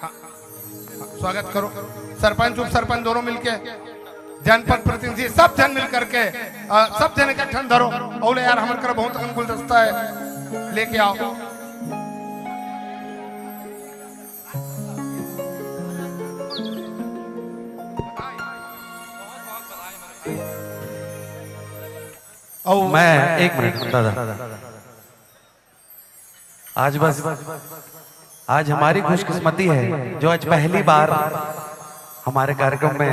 हाँ, स्वागत करो। सरपंच उप सरपंच दोनों मिलके, जनपद प्रतिनिधि सब जन मिल करके सब जन इकट्ठा धरो। बोले यार हमारे कर बहुत अनुकूल रास्ता है, लेके आओ। मैं एक मिनट दादा, आज हमारी खुशकिस्मती है जो आज पहली बार हमारे कार्यक्रम में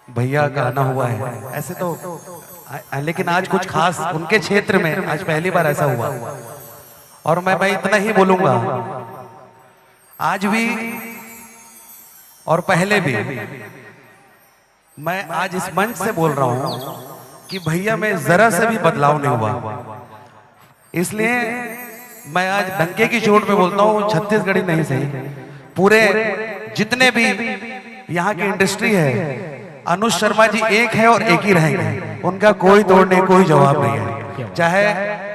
भैया का आना हुआ है। ऐसे तो लेकिन आज कुछ खास उनके क्षेत्र में आज पहली बार ऐसा हुआ। और मैं इतना ही बोलूंगा, आज भी और पहले भी मैं आज इस मंच से बोल रहा हूं कि भैया में जरा से भी बदलाव नहीं हुआ। इसलिए मैं आज डंके की चोट पे बोलता हूँ, छत्तीसगढ़ी नहीं सही, पूरे जितने भी यहाँ की इंडस्ट्री है, अनुज शर्मा जी एक है और एक ही रहेंगे। उनका कोई तोड़ नहीं, कोई जवाब नहीं है। चाहे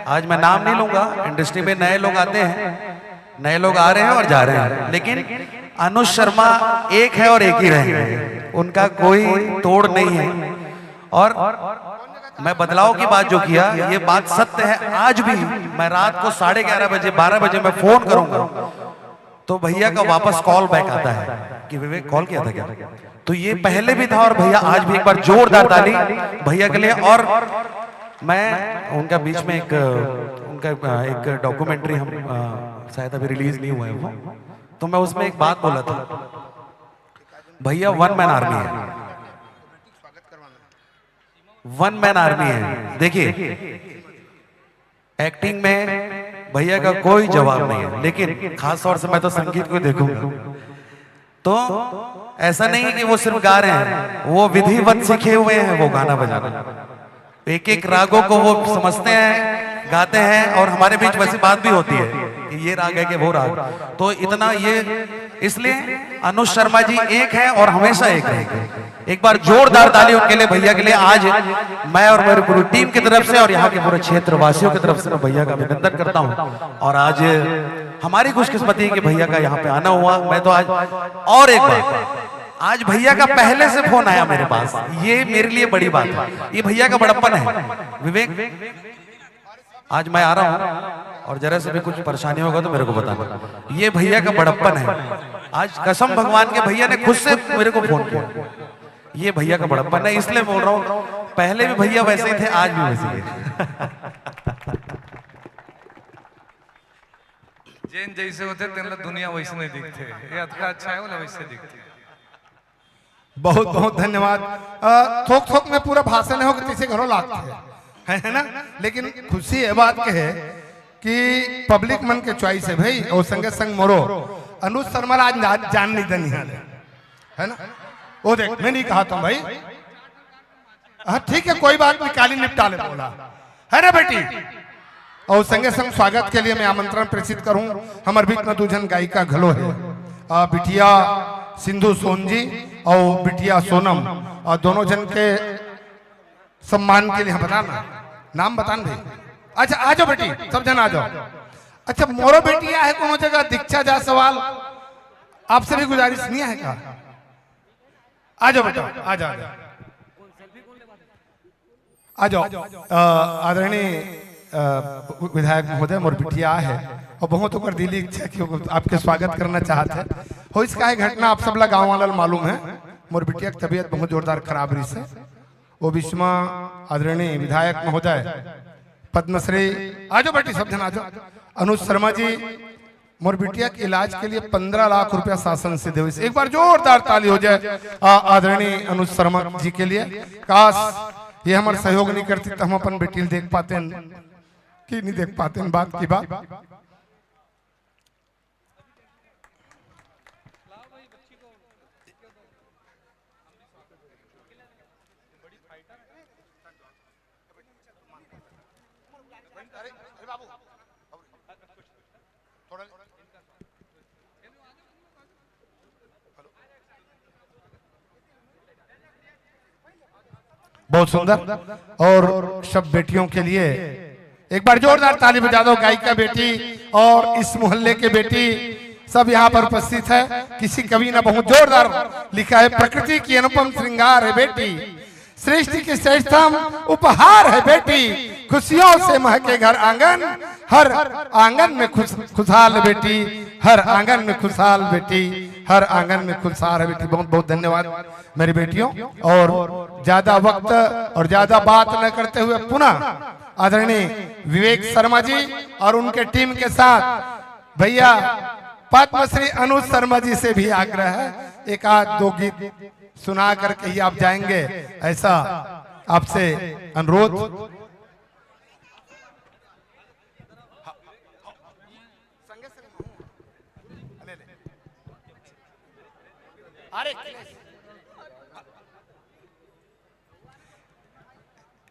आज मैं नाम नहीं लूंगा, इंडस्ट्री में नए लोग आते हैं, नए लोग आ रहे हैं और जा रहे हैं, लेकिन अनुज शर्मा एक है और एक ही रहेंगे। उनका कोई तोड़ नहीं है। और मैं बदलाव की बात जो किया, ये बात सत्य है। आज भी मैं रात को 11:30 बजे 12 बजे मैं फोन करूंगा तो भैया का वापस कॉल बैक आता है कि विवेक कॉल किया था क्या। तो ये पहले भी था और भैया आज भी। एक बार जोरदार ताली भैया के लिए। और मैं उनका बीच में उनका एक डॉक्यूमेंट्री हम शायद अभी रिलीज नहीं हुआ है वो, तो मैं उसमें एक बात बोला था, भैया वन मैन आर्मी है, वन मैन आर्मी है। देखिए एक्टिंग में भैया का कोई जवाब नहीं है, लेकिन खास तौर से मैं तो संगीत को देखूंगा तो ऐसा नहीं है कि वो सिर्फ गा रहे हैं, वो विधिवत सीखे हुए हैं वो गाना बजाना। एक एक रागों को वो समझते हैं, गाते हैं। और हमारे बीच वैसी बात भी होती है कि ये राग है कि वो राग, तो इतना ये, इसलिए अनुज शर्मा जी एक है और हमेशा एक रहेंगे। एक बार जोरदार ताली उनके लिए, भैया के लिए। आज मैं और मेरी पूरी टीम की तरफ से और यहाँ के पूरे क्षेत्र वासियों की तरफ से मैं भैया का अभिनंदन करता हूँ। और आज हमारी खुशकिस्मती है कि भैया का यहाँ पे आना हुआ। मैं तो आज और एक बार, आज भैया का पहले से फोन आया मेरे पास, ये मेरे लिए बड़ी बात है। ये भैया का बड़प्पन है। विवेक आज मैं आ रहा हूँ और जरा से भी कुछ परेशानी होगा तो मेरे को बताना, ये भैया का बड़प्पन है। आज कसम भगवान के भैया ने खुद से मेरे को फोन किया, ये भैया का बड़प्पन है। इसलिए बोल रहा हूँ, पहले भी भैया वैसे ही थे, आज भी वैसे ही। जैन जैसे होते तेन दुनिया वैसे नहीं दिखते, ये अतका अच्छा है ना वैसे दिखते। बहुत बहुत धन्यवाद। थोक थोक में पूरा भाषण हो किसी घरों लागते है ना, लेकिन खुशी ये बात के है कि पब्लिक मन के चॉइस है भाई। और संगे संग मोरो अनुज शर्मा आज जान नहीं देनी है ना। वो देख मैं नहीं कहा था भाई, हाँ ठीक है कोई बात नहीं, काली निपटा ले बोला है ना बेटी। और संगे संग स्वागत के लिए मैं आमंत्रण प्रेषित करूं। हमारे बीच में दूजन गायिका घलो है, बिटिया सिंधु सोन जी और बिटिया सोनम, और दोनों जन के सम्मान के लिए बताना, नाम बताना भाई। अच्छा आ जाओ बेटी, सब जन आ जाओ। अच्छा मोरो बेटिया है कोनो जगह दीक्षा जा सवाल, आपसे भी गुजारिश नहीं है का? आ जाओ बेटा, आ जाओ आ जाओ। आदरणीय विधायक महोदय मोर बिटिया है और बहुत ओकर दिली इच्छा कि आपके स्वागत करना चाहते हो। इसका एक घटना आप सब गाँव वाला मालूम है, मोर बिटिया की तबीयत बहुत जोरदार खराब रही से। वो बीच में आदरणीय विधायक महोदय पद्मश्री, आ जाओ बेटी सब जन आ जाओ, अनुज शर्मा जी मोर बिटिया के इलाज के लिए 15 लाख रुपया शासन से दे। एक बार जोरदार ताली हो जाए आदरणीय अनुज शर्मा जी के लिए। काश ये हमारे सहयोग नहीं करती तो हम अपन बेटी देख पाते कि नहीं देख पाते हैं, बात की बात। बहुत सुंदर। और सब बेटियों के लिए एक बार जोरदार ताली बजा दो। गायिका बेटी और इस मोहल्ले के बेटी सब यहाँ पर उपस्थित है। किसी कवि ने बहुत जोरदार लिखा है, प्रकृति की अनुपम श्रृंगार है बेटी, सृष्टि की श्रेष्ठतम उपहार है बेटी, खुशियों से महके घर आंगन, हर आंगन में खुशहाल बेटी, हर आंगन में खुशहाल बेटी, हर आंगन में खुशहाल है बेटी। बहुत बहुत धन्यवाद मेरी बेटियों। और ज्यादा वक्त और ज्यादा बात न करते हुए पुनः आदरणीय विवेक शर्मा जी और उनके टीम के साथ भैया पद्मश्री अनुज शर्मा जी से भी आग्रह है, एक आध दो गीत सुना करके ही आप जाएंगे, ऐसा आपसे अनुरोध।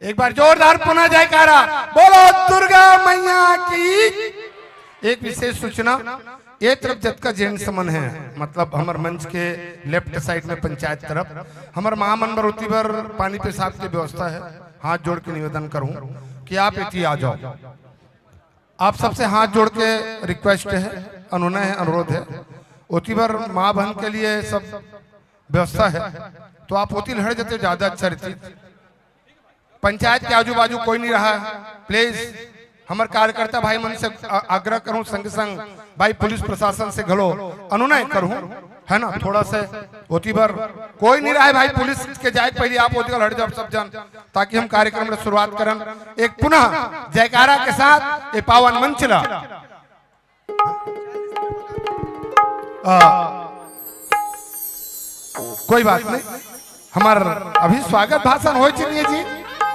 एक बार जोरदार पुनः जयकारा, बोलो दुर्गा मैया की। एक विशेष सूचना, ये तरफ जतका जैन समन है, मतलब हमारे मंच के लेफ्ट साइड में पंचायत तरफ हमारे महामंडल होती पर पानी पेशाब की व्यवस्था है। हाथ जोड़ के निवेदन करूं कि आप इतनी आ जाओ, आप सबसे हाथ जोड़ के रिक्वेस्ट है, अनुनय है, अनुरोध है। ओती पर माँ बहन के लिए सब व्यवस्था है, तो आप ओती लड़ जाते ज्यादा अच्छा रहती। पंचायत के आजू बाजू कोई नहीं रहा, प्लीज हमारे कार्यकर्ता भाई मन से आग्रह करूं, संग संग भाई पुलिस प्रशासन से घलो अनुनय करूं, है ना, थोड़ा से होती बार कोई नहीं रहा है भाई, पुलिस के जाए पहले आप होती हट जाओ सब जन, ताकि हम कार्यक्रम में शुरुआत करें। एक पुनः जयकारा के साथ ये पावन मंच ला कोई बात नहीं, हमारा अभी स्वागत भाषण हो चलिए जी,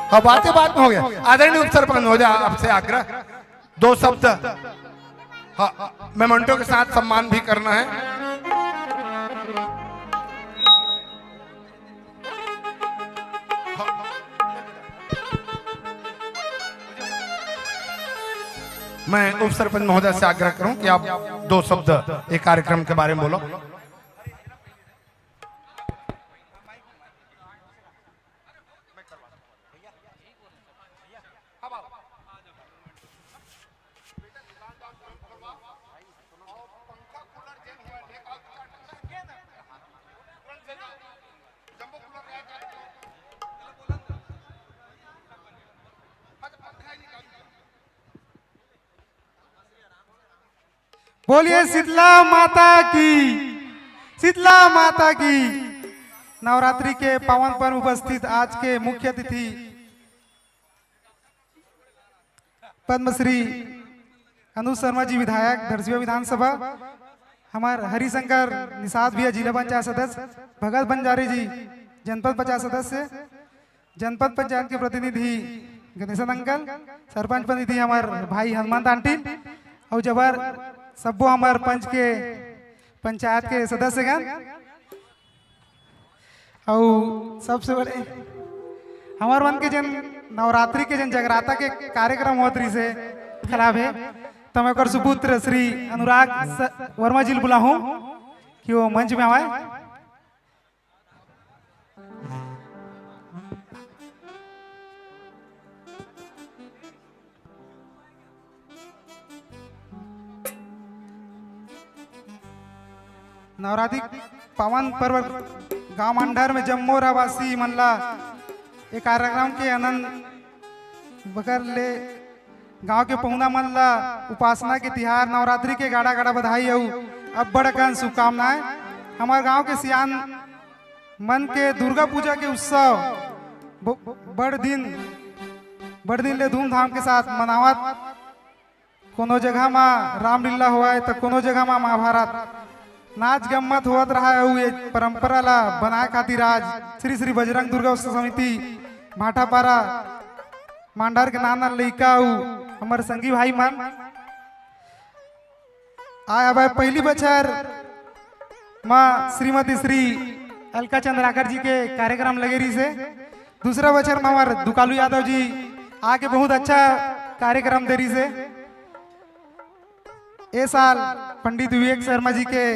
अब बातें बात में हो गया। आदरणीय उप सरपंच हो जाए, आपसे आग्रह दो शब्द मेमेंटो के साथ सम्मान भी करना है। मैं उप सरपंच महोदय से आग्रह करूं कि आप दो शब्द एक कार्यक्रम के बारे में बोलो। बोलिए शीतला माता की, शीतला माता की। नवरात्रि के पावन पर्व उपस्थित आज के मुख्य अतिथि पद्मश्री अनुज शर्मा जी, विधायक दरसिया विधानसभा, हमारे हरिशंकर निषाद भैया जिला पंचायत सदस्य, भगत बंजारे जी जनपद पंचायत सदस्य, जनपद पंचायत के प्रतिनिधि गणेशन अंकल, सरपंच प्रतिनिधि हमारे भाई हनुमान आंटी और जबर सबो हमारे पंच के पंचायत के सदस्यगण और सबसे बड़े हमारे मन के जन नवरात्रि के जन जगराता के कार्यक्रम होत रही से खराब है, तो मैं कर सुपुत्र श्री अनुराग वर्मा जी बुला हूँ कि वो मंच में आए। नवरात्रि पावन पर्व गांव मंडर में जम्मोरा वासी मनला एक कार्यक्रम के आनंद बकर ले गांव के पहुना मनला उपासना के तिहार नवरात्रि के गाड़ा गाड़ा बधाई और अब बड़कन शुभकामनाएं। हमारे गांव के सियान मन के दुर्गा पूजा के उत्सव बड़ दिन ले धूमधाम के साथ मनावत। कोनो जगह में रामलीला हुआ है तो कोनो जगह में महाभारत नाच गम्मत होत रहा है। ये परंपरा ला बनाए खातिर आज श्री श्री बजरंग दुर्गा उत्सव समिति भाटापारा मांडार के नाना लइका हमारे संगी भाई मन आया भाई पहली बछर माँ श्रीमती श्री अलका चंद्राकर जी के कार्यक्रम लगे रही से, दूसरा बछर में हमारे दुकालू यादव जी आके बहुत अच्छा कार्यक्रम दे रही से। ए साल पंडित विवेक शर्मा जी के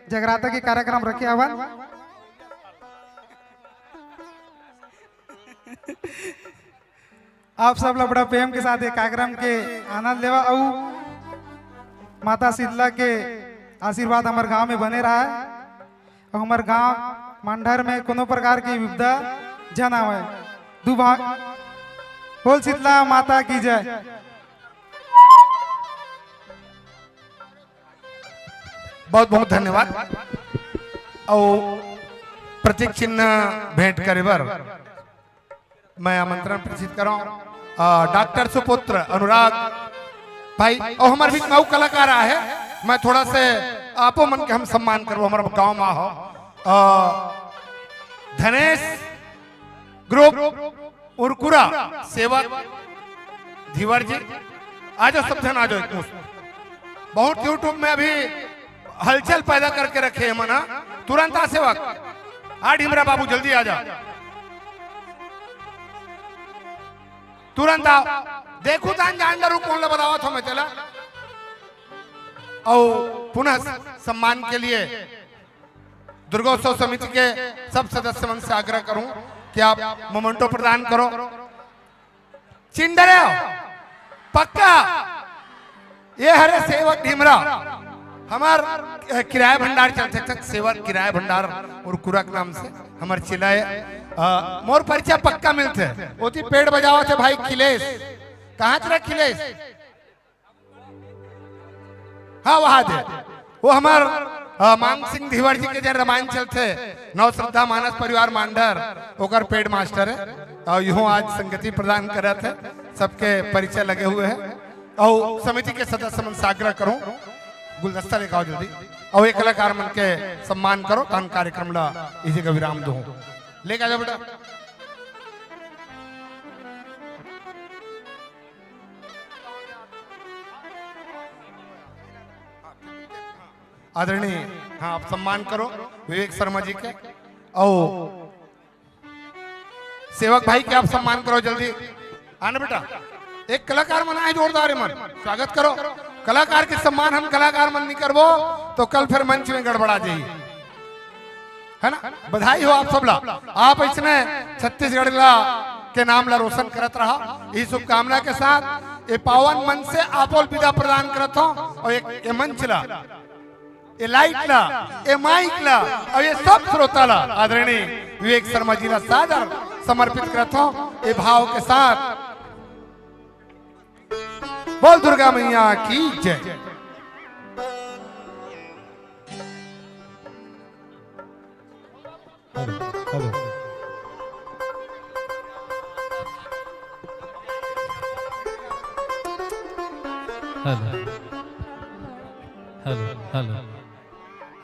जगराता के कार्यक्रम रखे हवन। आप सब लोग बड़ा प्रेम के साथ एक कार्यक्रम के आनंद लेवा और माता शीतला के आशीर्वाद हमारे गांव में बने रहा है और हमारे गांव मांडर में कोनो प्रकार की विपदा जन आवे। दुभाग बोल शीतला माता की जय। बहुत बहुत धन्यवाद। और प्रतीक चिन्ह भेंट करे बर मैं आमंत्रण प्रेषित करूं डॉक्टर सुपुत्र अनुराग भाई और हमारे बीच में वो कलाकार है। मैं थोड़ा से आपो मन के हम सम्मान करूं हमारे गांव में हो धनेश ग्रुप उरकुरा सेवक धीवर जी आ जाओ, सब जन आ जाओ। बहुत यूट्यूब में अभी हलचल पैदा करके रखे हैं मना। तुरंत आ सेवक, आ ढिमरा बाबू जल्दी आ जा, तुरंत आओ। देखो तान जान रूप कौन बतावा था मैं चला। और पुनः सम्मान के लिए दुर्गोत्सव समिति के सब सदस्य मन से आग्रह करूं कि आप मोमेंटो प्रदान करो। चिंडरे पक्का ये हरे सेवक ढिमरा हमार किराया भंडार चलते तक सेवक किराया भंडार और कुरक नाम से हमारे चिल्लाए मोर परिचय पक्का मिलते ओती पेड़ बजावा थे भाई खिलेश। कहाँ चला खिलेश? हाँ वहां दे वो हमार मान सिंह धीवर जी के जन रामायण चलते नव श्रद्धा मानस परिवार मांडर ओकर पेड़ मास्टर है और यूं आज संगति प्रदान करे थे। सबके परिचय लगे हुए हैं और समिति के सदस्य मन से आग्रह करूं गुलदस्ता लेकर जल्दी और एक कलाकार मन के सम्मान करो तन कार्यक्रम ला इसी का विराम दो लेकर जाओ बेटा। आदरणीय हाँ आप सम्मान करो विवेक शर्मा जी के और सेवक भाई के आप सम्मान करो जल्दी आना बेटा। एक कलाकार मना है जोरदार मन स्वागत करो। कलाकार के सम्मान हम कलाकार मन नहीं करबो तो कल फिर मंच में गड़बड़ा जाइए है ना। बधाई हो आप सब ला। आप इसने छत्तीसगढ़ ला के नाम ला रोशन करत रहा इस शुभकामना के साथ ये पावन मन से आपो विदा प्रदान करत हो। और एक ये मंच ला ये लाइट ला ये माइक ला और ये सब श्रोता ला आदरणीय विवेक शर्मा जी ला सादर समर्पित करत हो ये भाव के साथ। बोल दुर्गा मैया की जय। Hello hello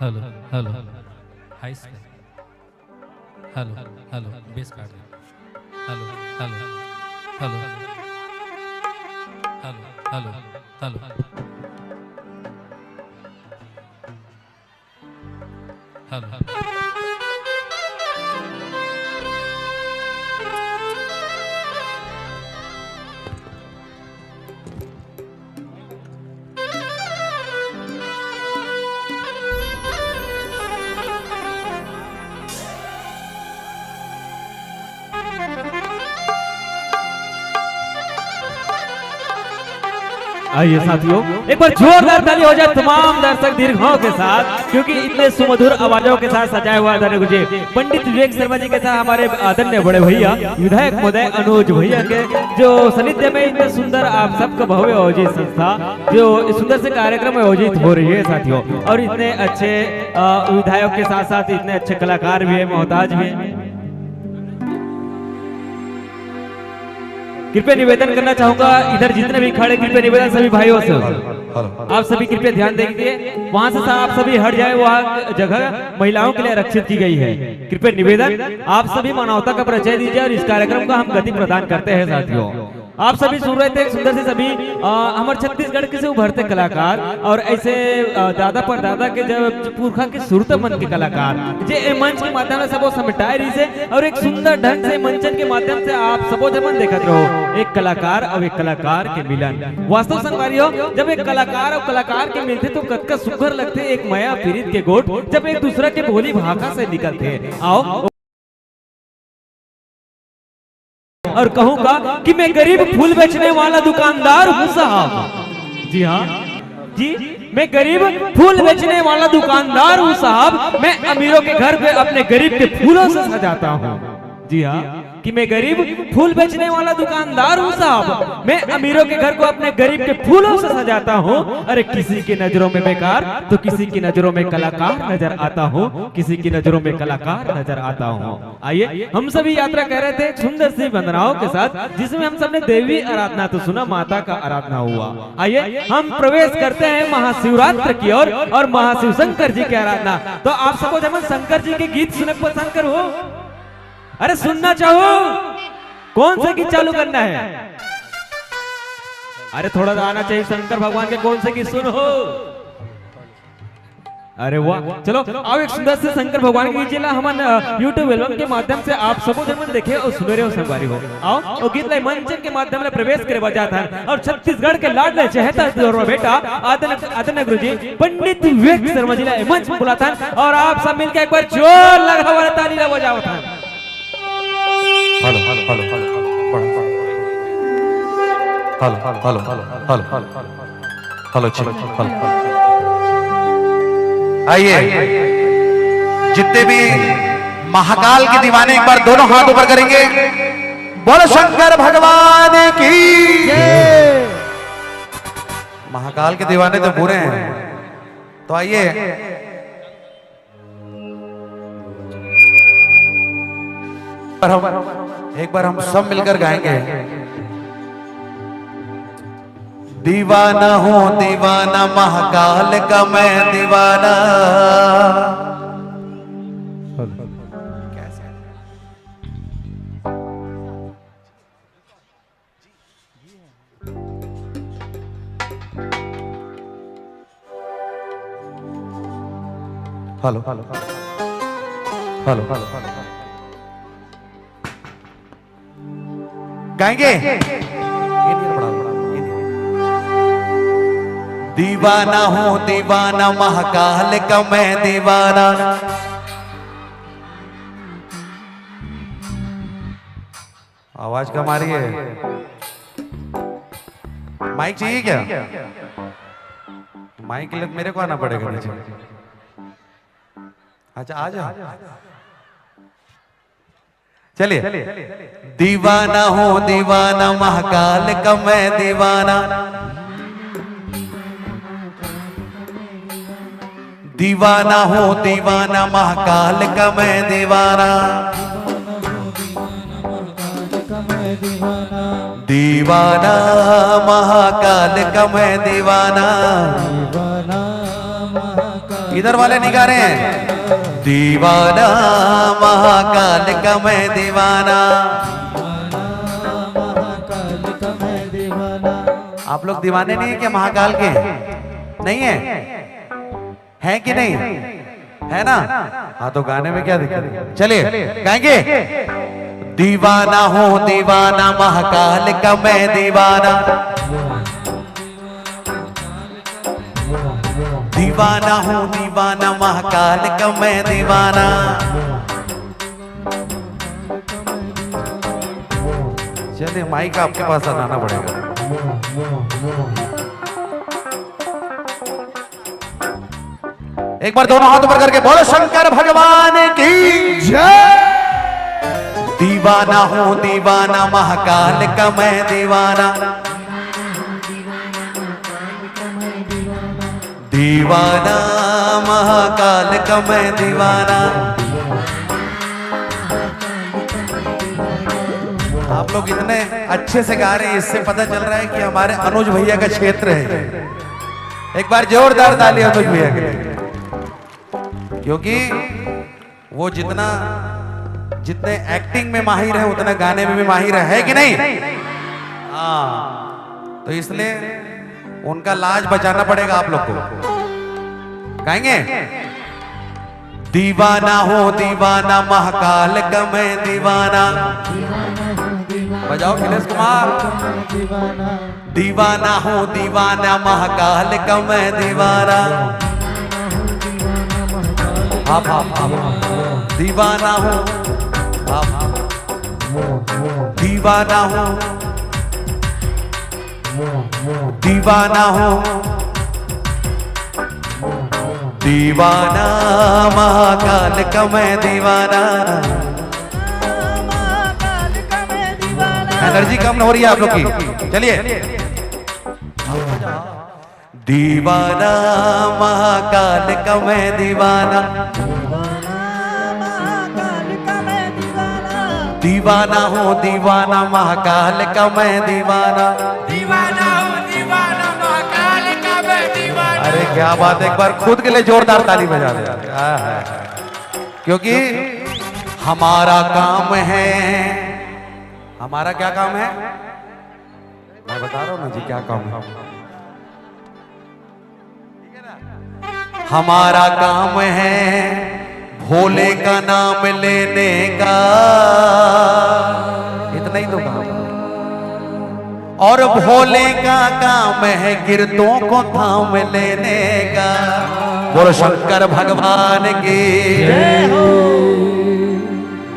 hello hello hello hi school hello hello base card hello hello hello hello hello hello hello आइए साथियों एक बार जोरदार ताली हो जाए तमाम दर्शक दीर्घों के साथ क्योंकि इतने सुमधुर आवाजों के साथ सजाया हुआ था मुझे पंडित विवेक शर्मा जी के साथ हमारे आदरणीय बड़े भैया विधायक महोदय अनुज भैया के जो सानिध्य में इतने सुंदर आप सबका भव्य आयोजित संस्था जो सुंदर से कार्यक्रम आयोजित हो रही है साथियों। और इतने अच्छे विधायक के साथ साथ इतने अच्छे कलाकार भी है मोहताज भी है। कृपया निवेदन करना चाहूंगा इधर जितने भी खड़े कृपया निवेदन सभी भाइयों से आप सभी कृपया ध्यान देंगे वहां से आप सभी हट जाए। वहां जगह महिलाओं के लिए आरक्षित की गई है। कृपया निवेदन आप सभी मानवता का परिचय दीजिए और इस कार्यक्रम का हम गति प्रदान करते हैं साथियों। आप सभी सुन रहे थे सुंदर से सभी हमारे छत्तीसगढ़ के से उभरते कलाकार और ऐसे दादा पर दादा के जब पुरखा के सुरत मन के कलाकार जे मंच के माध्यम से सबो समेटाए रही से और एक सुंदर ढंग से मंचन के माध्यम से आप सबो जमन देखत रहो एक कलाकार और एक कलाकार के मिलन। वास्तव संगवारियों जब एक कलाकार और कलाकार के मिलते तो कतका सुघर लगते एक माया पीरित के गोट जब एक दूसरे के बोली भाषा से निकलते। आओ और कहूंगा कि मैं गरीब फूल बेचने वाला दुकानदार हूँ साहब। जी हाँ जी मैं गरीब फूल बेचने वाला दुकानदार हूँ साहब, मैं अमीरों के घर पे अपने गरीब के फूलों से सजाता हूँ। जी हाँ, कि मैं गरीब फूल बेचने वाला दुकानदार हूँ साहब, मैं अमीरों के घर को अपने गरीब के फूलों से सजाता हूँ। अरे किसी की नजरों में बेकार तो किसी की नजरों में कलाकार नजर आता हूँ, किसी की नजरों में कलाकार नजर आता हूँ। आइए हम सभी यात्रा कर रहे थे सुंदर सी वंदनाओं के साथ, जिसमें हम सबने देवी आराधना तो सुना, माता का आराधना हुआ। आइए हम प्रवेश करते हैं महाशिवरात्रि की ओर और महाशिव शंकर जी की आराधना। तो आप सबको जब शंकर जी के गीत सुनने पसंद करो, अरे सुनना चाहो, कौन से गीत चालू करना है? अरे थोड़ा सा आना चाहिए शंकर भगवान के, कौन से गीत सुनो? अरे वाह, चलो आओ एक सुंदर से शंकर भगवान के गीत हम यूट्यूब एल्बम के माध्यम से आप सबको जन्म देखे और सुने रहे हो संगवारी हो। आओ और गीत लाई मंचन के माध्यम से प्रवेश करे बजा था और छत्तीसगढ़ के लाडले चहेता बेटा आदरणीय गुरुजी पंडित विवेक शर्मा जी ने मंच बुला था और आप सब मिलकर एक बार जोर लगा वाला ताली ला बजाओ था। Hello hello hello hello hello hello hello hello आइए, जितने भी महाकाल के दीवाने एक बार दोनों हाथ ऊपर करेंगे, बोलो शंकर भगवान की जय। महाकाल के दीवाने तो बुरे हैं, तो आइए एक बार हम सब मिलकर गाएंगे, दीवाना हूँ दीवाना महाकाल का मैं दीवाना। हेलो हेलो हेलो हेलो गाएंगे, दीवाना हूँ दीवाना महाकाल का मैं दीवाना। आवाज कम आ रही है, माइक चाहिए क्या? माइक के लिए मेरे को आना पड़ेगा नीचे। अच्छा आ जाओ, चलिए। दीवाना हूँ दीवाना महाकाल का मैं दीवाना, दीवाना हूँ दीवाना महाकाल का मैं दीवाना, दीवाना महाकाल का मैं दीवाना। इधर वाले नहीं गा रहे हैं, दीवाना महाकाल का मैं दीवाना। आप लोग दीवाने नहीं है क्या महाकाल के? नहीं है कि नहीं है ना? हाँ तो गाने में क्या दिक्कत है, चलिए गाएंगे। दीवाना हूँ दीवाना महाकाल का मैं दीवाना, दीवाना हूँ दीवाना महाकाल का मैं दीवाना। चलिए माइक आपके पास आना पड़ेगा। एक बार दोनों हाथ ऊपर करके बोलो शंकर भगवान की जय। दीवाना हूँ दीवाना महाकाल का मैं दीवाना, दीवाना महाकाल का मैं दीवाना। आप लोग इतने अच्छे से गा रहे हैं, इससे पता चल रहा है कि हमारे अनुज भैया का क्षेत्र है। एक बार जोरदार ताली अनुज भैया के लिए, क्योंकि वो जितने एक्टिंग में माहिर है उतना गाने में भी माहिर है कि नहीं? हाँ, तो इसलिए उनका लाज बचाना पड़ेगा आप लोग को। गाएंगे दीवाना हो दीवाना महाकाल का मैं दीवाना। बजाओ खिलेश कुमार। दीवाना हो दीवाना महाकाल का मैं दीवाना। आप दीवाना हो, दीवाना हो, दीवाना हो, दीवाना महाकाल का मैं दीवाना। एनर्जी कम हो रही है आप लोग की, चलिए। दीवाना महाकाल का मैं दीवाना, दीवाना हूँ दीवाना महाकाल का मैं दीवाना, दीवाना हूँ दीवाना महाकाल का मैं दीवाना। अरे क्या बात है, एक बार खुद के लिए जोरदार ताली बजा दे, क्योंकि हमारा काम है। हमारा क्या काम है? मैं बता रहा हूँ ना जी क्या काम है। हमारा काम है भोले का नाम लेने का, इतना ही तो काम है। और भोले का काम है गिरतों को थाम लेने का। बोलो शंकर भगवान की।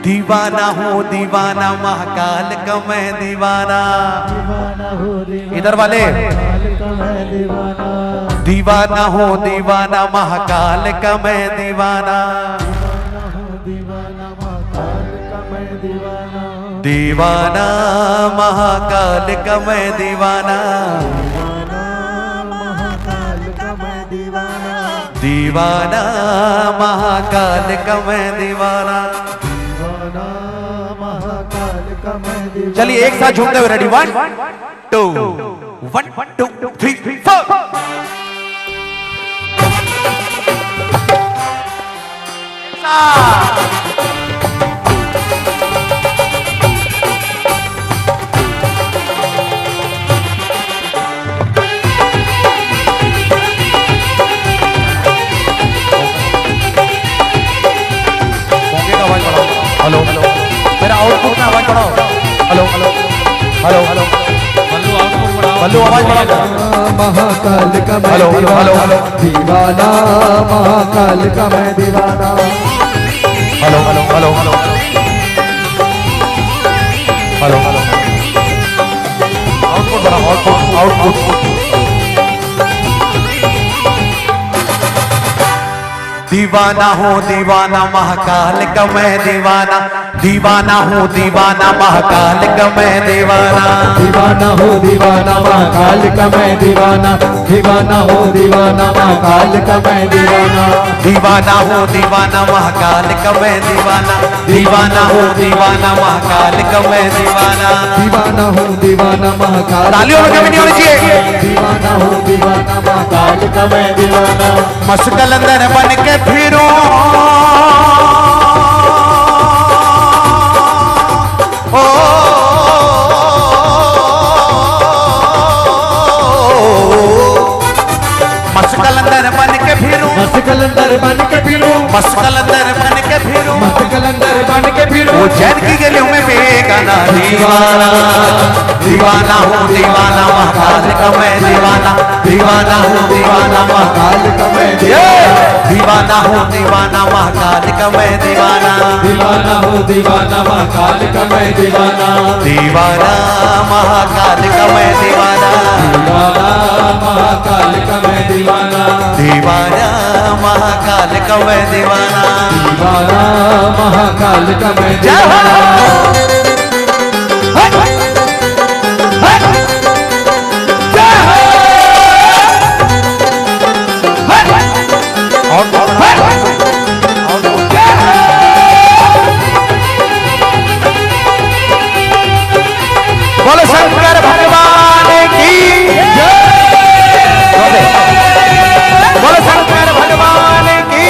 दीवाना हूँ दीवाना महाकाल का मैं दीवाना। इधर वाले दीवाना हूँ दीवाना महाकाल का मैं दीवाना, दीवाना महाकाल का मैं दीवाना, दीवाना महाकाल का मैं दीवाना। चलिए एक साथ झूमते हुए, रेडी 1 2 1 2 3 4। हेलो हेलो, मेरा आउटपुट में आवाज बढ़ाओ। हेलो हेलो हेलो हेलो, बल्लू आवाज बढ़ाओ। महाकाल का मैं हेलो हेलो हेलो हेलो, दीवाना, महाकाल का मैं दीवाना। Hello hello hello hello hello hello, output बढ़ाओ, आउटपुट आउटपुट। दीवाना हूँ दीवाना महाकाल का मैं दीवाना, दीवाना हूँ दीवाना महाकाल का मैं दीवाना, दीवाना हो दीवाना महाकाल का मैं दीवाना, दीवाना हो दीवाना महाकाल का मैं दीवाना, दीवाना हूँ दीवाना महाकाल का मैं दीवाना, दीवाना हूँ दीवाना महाकाल का मैं दीवाना, दीवाना हो दीवाना महाकाल। तालियों में कमी नहीं होनी चाहिए। दीवाना हो दीवाना महाकाल का मैं दीवाना। मस्कलंदर बन के फिरूं ओ, मस्कलंदर बन के फिरूं, मस्कलंदर बन के फिरूं, मस्कलंदर बन के फिरूं, मस्कलंदर बन के फिरूं। वो जैन की गलियों में बेगाना दीवाना, दीवाना हूँ दीवाना महाकाल का मैं दीवाना, दीवाना हूँ दीवाना महाकाल का मैं दीवाना, दीवाना हूँ दीवाना महाकाल का मैं दीवाना, दीवाना हो दीवाना महाकाल का मैं दीवाना, दीवाना महाकाल का मैं दीवाना, दीवाना महाकाल का मैं दीवाना, दीवाना महाकाल का मैं दीवाना, दीवाना महाकाल का मैं जय हो। दीवाना। बोलो शंकर भगवान की जय, बोलो शंकर भगवान की।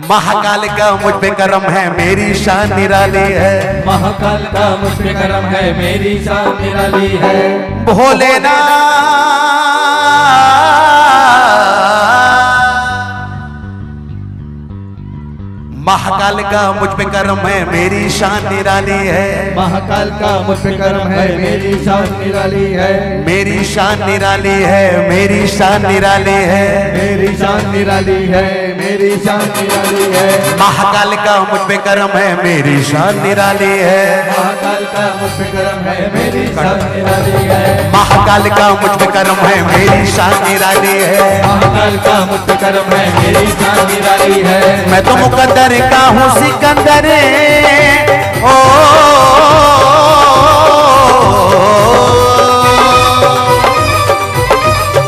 महाकाल का मुझ पे करम है, मेरी शान निराली है, महाकाल का मुझ पे करम है, मेरी शान निराली है। भोलेनाथ महाकाल का मुझ पे कर्म है, मेरी शान निराली है। महाकाल का मुझ पे कर्म है, मेरी शान निराली है। मेरी शान निराली है, मेरी शान निराली है। मेरी शान निराली है, मेरी शान निराली है। महाकाल का मुझ पे कर्म है, मेरी शान निराली है। महाकाल का मुझ पे कर्म है, मेरी शान निराली है। महाकाल का मुझ पे कर्म है, मेरी शान निराली है। महाकाल का मुझ पे कर्म है, मेरी शान निराली है। मैं तो मुकद्दर का हूँ सिकंदर, ओ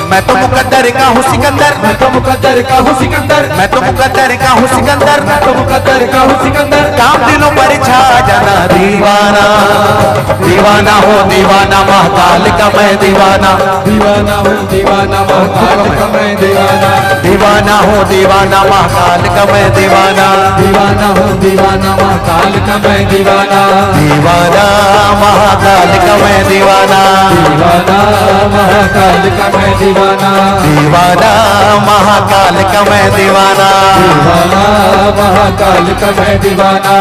मैं तो मुकद्दर का हूँ सिकंदर। मैं तो मुकद्दर का हूँ सिकंदर। मैं तो मुकद्दर का हूँ सिकंदर। मैं तो मुकद्दर का हूँ सिकंदर। काम दिलों पर छा जाना दीवाना, दीवाना हो दीवाना महाकाल का मैं दीवाना। दीवाना हूँ दीवाना महाकाल का मैं दीवाना। दीवाना हो दीवाना महाकाल का मैं दीवाना। दीवाना हूँ दीवाना महाकाल का मैं दीवाना। दीवाना महाकाल का मैं दीवाना। दीवाना महाकाल का मैं दीवाना। दीवाना महाकाल का मैं दीवाना। दीवाना महाकाल का मैं दीवाना।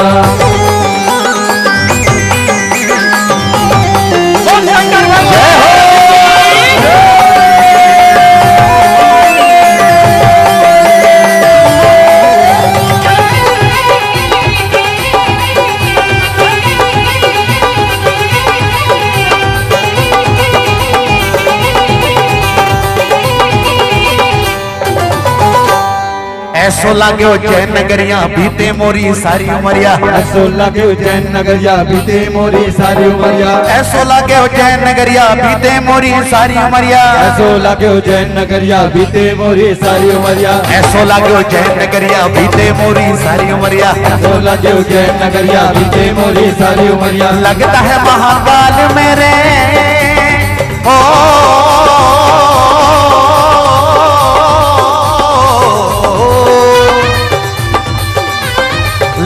ऐसो लागे उज्जैन नगरिया बीते मोरी सारी उमरिया। ऐसो लागे उज्जैन नगरिया बीते मोरी सारी उमरिया। ऐसो लागे उज्जैन नगरिया बीते मोरी सारी उमरिया। ऐसो लागे उज्जैन नगरिया बीते मोरी सारी उमरिया। ऐसो लागे उज्जैन नगरिया बीते मोरी सारी उमरिया। ऐसो लागे उज्जैन नगरिया बीते मोरी सारी उमरिया। लगता है महाकाल मेरे, ओ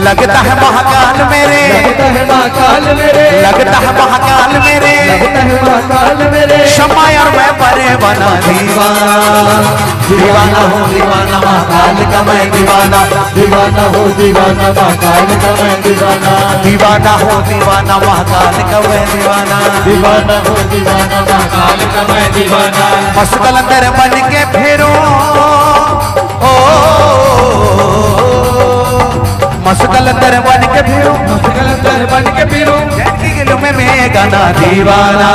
लगता है महाकाल मेरे। लगता है महाकाल मेरे। लगता है महाकाल मेरे। लगता है महाकाल मेरे। क्षमा और मैं परे बना दीवाना। दीवाना हो दीवाना महाकाल का मैं दीवाना। दीवाना हो दीवाना महाकाल का मैं दीवाना। दीवाना हो दीवाना महाकाल का मैं दीवाना। दीवाना हो दीवाना महाकाल का मैं दीवाना। मस्त कलंदर बन के फेरो, ओ मस्त कलंदर बन के फिरूं। मस्त कलंदर बन के फिरूं। जैसी गिलों में मैं गाना दीवाना।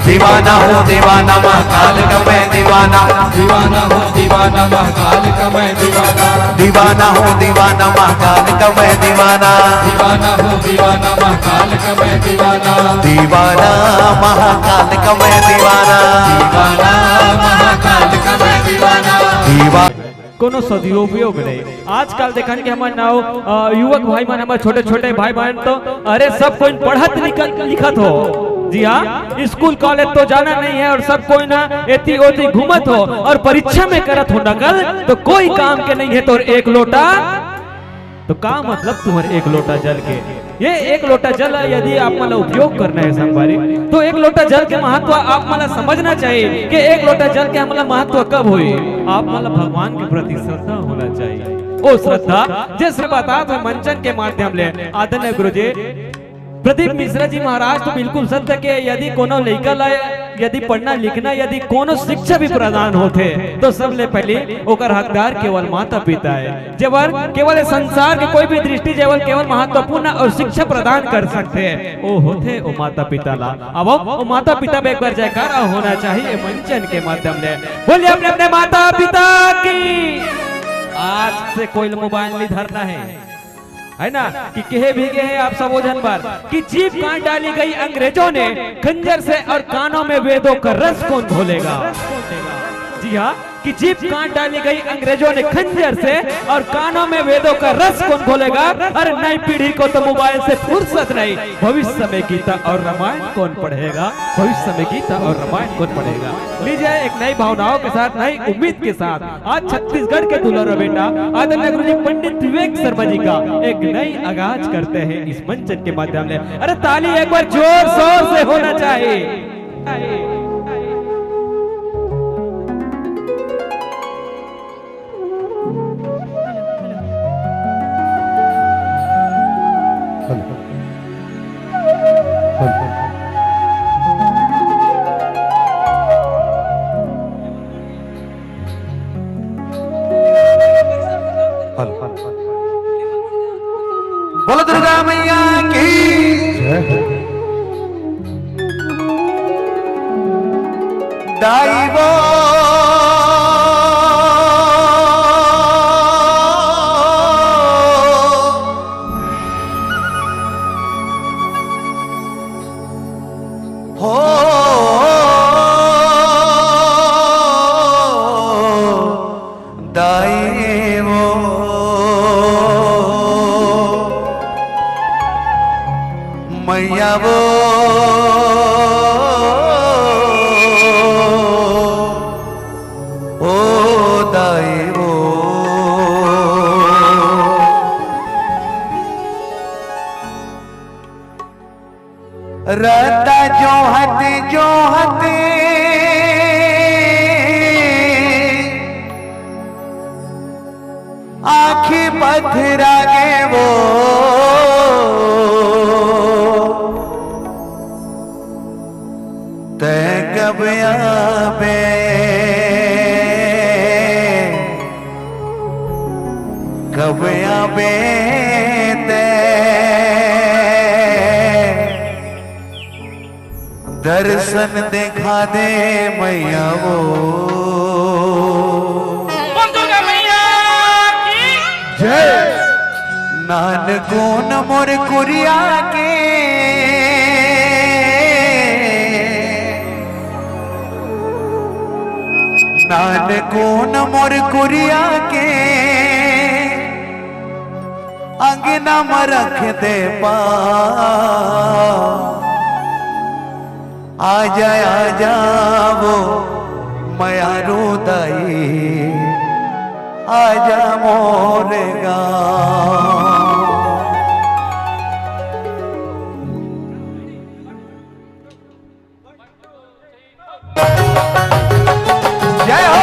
दीवाना हो दीवाना महाकाल का मैं दीवाना। दीवाना हो दीवाना महाकाल का मैं दीवाना। दीवाना हो दीवाना महाकाल का मैं दीवाना। दीवाना हो दीवाना महाकाल का मैं दीवाना। दीवाना महाकाल का मैं दीवाना। दीवाना महाकाल का मैं दीवाना। दीवाना कोनो सदुपयोग नहीं। आजकल देखा कि हमारे नाव युवक भाई मान, हमारे छोटे छोटे भाई बहन तो अरे सब कोई पढ़त लिखत हो। जी हाँ, स्कूल कॉलेज तो जाना नहीं है और सब कोई ना एती ओती घूमत हो और परीक्षा में करत हो नकल, तो कोई काम के नहीं है। तो एक लोटा तो का मतलब तुम्हारे एक लोटा जल के, ये एक लोटा जल यदि आप मला उपयोग करना है संगवारी, तो एक लोटा जल के महत्व आप मला समझना चाहिए कि एक लोटा जल के हमारा महत्व कब हुई। आप मला भगवान के प्रति श्रद्धा होना चाहिए। ओ श्रद्धा जैसे बात है मंचन के माध्यम ले आदरणीय गुरुजी प्रदीप मिश्रा जी महाराज तो बिल्कुल सत्य के यदि कोनो लड़का लाए यदि पढ़ना लिखना यदि कोनो शिक्षा भी प्रदान होते तो सबले पहले ओकर हकदार केवल माता पिता है। जेवर केवल संसार के कोई भी दृष्टि केवल महत्वपूर्ण और शिक्षा प्रदान कर सकते हैं वो होते ओ माता पिता ला। अब वो माता पिता में एक बार जयकारा होना चाहिए मंचन के माध्यम से। बोलिए अपने अपने माता पिता की। आज से कोई मोबाइल नहीं धरना है ना कि कहे भी गए हैं आप सब ओझन पर कि जीभ काट डाली गई अंग्रेजों ने खंजर से और कानों में वेदों का रस कौन घोलेगा। जी हाँ, कि जीभ काट डाली गई अंग्रेजों ने खंजर से और कानों में वेदों का रस कौन घोलेगा। अरे नई पीढ़ी को तो मोबाइल से फुर्सत नहीं, भविष्य में गीता और रामायण कौन पढ़ेगा। भविष्य में गीता और रामायण कौन पढ़ेगा। लीजिए एक नई भावनाओं के साथ नई उम्मीद के साथ आज छत्तीसगढ़ के दुलारा बेटा आदरणीय गुरुजी पंडित विवेक शर्मा जी का एक नई आगाज करते हैं इस मंचन के माध्यम से। अरे ताली एक बार जोर शोर से होना चाहिए। बोलो दुर्गा मैया की दाई वो हो दाई वो मैया वो ओ दाई वो रता जो हते आखी पथरा गे वो ते गबया बे गबया बे ते दर्शन देखा दे मैया वो नानको न मोर कुरिया के नानको न मोर कुरिया के अंगना में रख दे पा आजा वो मया रोदाई आजा मोरे गाँव जय हो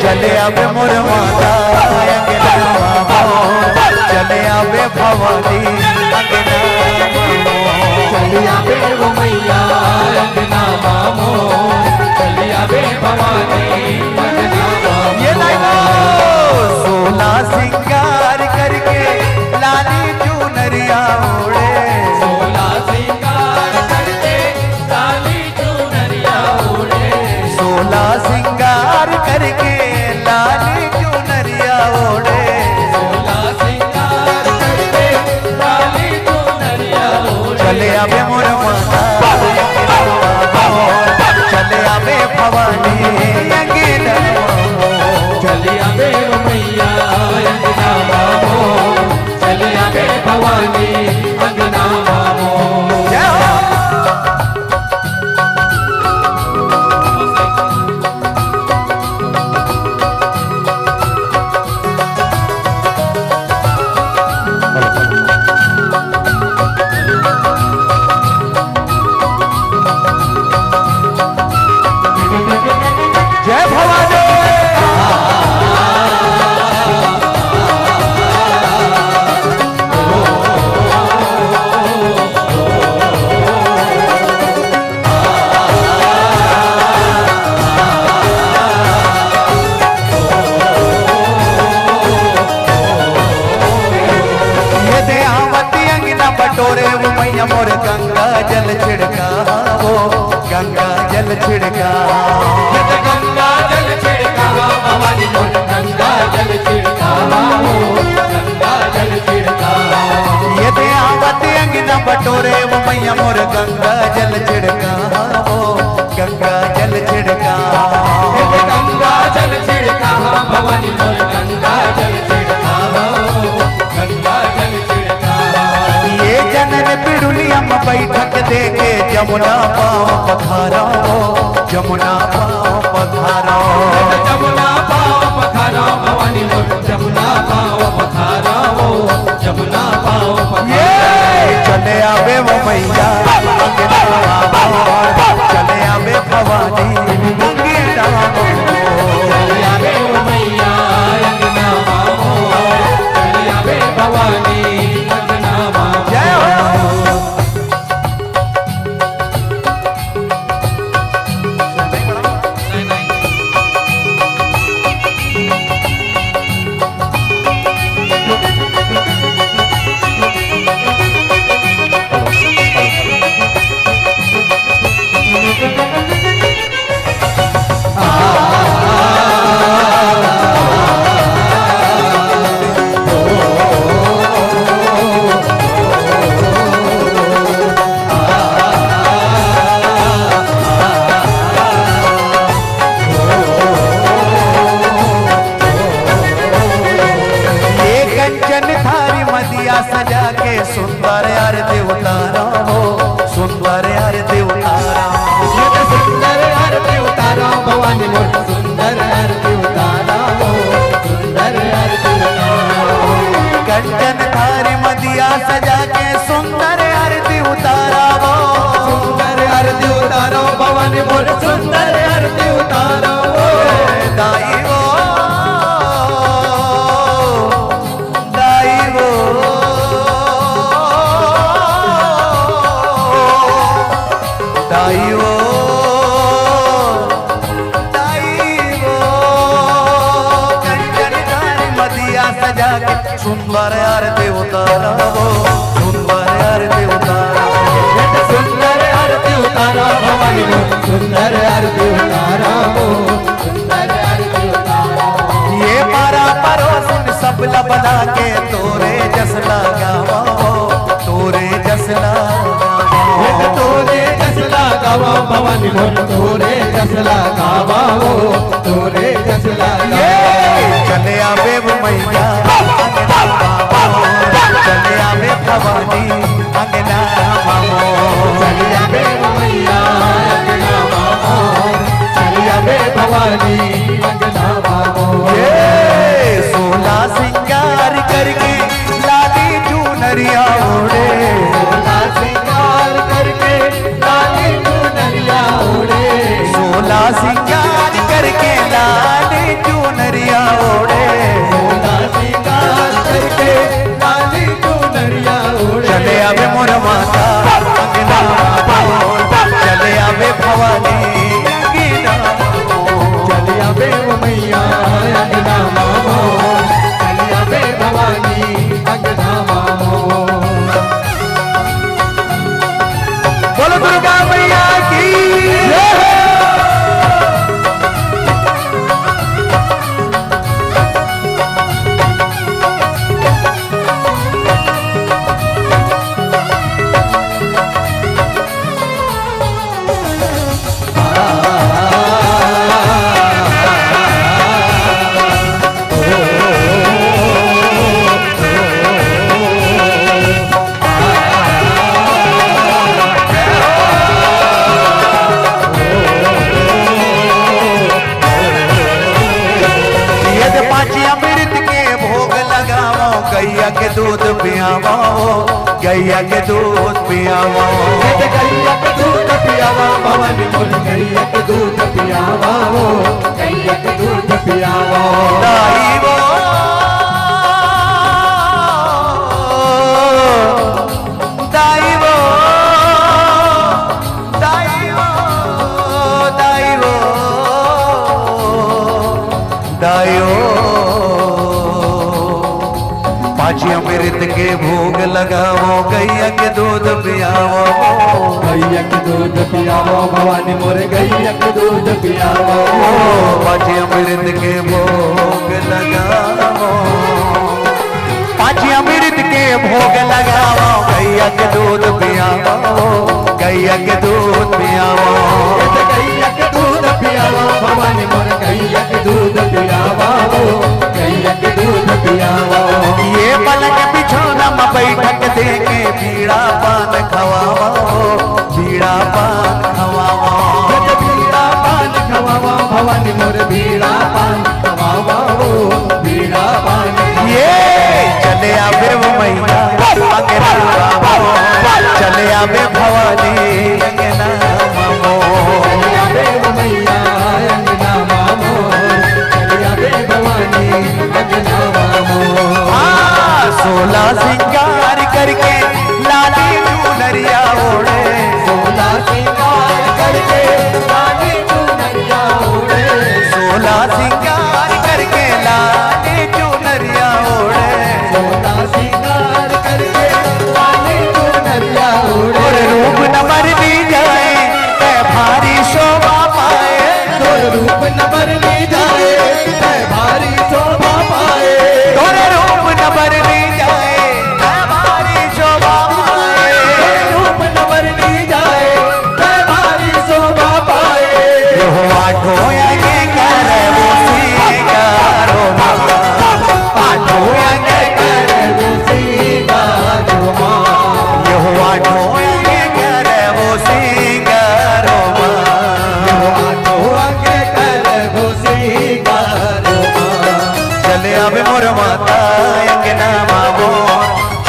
चले आवे मोर माता अंगना चले आवे भवानी अंगना चले आवे वो मैया अंगना मामो चले आवे भवानी अंगना ये सोला सिंगार करके लाली चुनरिया ओढ़े सोला सिंगार करके लाली चुनरिया ओढ़े सोला सिंगार करके लाली चुनरिया ओढ़े सोला सिंगार करके लाली चुनरिया ओढ़े चले आवे मोर माता चले आवे भवानी अंगना चले आवे मैया अंगना मामो चले आवे भवानी अंगना मामो जय भवानी ये दयावती अंगना बटोरे वो मैया मोर गंगा जल छिड़का वो गंगा जल छिड़का गंगा जल छिड़का भवानी मोर गंगा जल छिड़का गंगा जल छिड़का ये दयावती अंगना बटोरे वो मैया मोर गंगा जल छिड़का वो गंगा जल छिड़का गंगा जल छिड़का भवानी मोर गंगा जल छिड़का गंगा जल छिड़का ये जन बैठक देके जमुना पाँव पखारा जमुना पाँव पखारा जमुना पाँव पखारा भवानी मोर जमुना पाँव पखारा हो जमुना पाँव पखारा चले आवे वो मैया चले आवे भवानी अंगना चले आवे वो मैया अंगना मामो चले आवे भवानी अंगना मामो जय हो सजा के सुंदर आरती उतारा हो सुंदर आरती उतारा सुंदर आरती उतारा भवानी मोर सुंदर आरती उतारा हो सुंदर आरती उतारा कंचन थारी मदिया सजा के सुंदर आरती उतारा हो सुंदर आरती उतारा भवानी मोर सुंदर आरती उतारा हो दाई हो दाई हो दाई हो दाई हो कंचन थारी मदिया सजा के सुंदर आरती उतारा हो सुंदर आरती उतारा सुंदर आरती उतारा भवानी मोर सुंदर आरती उतारा हो सुंदर आरती उतारा ये पारा परोसन सब बना के तोरे जस लगावा तोरे जस लगावा तोरे जसला गावा भवानी मोर तोरे जसला गावा हो तोरे जसला चले आवे वो मैया अंगना मामो चले आवे भवानी अंगना मामो चली आवे मैया अंगना मामो चली आवे भवानी अंगना मामो ये सोला सिंगार करके लाली चुनरिया ओढ़े सोला सिंगार करके लाली चुनरिया ओढ़े सोला सिंगार करके लाली चुनरिया ओढ़े सोला सिंगार करके लाली चुनरिया ओढ़े चले आवे मोर माता अंगना मामो चले आवे भवानी अंगना मामो चली आवे मैया अंगना मामो चली आवे भवानी अंगना मामो बोलो दुर्गा मैया की यदि पाँची अमृत के भोग लगाओ गैया के दूध पियावो गैया के दूध पियावो गैया के दूध पियावा भवानी मोर गैया के दूध पियावा हो गैया के दूध पियावा दाई वो दाई वो दाई वो दाई वो दाई वो पाँची अमृत के भोग लगाओ गैया के दूध पियावो गैया के दूध पियावा भवानी मोर गैया के दूध पियावा पाँची अमृत के भोग लगाओ पाँची अमृत के भोग लगाओ गैया के दूध पियावो गैया के दूध पियावो गैया के दूध पियावा भवानी मोर गैया के दूध पियावा हो गैया के दूध पियावा ये पलक बिछौना हम बैठक देके बीड़ा पान खवावा बीड़ा पान खवावा बीड़ा पान खवावा भवानी मोर बीड़ा पान खवावा हो बीड़ा पान ये चले आवे वो मैया अंगना मामो चले आवे भवानी अंगना मामो चले आवे वो मैया अंगना मामो चले आवे भवानी अंगना मामो 16 सिंगार करके लाली चुनरिया ओढ़े 16 सिंगार करके लाली चुनरिया ओढ़े 16 सिंगार करके लाली चुनरिया ओढ़े 16 सिंगार करके लाली चुनरिया ओढ़े और रूप न मरनी जाए तै भारी शोभा पाए तोर रूप न बरनी जाए तै भारी शोभा पाए तोरे रूप न मरनी जाए तै भारी शोभा पाए रूप न बरनी जाए तै भारी शोभा पाए यो आठों यज्ञ करे वो सिंगारो मामा आठों यज्ञ करे वो सिंगारो माँ यो आठों यज्ञ करे वो सिंगारो मामा आठों आगे कर वो सिंगारो माँ चले आवे मोर माता अंगना मामो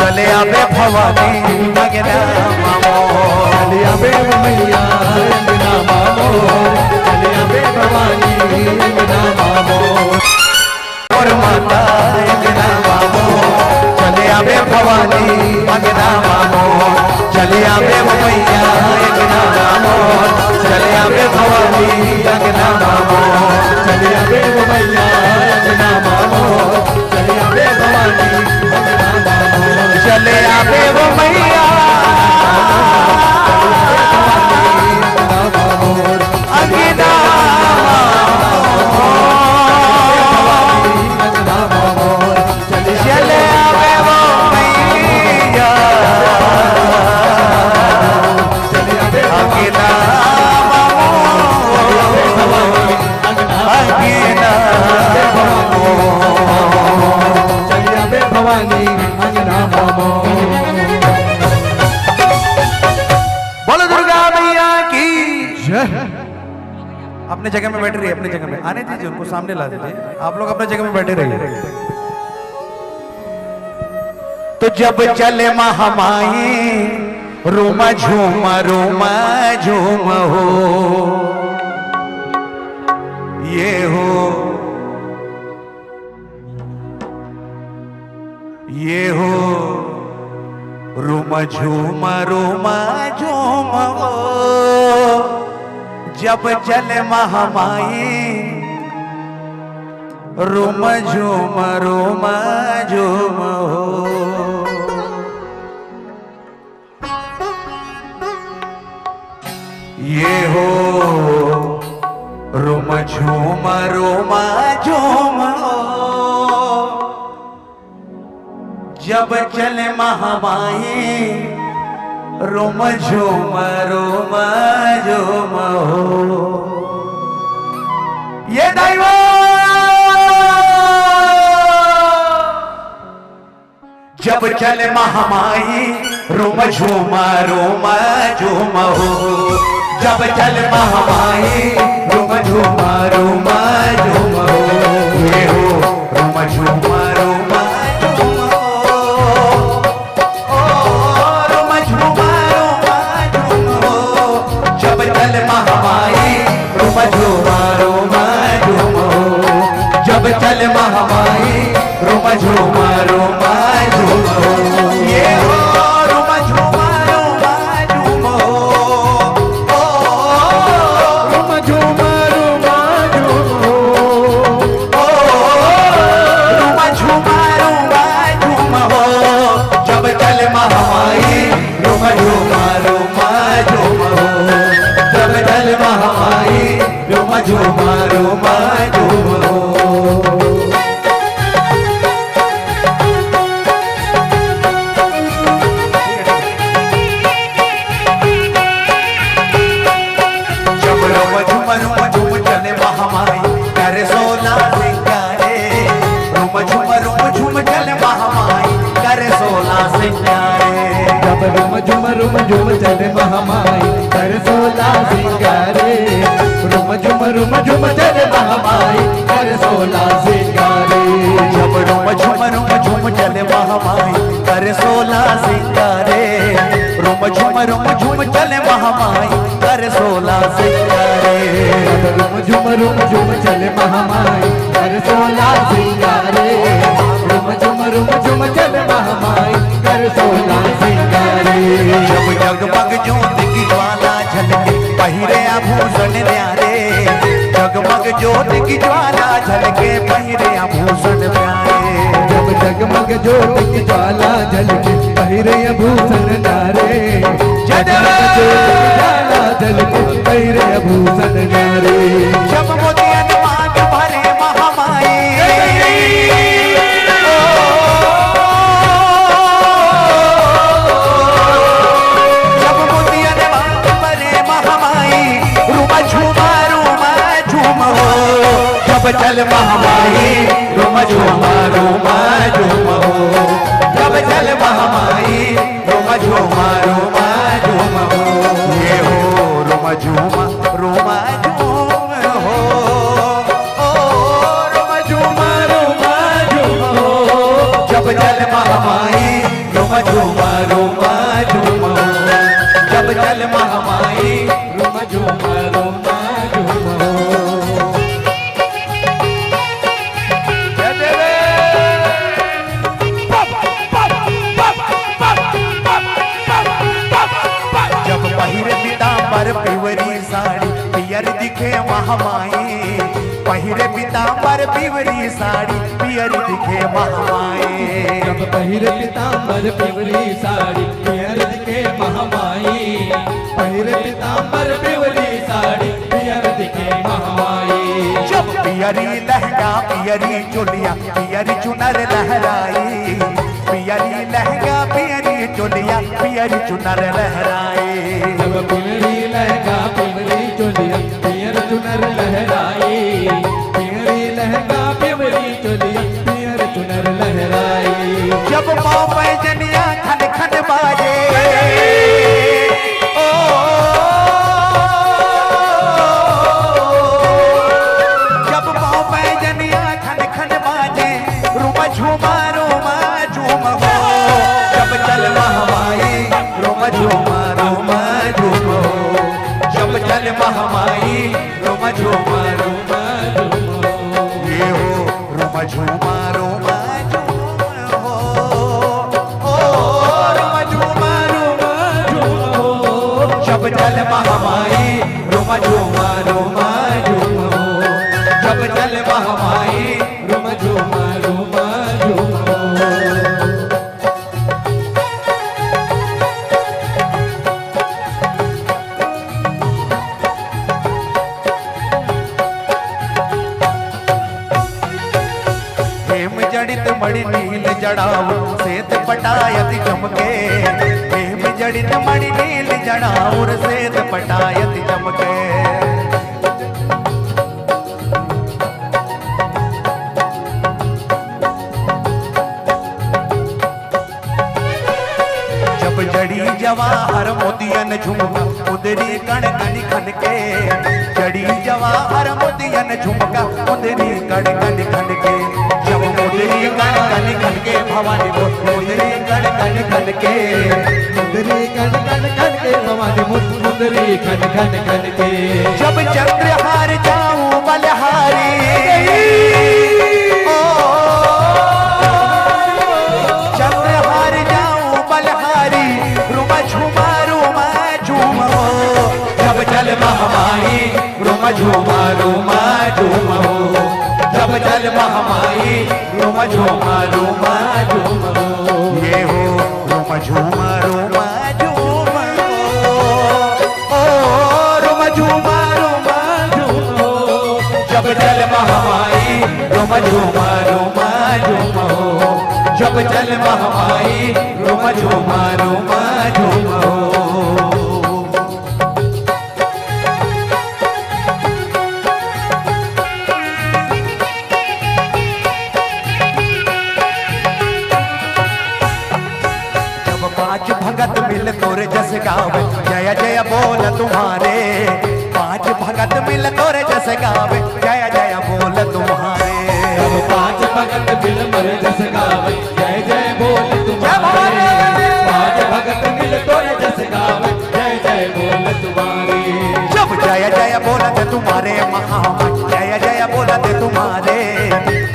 चले आवे भवानी अंगना मामो चले आवे मैया अंगना मामो चले आवे भवानी अंगना मामो मोर माता अंगना मामो चले आवे भवानी अंगना मामो चले आवे मैया अंगना मामो चले आवे भवानी अंगना मामो चले आवे मैया अंगना मामो चले आवे भवानी अंगना मामो चले आवे वो मैया अंगना चले आवे वो मैया अंगना अंगना भवानी अंगना मामो बोलो दुर्गा मैया की अपने जगह में बैठे रहिए अपनी जगह में आने दीजिए उनको सामने ला दीजिए आप लोग अपने जगह में बैठे रहिए तो जब चले महामाई रोमा झूम हो ये हो रोमा झूम हो जब चले महामाई रोम झूम हो ये हो रोम झूम हो जब चले महामाई रोम झूम हो ये दैव जब चले महामाई रोम झूम हो जब चले महामाई रोम झूम हो ये हो रोम झूम जब चल महामाई रोम झूम हो ये हो रोम झूम हो रोम झूम हो जब चल महामाई रोम झूम हो जब चल महामाई रोम झूम हो रुम झुम चले महामाई कर 16 सिंगारे रुम झुम चले महामाई कर 16 सिंगारे जब रुम झुम चले महामाई कर 16 सिंगारे रुम झुम चले महामाई कर 16 सिंगारे रुम झुम चले महामाई कर 16 सिंगारे रुम झुम चले महामाई कर 16 सिंगारे जब जगमग ज्योत की ज्वाला झलके पहिरे आभूषण न्यारे जगमग ज्योत की ज्वाला झलके पहिरे आभूषण प्यारे जब जगमग ज्योत की ज्वाला झलके पहिरे आभूषण न्यारे जगमग ज्योत की ज्वाला झलके पहिरे आभूषण न्यारे जब मोतियन मांग भरे महामाई जब मोतियन मांग भरे महामाई रुमा झूमा झूम हो जब चल महामाई रुमा झूम हो जब चल महामाई रुमा झूम हो ये हो रुमा झूम हो ओ रुमा झूम हो जब चल महामाई रुमा झूम हो जब चल महामाई रुमा झूम हो जब पहिरे पीतांबर पिवरी साड़ी पियर दिखे महामाई पहिरे पीतांबर पिवरी साड़ी पियर दिखे महामाई जब पहिरे पीतांबर पिवरी साड़ी पियर दिखे महामाई पहिरे पीतांबर पिवरी साड़ी पियर दिखे महामाई जब पियरी लहंगा पियरी चोलिया पियरी चुनर लहराई पियरी लहंगा पियरी चोलिया पियरी चुनर लहराई जब पिवरी लहंगा पिवरी चोलिया पियर चुनर लहराई पिवरी लहंगा पिवरी चोलिया पियर चुनर लहराई जब माँ पैजनिया खन खन बाजे ओ जब माँ पैजनिया खन खन बाजे रुमा झूमा झूम हो जब चल महामाई रुमा झूम हो जब चल महामाई रुमा झूम ये हो रुमा झूमा जब चल महामाई रुमा झूमा हो जब चल महामाई रुम झुम हो हेम जड़ित मणि नील जड़ाऊ सेत पटायत चमके हेम जड़ित मणि नील जड़ाऊ सेत पटायत चमके जब जड़ी जवाहर मोतियन झुमका उदरी कण कन खन के जड़ी जवाहर मोतियन झुमका उदरी कण कन खन के जब उदरी कण कन खन के भवानी उदरी कण कन खन के मुंदरी कन कन कन के भवानी मुंदरी कन कन कन के जब चंद्रहार जाऊं बलहारी ओ चंद्रहार जाऊं बलहारी रुमा झूमा झूम हो जब चल महामाई रुमा झूमा झूम हो जब चल महामाई रुमा झूमा झूम हो ये हो रुमा झूमा झूम हो ओ रुमा झूमा झूम हो जब चल महामाई रुमा झूमा झूम हो जब चल महामाई रुमा झूमा झूम हो भगत मिल तोरे जस गावे जय जय बोल तुम्हारे। 5 भगत मिल तोरे जस गावे जय जय बोल तुम्हारे। 5 भगत मिल तोरे जस गावे जय जय बोल तुम्हारे। 5 भगत मिल तोरे जस गावे जय जय बोल तुम्हारे। जब जय जय बोलते तुम्हारे महामन जय जय बोलते तुम्हारे।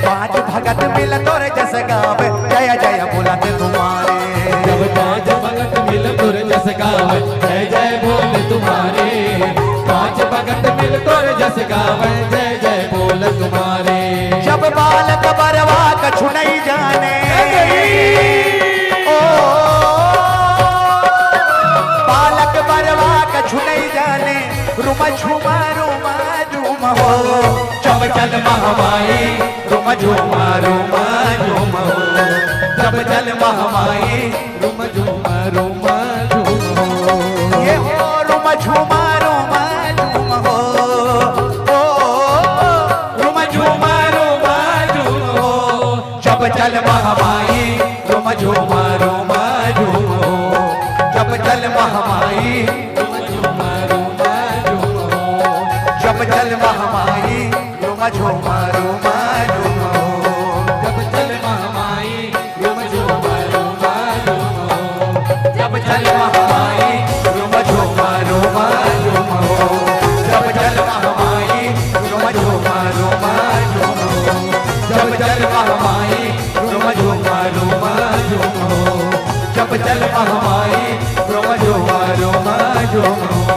5 भगत मिल तोरे जस गावे जय जय बोलते तुम्हारे। जब 5 भगत मिल तोरे जस गावे जय जय बोल तुम्हारे। 5 भगत मिल तोरे जस गावे जय जय बोल तुम्हारे। जब बालक बरवा कछु नहीं जाने ओ बालक बरवा कछु नहीं जाने रुमा झुमा झुम हो। जब चल महामाई रुम झुमा झुम हो। जब चल महामाई रुम झुमा झुम हो। ये हो रुमा झुमा झुम हो। ओ रुम झुमा झुम हो। जब चल महामाई रुम झुमा झुम हो। जब चल महामाई रुम झुमा झुम हो। जब चल महामाई रुमा झुमा झुम हो। जब चल महामाई रुम झुमा झुम हो। जब चल महामाई रुमा झुमा झुम हो। जब चल महामाई रुमा झुमा झुम हो। जब चल महामाई रुम झुमा झुम हो। जब चल महामाई रुम झुमा झुम हो।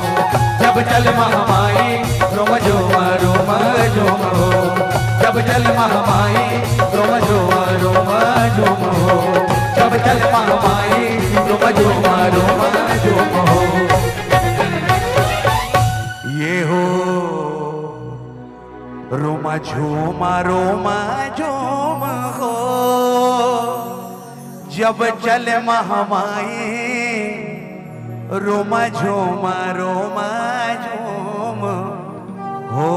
जब चल महामाई रुम झुमा झुम हो। जब चल महामाई रुम झुमा झुम हो। जब चल महामाई रुम झुमा झुम हो। ये हो रोमा झूम हो। जब चल महामाई रोमा झूम हो।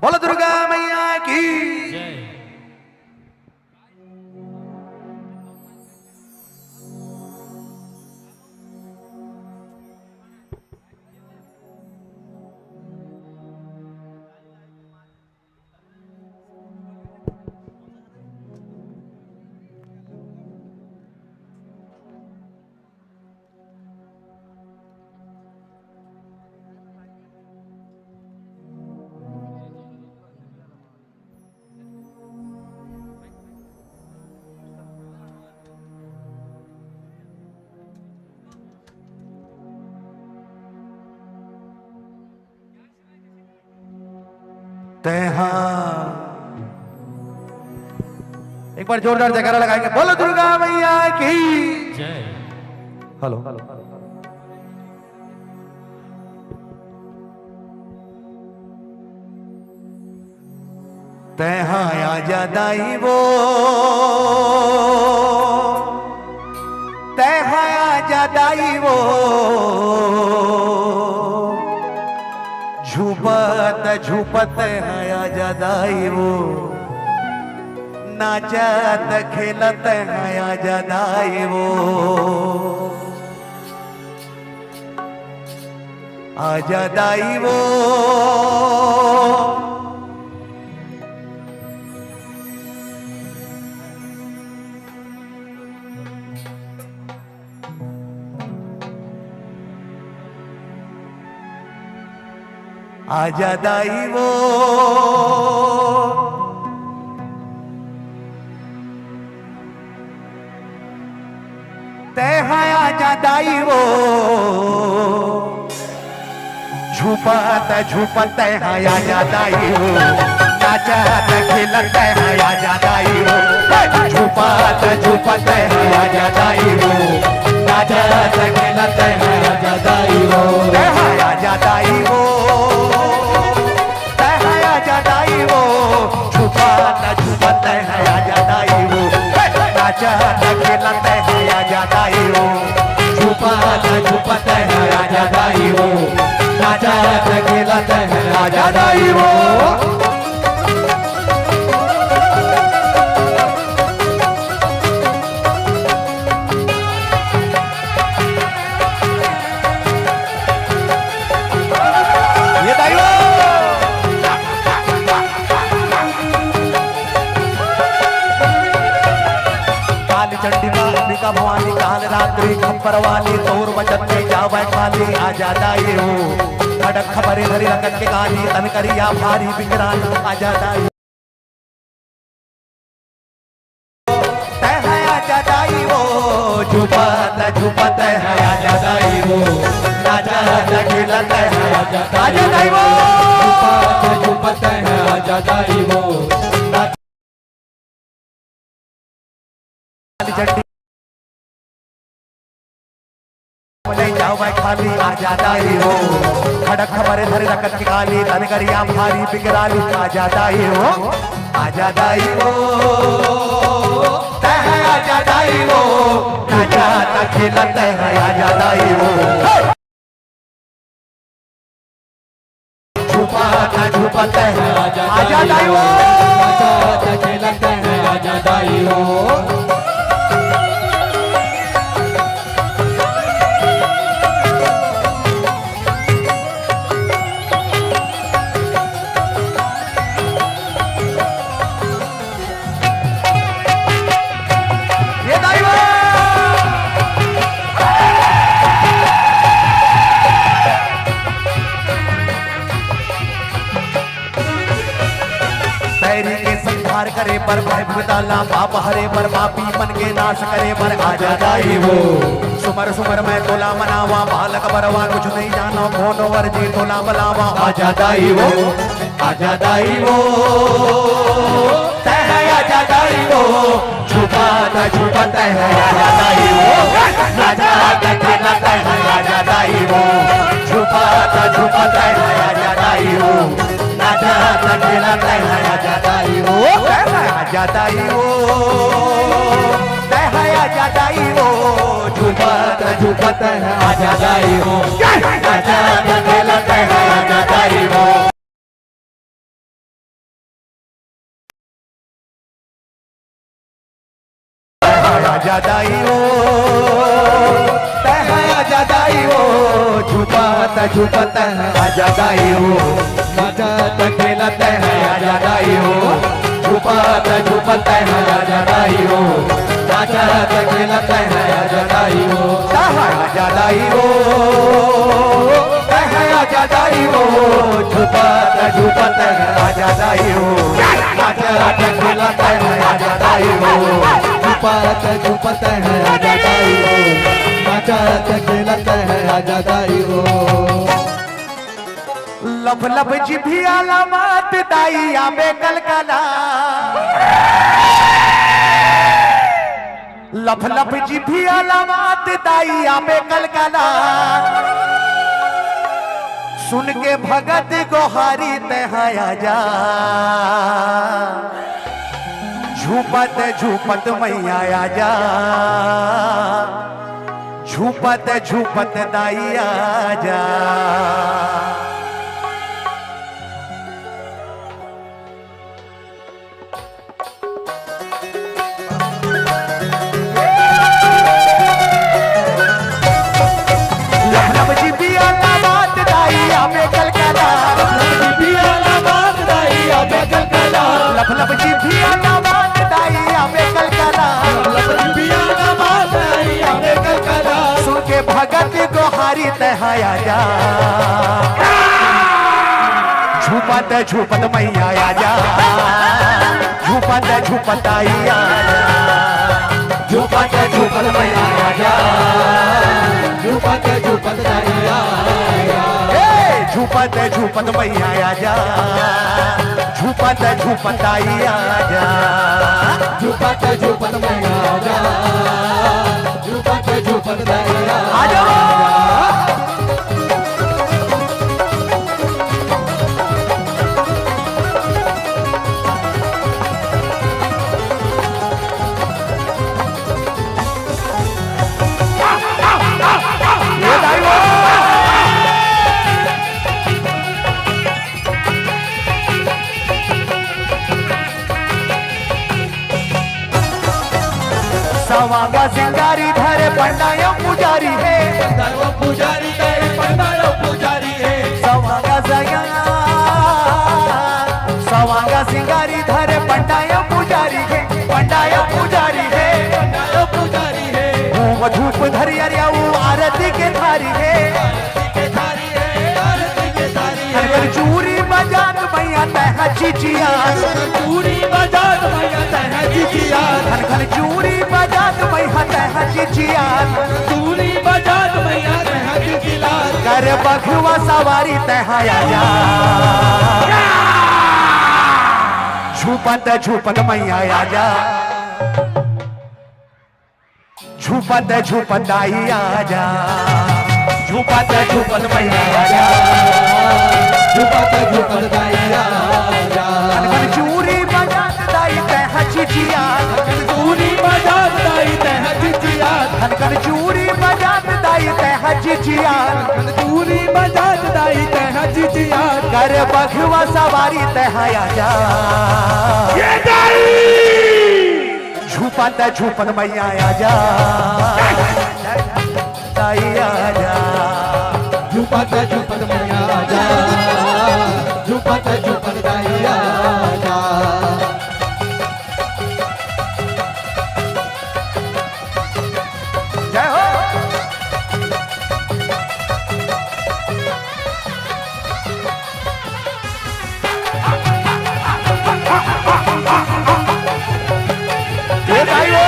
बोलो दुर्गा मैया की जय। तेहा एक बार जोरदार जयकारा लगाएंगे। बोलो दुर्गा मैया की जय। हेलो तेहा आजा दाई वो तेहा आजा दाई वो झूपत है आजा दाई वो नाचत खेलत है आजा दाई वो आजा दाई वो आजा दाई वो तेहा आजा दाई वो झूपत है आजा दाई वो नाचत खेलत है आजा दाई वो झूपत है आजा दाई वो नाचत खेलत है आजा दाई वो तेहा आजा दाई वो झूपत है आजा दाई वो, नाचत खेलत है आजा दाई वो। चंडिका अंबिका भवानी काल रात्रि खप्पर वाली तोर वचन में जावे खाली आजा दाई हो, खड़क खबरे धरी रकत के गाली तन करिया भारी बिकरानी आजा दाई तय है आजा दाई वो, झुपत है आजा दाई वो, नाचत खेलत है आजा दाई वो, झुपत है आजा दाई वो। जावे खाली आजा दाई हो, खड़क खबरे धरे रकत की गाली तन करिया भारी बिगराली आजा दाई हो, आजा दाई हो तय है आजा दाई हो, नाचत खेलत है आजा दाई हो, झूपत है आजा दाई हो, नाचत खेलत है आजा दाई हो। करे पर भयभुताला पाप हरे पर पापी मन के नाश करे पर आजा दाई वो, सुमर सुमर मैं तोला मनावा बालक बरवा कुछ नहीं जानो कोनो वर्जी तोला बलावा आजा दाई वो, आजा दाई वो तय है आजा दाई वो, झुपत है आजा दाई वो, नाचत खेलत है आजा दाई वो, झुपत है आजा दाई वो, नाचत खेलत है आजा दाई वो, आजा दाई वो तय है आजा दाई वो, झुपत है आजा दाई वो, नाचत खेलत है आजा दाई वो। आजा दाई वो तय है आजा दाई वो, झुपत है आजा दाई वो, नाचत खेलत है आजा दाई वो, झुपत है आजा दाई वो, नाचत खेलत है आजा दाई वो, आजा दाई वो तय है आजा दाई वो, झुपत है आजा दाई वो, नाचत खेलत है आजा दाई वो, झुपत है आजा दाई वो, नाचत खेलत है आजा दाई वो। लब लब जिभिया लमात दाई आबे कलकला, लब लब जिभिया लमात दाई आबे कलकला, सुन के भगत गोहारी तहाया जा, झूपत मैया आजा, झूपत दाई आजा। लफ जिभिया लमात दाई आबे कलकला, सुन के भगत गोहारी तहाया जा, झूपत मैया आजा, झूपत आई आजा, झूपत मैया आजा, झूपत दाई आजा, झूपत मैया आजा, झूपत आई आजा, झूपत मैया आजा, झूपत दाई आजा। सवांगा सिंगारी धरे पंडायो पुजारी है पंडायो पुजारी है पंडायो पुजारी है सवांगा सिंगारी धरे पंडायो पुजारी है पंडायो पुजारी है पंडायो पुजारी है वो धूप धरी अरिया वो आरती के थारी है आरती के थारी है आरती के थारी है अगर चूरी बजात मैया तह चिचिया चूड़ी बजात मैया तह चिचिया खन चूरी बजात मैया तह चिचिया चूड़ी बजात मैया तह चिचिया कर बखुआ सवारी तहाया जा झूपत झूपत मैया आजा झूपत झूपत आई आजा झूपत झूपत मैया आजा झुपत झुपत दाइया जा खन चूरी बजात दाई तह चिचिया चूड़ी बजात दाई तह चिचिया खन चूरी बजात दाई तह चिचिया चूड़ी बजात दाई तह चिचिया कर बखुआ सवारी तहाया जा झूपत झूपत मैया आजा दाई आजा झुपत झुपत मैया जा झुपत झुपत दाइया जा जय हो ये भाई हो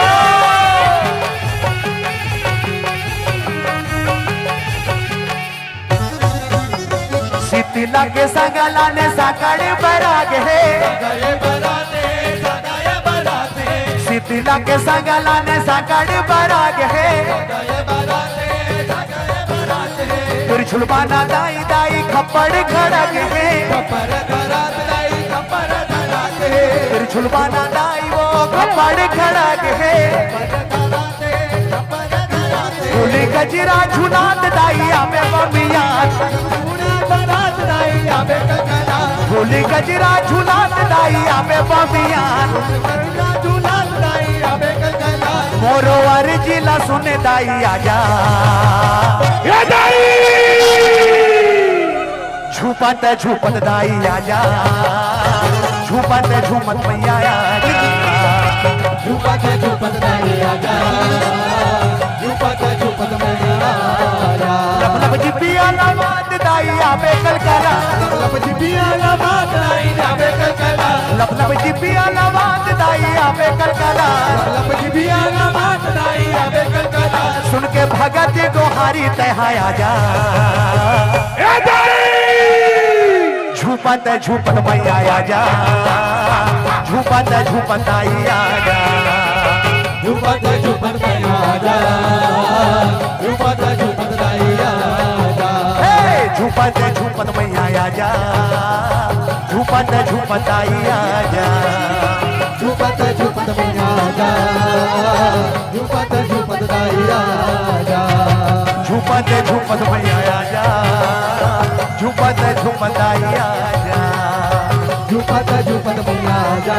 शीतला के संगला ने साकड़े बराग है गए बराते सगाए बराते शीतला के संगला ने साकड़े बराग है गए बराते सगाए बराते त्रिशूल बाना दाई दाई खप्पड़ खड़ग है कपर धरात दाई कपर धराते त्रिशूल बाना दाई वो खप्पड़ खड़ग है धराते कपर धराते फूली गजरा झुनात दाई आमे बमियात चूड़ी बरात दाई आबे ककरा फूली गजरा झुनात दाई आमे बमियात ककरा झूलात दाई आबे ककरा मोरो अर्जिला सुने दाई आजा झूपत झूपत दाई आजा झूपत झूमत मैया आजा झुपत झुपत दाइया जा झुपत झुपत मैया जा लब लब जिबिया नवाद दाई आबे कलकला लब जिबिया नवात दाई आबे ककरा लब लब जिबिया नवाद दाई आबे कलकला लब जिबिया नवात दाई आबे ककरा सुन के भगत गोहारी तहाया जा झूपत झूपत मैया आजा झूपत झूपत आई आजा झुपत झुपत मैया जा झुपत झुपत दाइया जा हे झूपत झूपत मैया आजा झूपत झूपत आई आजा झुपत झुपत मैया जा झुपत झुपत दाइया जा झूपत झूपत मैया आजा झूपत झूपत आई आजा झुपत झुपत मैया जा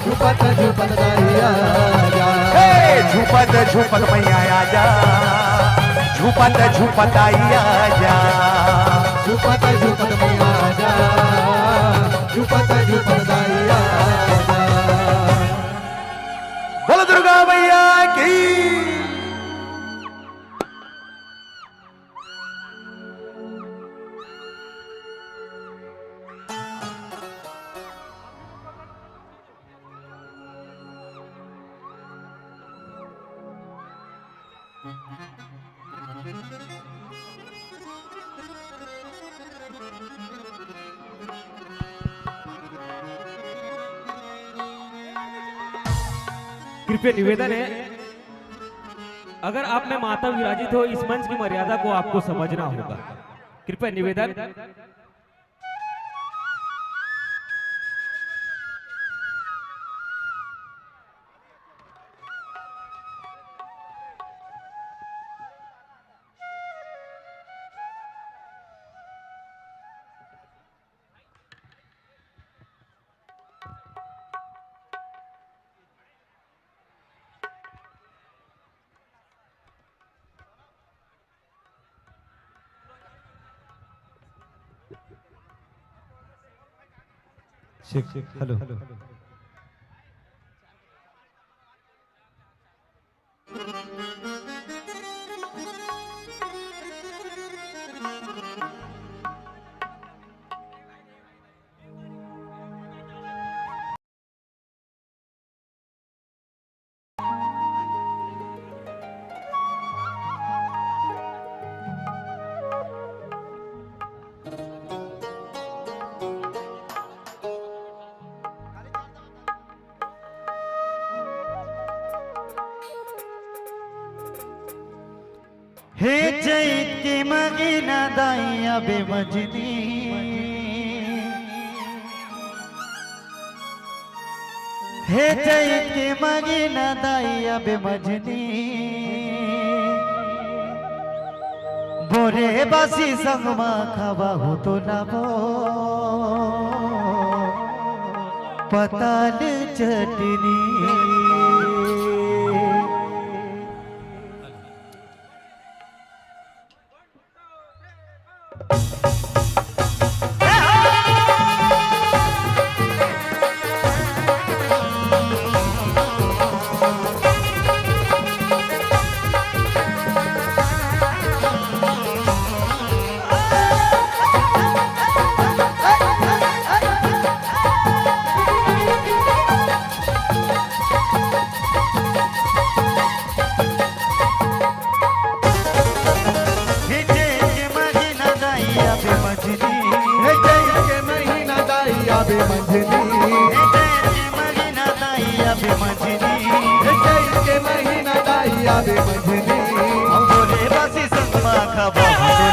झुपत झुपत दाइया जा हे झूपत झूपत मैया आजा झूपत झूपत आई आजा झुपत झुपत मैया जा झुपत झुपत दाइया जा बोलो दुर्गा मैया की कृपया निवेदन है, अगर आप में माता विराजित हो इस मंच की मर्यादा को आपको समझना होगा। कृपया निवेदन। हेलो हे जैत के मगीना दाइया बेमजनी हे जैत के मगीना दाइया बेमजनी बोरे बासी संगमा खावा हो तो लाभो पताल चटनी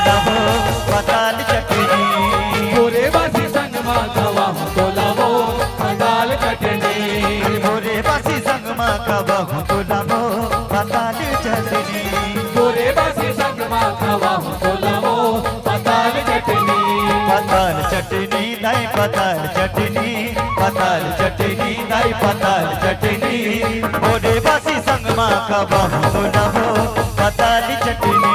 पताल चटनी गोरे बासी संग मा खवा तो लावो पताल चटनी मोरे बासी संग मा खवा तो लावो पताल चटनी गोरे बासी संग मा खवा तो लावो पताल चटनी दाई पताल चटनी दाई पताल चटनी मोरे बासी संग मा खवा तो लावो पताल चटनी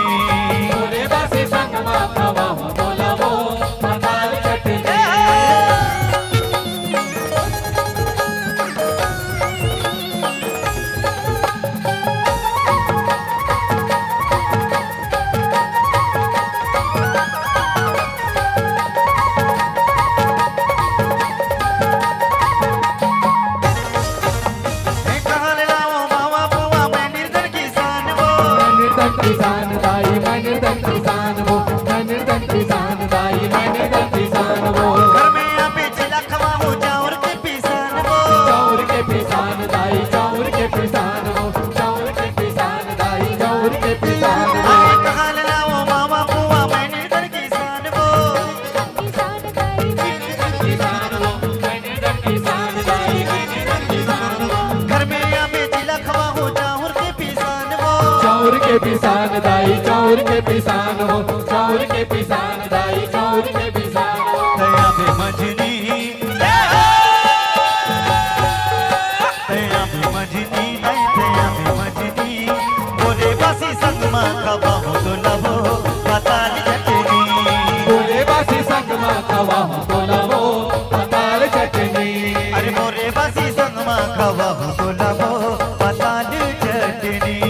गोरे बासी संग मा खवा तो लावो पताल चटनी किसान दाई मैंने दन किसान वो मैंने दन किसान दाई मैंने दन किसान वो घर में अभी चिलखवा हो चाउर के पिसान वो चाउर के पिसान दाई चाउर के पिसान वो चाउर के पिसान दाई चाउर के पिसान वो अरे कहाँ लाओ मामा बुआ मैंने दन किसान वो किसान वो मैंने दन किसान दाई मैंने दन किसान वो घर में अभी चिलखवा हो चाउर के पिसान वो चाउर के पिसान दाई चाउर के पिसान हो चाउर के पिसान दाई चाउर के पिसान हो दया पे मजनी दया पे मजनी नहीं दया पे मजनी बोले बासी संग माँ का बाहों तो लबो पताल चटनी गोरे बासी संग मा खवा तो लावो पताल चटनी अरे मोरे बासी संग माँ का बाहों तो लबो पताल चटनी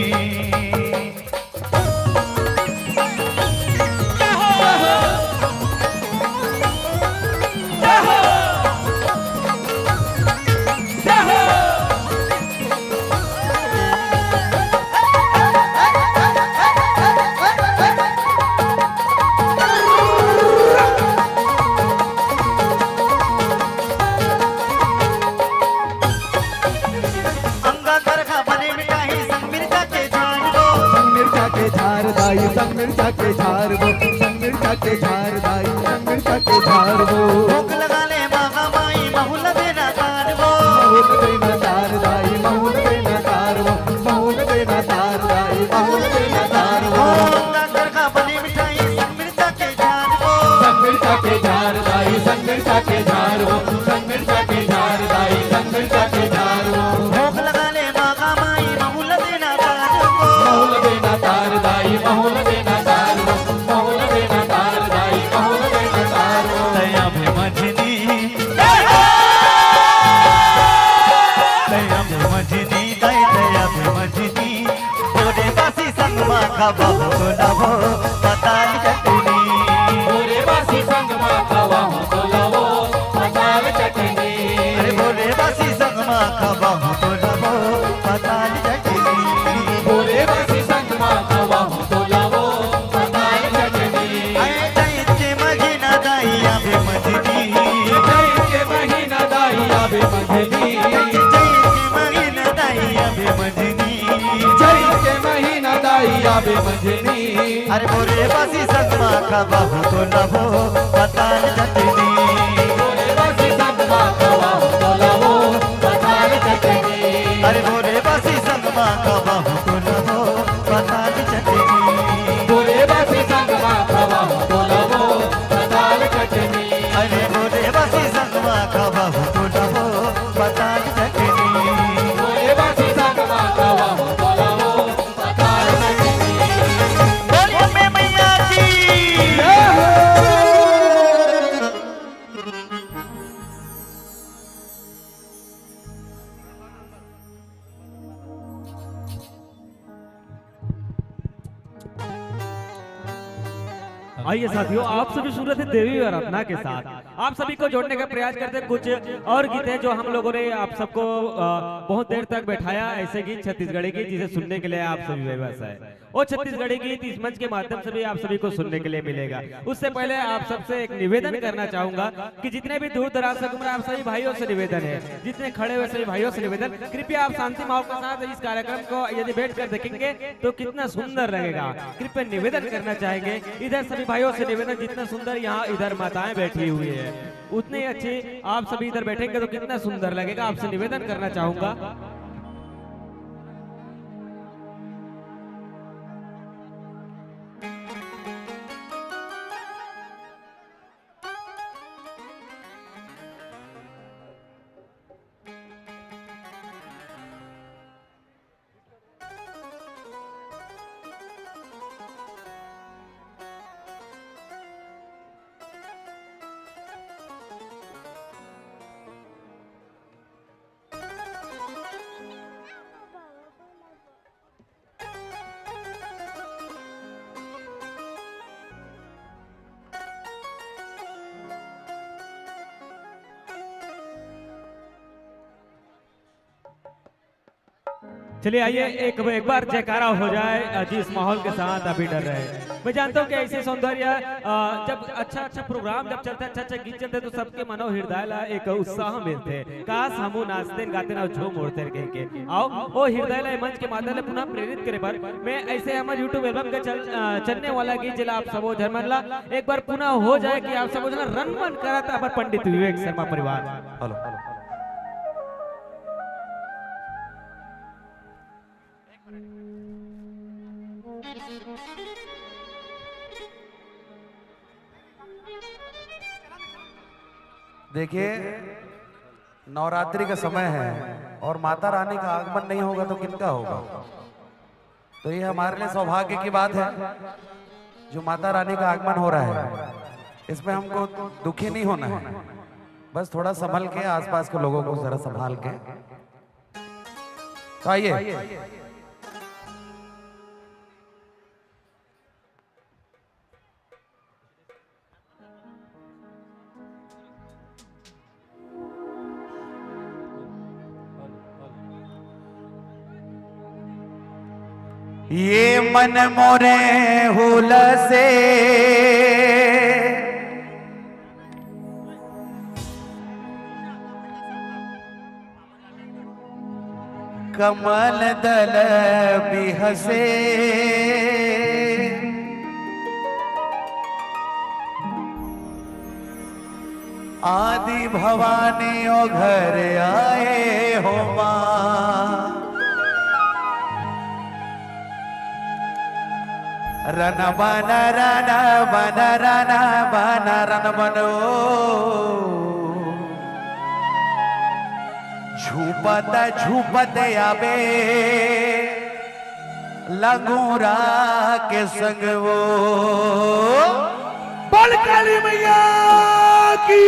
संग मिर्चा के झार वो संग मिर्चा के झार दाई संग मिर्चा के झार वो भूख लगा ले मागा माई बहुल देना तार वो बहुल देना तार दाई बहुल देना तार वो बहुल देना तार दाई बहुल देना तार वो घर का बनी मिठाई संग मिर्चा के झार वो संग मिर्चा के झार दाई संग मिर्चा के झार वो संग मिर्चा के झार दाई संग मिर्चा के झार वो भूख लगा ले मागा माई बहुल देना तार वो बहुल देना तार दाई बहुल देना तार वो बहुल देना तार दाई बहुल देना तार वो दया पे मजनी खाबाहु तो लभो पताल चटनी भोरे बासी संग मा खवाहु तो लवो पताल चटनी अरे भोले बासी संग मा खाबाहु तो लभो पताल चटनी भोरे बासी संग मा खवाहु तो लवो पताल चटनी दैत्य महीना दाइया बे मजनी जय के महीना दाइया बे मधनी महीना दाइया बे मजनी जय के महीना दाइया बे मधनी अरे भोरे बासी संग मा खाबाहु तो लभो पताल चटनी भोरे बासी संग मा खवाहु तो लवो पताल चटनी अरे भोरे बासी संग मा खाबाहु तो लभो पताल चटनी भोरे बासी संग मा खवाहु तो लवो पताल चटनी अरे भोरे बासी संग मा खाबाहु तो लभो पताल चटनी भोरे बासी संग मा खवाहु तो लवो पताल चटनी बोलिए मैं मैया जी आइए साथियों, आप सभी सुन रहे थे देवी और रत्ना के साथ। आप सभी को जोड़ने का प्रयास करते हैं कुछ और गीत हैं जो हम लोगों ने आप सबको बहुत देर तक बैठाया। ऐसे गीत छत्तीसगढ़ी गीत जिसे सुनने के लिए आप सभी बेबस है। वो छत्तीसगढ़ी गीत इस मंच के माध्यम से भी आप सभी को सुनने के लिए मिलेगा। उससे पहले आप सबसे एक निवेदन करना चाहूंगा कि जितने भी दूर दराज से घूम रहे आप सभी भाइयों से निवेदन है, जितने खड़े हुए सभी भाइयों से निवेदन, कृपया आप शांति माहौल के साथ इस कार्यक्रम को यदि बैठ कर देखेंगे तो कितना सुंदर लगेगा। कृपया निवेदन करना चाहेंगे, इधर सभी भाइयों से निवेदन, जितना सुंदर यहाँ इधर माताएं बैठी हुई है उतनी अच्छी आप सभी इधर बैठेंगे तो कितना सुंदर लगेगा। आपसे निवेदन करना चाहूंगा। चलिए आइए एक बार जयकारा हो जाए जिस माहौल के साथ अभी डर रहे हैं। मैं जानता हूँ कि ऐसे सौंदर्य जब अच्छा प्रोग्राम जब चलता है, अच्छा गीत चलते तो सबके मनो हृदय ला एक उत्साह मिलते। काश हमू नाचते गाते ना झूम उड़ते कह के आओ ओ हृदय ला मंच के माध्यम से पुनः प्रेरित करे पर मैं ऐसे हमारे यूट्यूब एल्बम के चलने वाला गीत जिला आप सबो झरमन ला एक बार पुनः हो जाए कि आप सबो रन मन करा था पर पंडित विवेक शर्मा परिवार। हेलो देखिए, नवरात्रि का समय है और माता रानी का आगमन नहीं होगा तो किनका होगा। तो ये हमारे लिए सौभाग्य की बात है जो माता रानी का आगमन हो रहा है। इसमें हमको दुखी नहीं होना है, बस थोड़ा संभल के आसपास के लोगों को जरा संभाल के। तो आइए ये मन मोरे हुल से कमल दल बिहसे आदि भवानी ओ घर आए हो मां रन बन रन बनो झूपत आबे लगूरा के संग वो बोल काली मैया की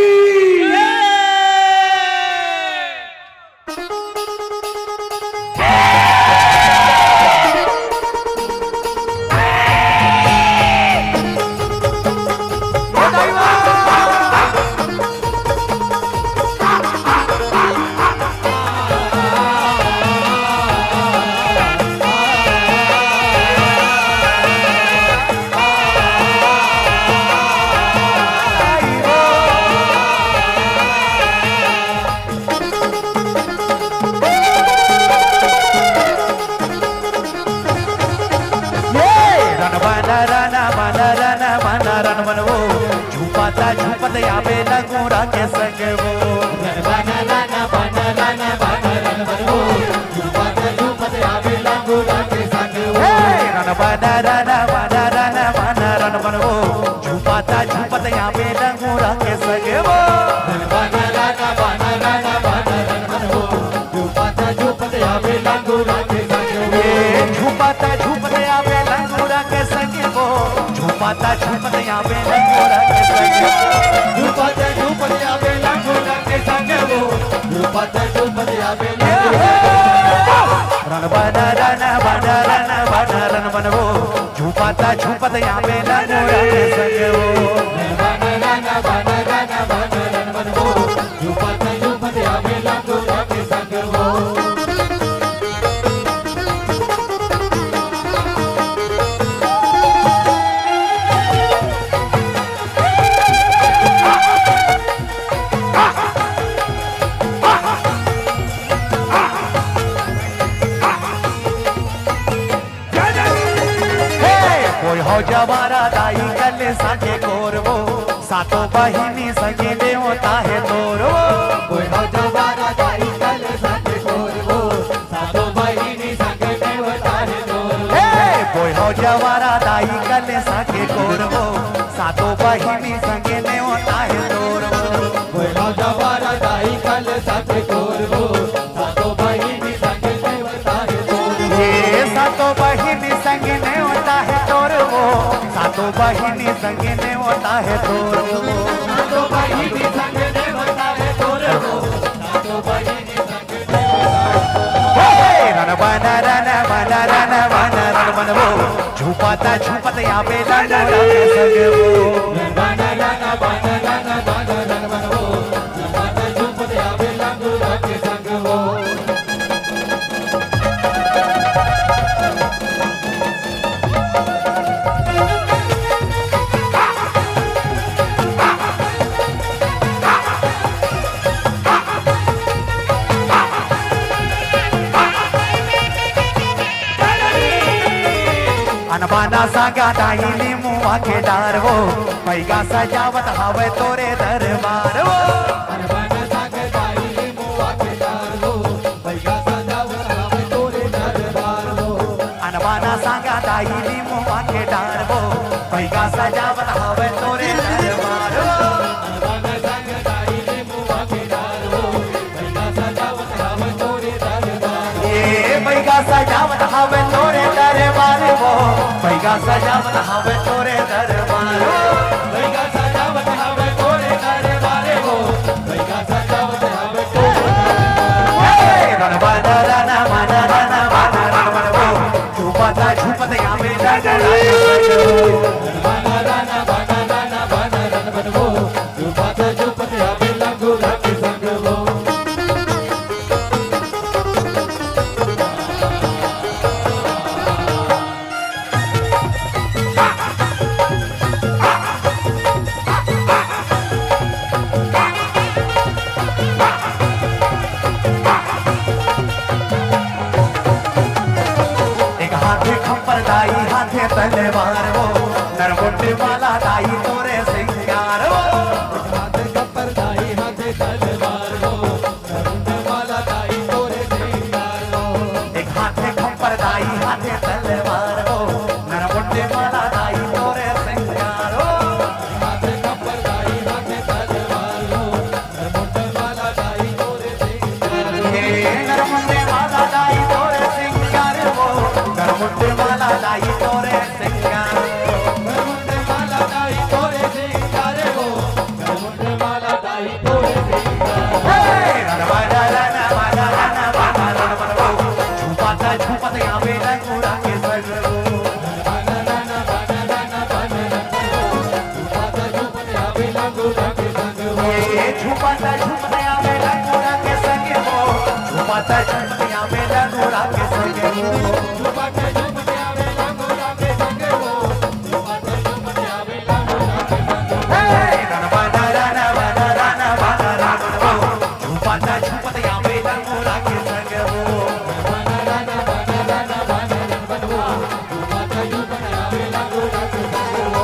झुपाता झुपत आवे लंगोरा के संग झुपते झुपते आवे लंगोरा के संग वो झुपते झुपते आवे लंगोरा रन बना रन बना रन बना रन बन वो झुपाता झुपत आवे लंगोरा के संग वो बना गाना बना गाना बना रन बन वो झुपते झुपते आवे लंगोरा के संग वो कोई हो जवारा दाई कल साके कोरवो सातो बहिनी संगे देवता है तोरो कोई हो जवारा दाई कल संगे कोरवो सातो बहिनी संगे देवता है तोरो कोई हो जवारा दाई कल साके कोरवो सातो बहिनी संगे देवता है तोरो कोई हो जवारा दाई कल संगे कोरवो सातो बहिनी संगे देवता है तोरो ये सातो बहिनी संगे देवता है तोरो सातो बहिनी संगे देवता है तोरो सातो बहिनी संगे देवता है तोरो सातो बहिनी संगे रन बना रन बना रन बना रन बन वो झुपाता झुपत आवे लंगोरा के संग वो बना गाना बना गाना बना रन बन वो झुपते झुपते आवे लंगोरा के संग वो अनबाना सागा दाई मुआ के डार वो पैगा सजावत हवे तोरे दरबार वो अनबना सागे दाई मुआ के डार हो भैया सजावत हवे तोरे दरबार हो अनबाना सागा दाई मुआ के डार वो पैगा सजावत हवे तोरे दरबार वो अनबना सागे दाई मुआ के डार हो भैया सजावत हवे तोरे दरबार ये पैगा सजावत हवे तोरे दरबार वो पैगा सजावत हवे तोरे दरबार वो भैया सजावत हवे तोरे दरबार हो भैया सजावत हवे तोरे रन बना रन बना रन बना रन बन वो झुपाता झुपत आवे लंगोरा के संग वो बना गाना बना गाना बना रन बन वो झुपते झुपते आवे लंगोरा के संग वो एक हाथे खप्पर दाई हाथे तलवार वो नरमुंड वाला दाई तोरे सिंगार वो हाथे कपर दाई हाथे तलवार हो करुण वाला दाई तोरे सिंगार हो एक हाथे खप्पर दाई हाथे तलवार वो नरमुंड वाला दाई तोरे सिंगार वो हाथे कपर दाई हाथे तलवार हो करुण वाला दाई तोरे सिंगार हो ये नरमुंड वाला दाई तोरे सिंगार वो नरमुंड वाला दाई तोरे सिंगार करुण वाला दाई तोरे सिंगार हो करुण वाला दाई तोरे सिंगार रन बना रन बना रन बना रन बन वो झुपाता झुपत आवे लंगोरा के संग वो बना गाना बना गाना बना रन झुपते झुपते आवे लंगोरा के संग हो ये झुपाता झुपत आवे लंगोरा के संग वो झुपाता झुपत आवे लंगोरा के संग वो झुपते झुपते आवे लंगोरा के संग हो झुपते झुपते आवे लंगोरा के संग हो रन बना रन बना रन बना रन बन वो झुपाता झुपत आवे लंगोरा के संग वो बना गाना बना गाना बना रन बन वो झुपते झुपते आवे लंगोरा के संग हो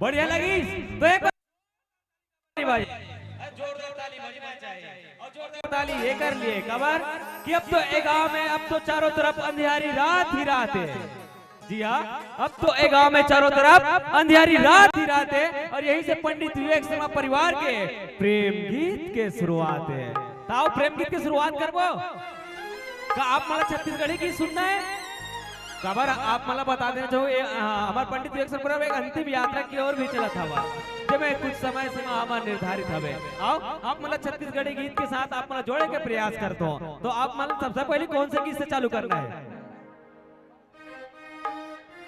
बढ़िया लगी तो एक बार भाई जोरदार ताली बजना चाहिए और जोरदार ताली ये कर लिए खबर कि अब तो एक गांव में अब तो चारों तरफ अंधियारी रात ही रात है। जी हाँ, अब तो एक गांव में चारों तरफ अंधियारी रात ही रात है और यहीं से पंडित विवेक शर्मा परिवार के प्रेम गीत के शुरुआत है। ताओ प्रेम गीत की शुरुआत करबो का आप मला छत्तीसगढ़ी की सुनना है खबर आप मला बता देना चाहो हमारे पंडित विवेक शर्मा एक अंतिम यात्रा की ओर भी चला था जब कुछ समय सीमा हमारा निर्धारित हवे आओ आप मला छत्तीसगढ़ी गीत के साथ आप मला जोड़े के प्रयास करते हो तो आप मला सबसे पहले कौन से गीत से चालू करना है?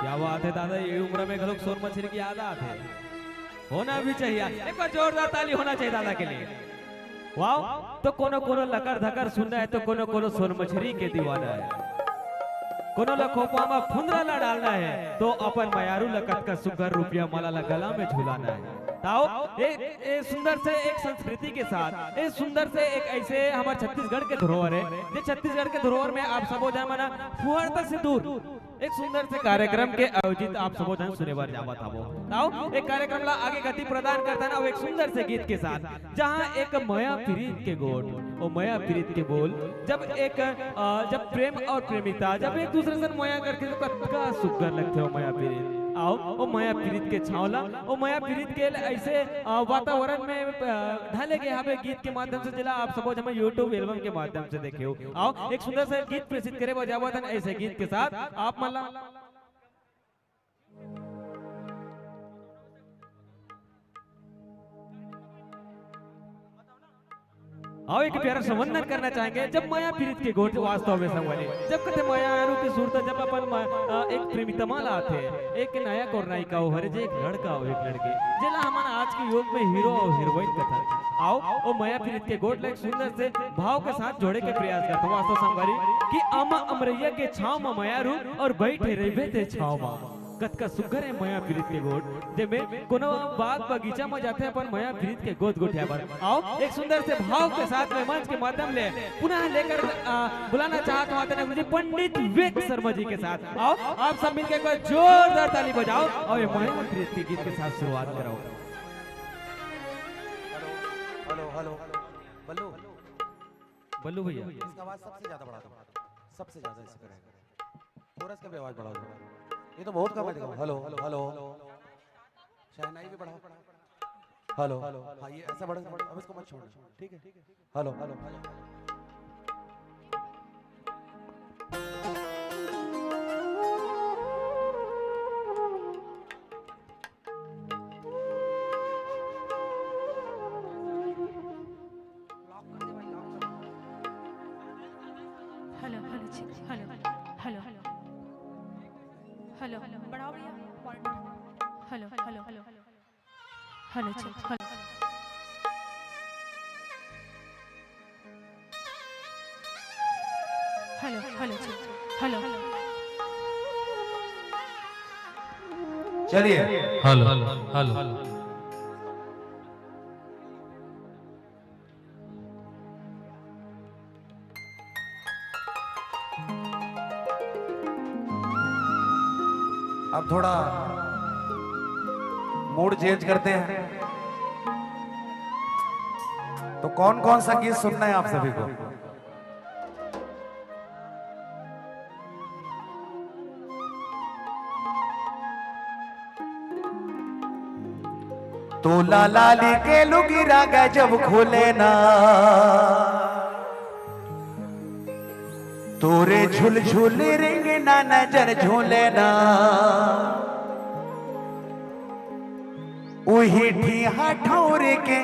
क्या बात है दादा, ये उम्र में लोग सोन मछली की आदत है, होना भी चाहिए। एक बार जोरदार ताली होना चाहिए दादा के लिए। वाह, तो कोनो कोनो लकर धकर सुनना है तो कोनो कोनो सोन मछली के दीवाना है, कोनो लखोपा में फुंदरा ला डालना है तो अपन मयारू लकत का सुगर रुपया माला ला गला में झुलाना है। ताओ एक सुंदर से एक संस्कृति के साथ एक सुंदर से एक ऐसे हमारे छत्तीसगढ़ के धरोहर है, जो छत्तीसगढ़ के धरोहर में आप सबो जान मना फुहड़ता से दूर एक सुंदर से कार्यक्रम के आयोजित आप सबो जान सुने बार जावा था वो। ताओ एक कार्यक्रम ला आगे गति प्रदान करता ना एक सुंदर से गीत के साथ जहां एक माया प्रीत के गोट और माया प्रीत के बोल जब प्रेम और प्रेमिता जब एक दूसरे से माया करके तो कतका सुगर लगते हो माया प्रीत। आओ ओ माया पीड़ित के छावला ओ माया पीड़ित के ऐसे वातावरण में ढले गए हमें गीत के माध्यम से जिला आप सब हमें यूट्यूब एल्बम के माध्यम से देखे हो। आओ एक सुंदर से गीत प्रसिद्ध करे बजावतन ऐसे गीत के साथ आप मला आओ एक प्यारा संबंधन करना चाहेंगे जब माया पीड़ित के गोट वास्तव में संगवाले जब कथे माया यारू की सूरत जब अपन एक प्रेमिता माला आते एक नायक और नायिका हो हरे जे एक लड़का हो एक लड़की जेला हमारा आज के युग में हीरो और हीरोइन कथा आओ ओ माया पीड़ित के गोट लाइक सुंदर से भाव के साथ जोड़े के प्रयास करते हो वास्तव संगवारी कि अमा अमरैया के छाव में मायारू और बैठे रहे थे छाव में कतका सुगर है माया पीड़ित के गोद जेमे कोनो बाग बगीचा में जाते अपन माया पीड़ित के गोद गोठिया पर आओ एक सुंदर से भाव के साथ में मंच के माध्यम ले पुनः लेकर बुलाना चाहता हूं आते मुझे पंडित विवेक शर्मा जी के साथ आओ आप सब मिलकर एक बार जोरदार ताली बजाओ और ये माया पीड़ित के गीत के साथ शुरुआत कराओ। हेलो हेलो बल्लू बल्लू भैया इसका आवाज सबसे ज्यादा बढ़ा दो, सबसे ज्यादा इसे करेगा कोरस का भी आवाज बढ़ा दो, ये तो बहुत कम है। देखो हेलो हेलो हेलो शहनाई भी बढ़ाओ, हेलो हाँ ये ऐसा बढ़ा अब इसको मत छोड़ना, ठीक है हेलो हेलो हेलो बढ़ाओ भैया point hello hello hello hello check hello hello hello check hello चलिए हेलो हेलो अब थोड़ा मूड चेंज करते हैं तो कौन कौन सा गीत सुनना है आप सभी को? तो लाली के लुगी रागा जब खोले ना तोरे झुल झुल रिंग ना नजर झूले ना उही ठीहा ठौरे के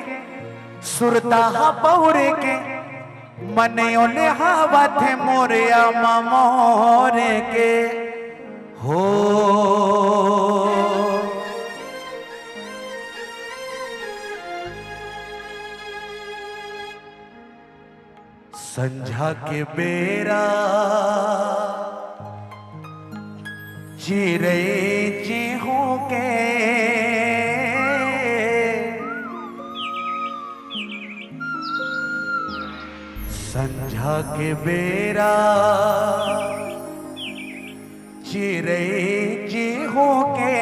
सुरता पौरे के मने ने हवा थे मोरिया मोरे के हो संझा के बेरा चिरे चिहू के संझा के बेरा चिरे चिहू के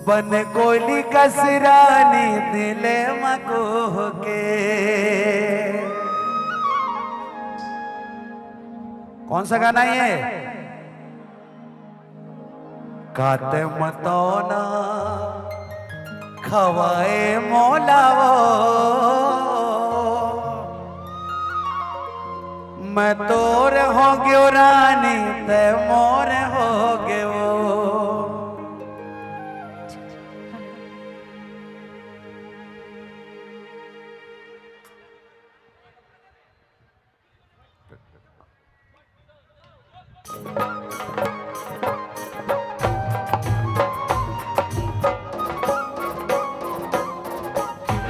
बन कोयली कसरानी दिले मकोह के। कौन सा गाना ये? काते मतौना खवाए मोलावो, मैं तोर हो गयो रानी ते मोर हो गयो।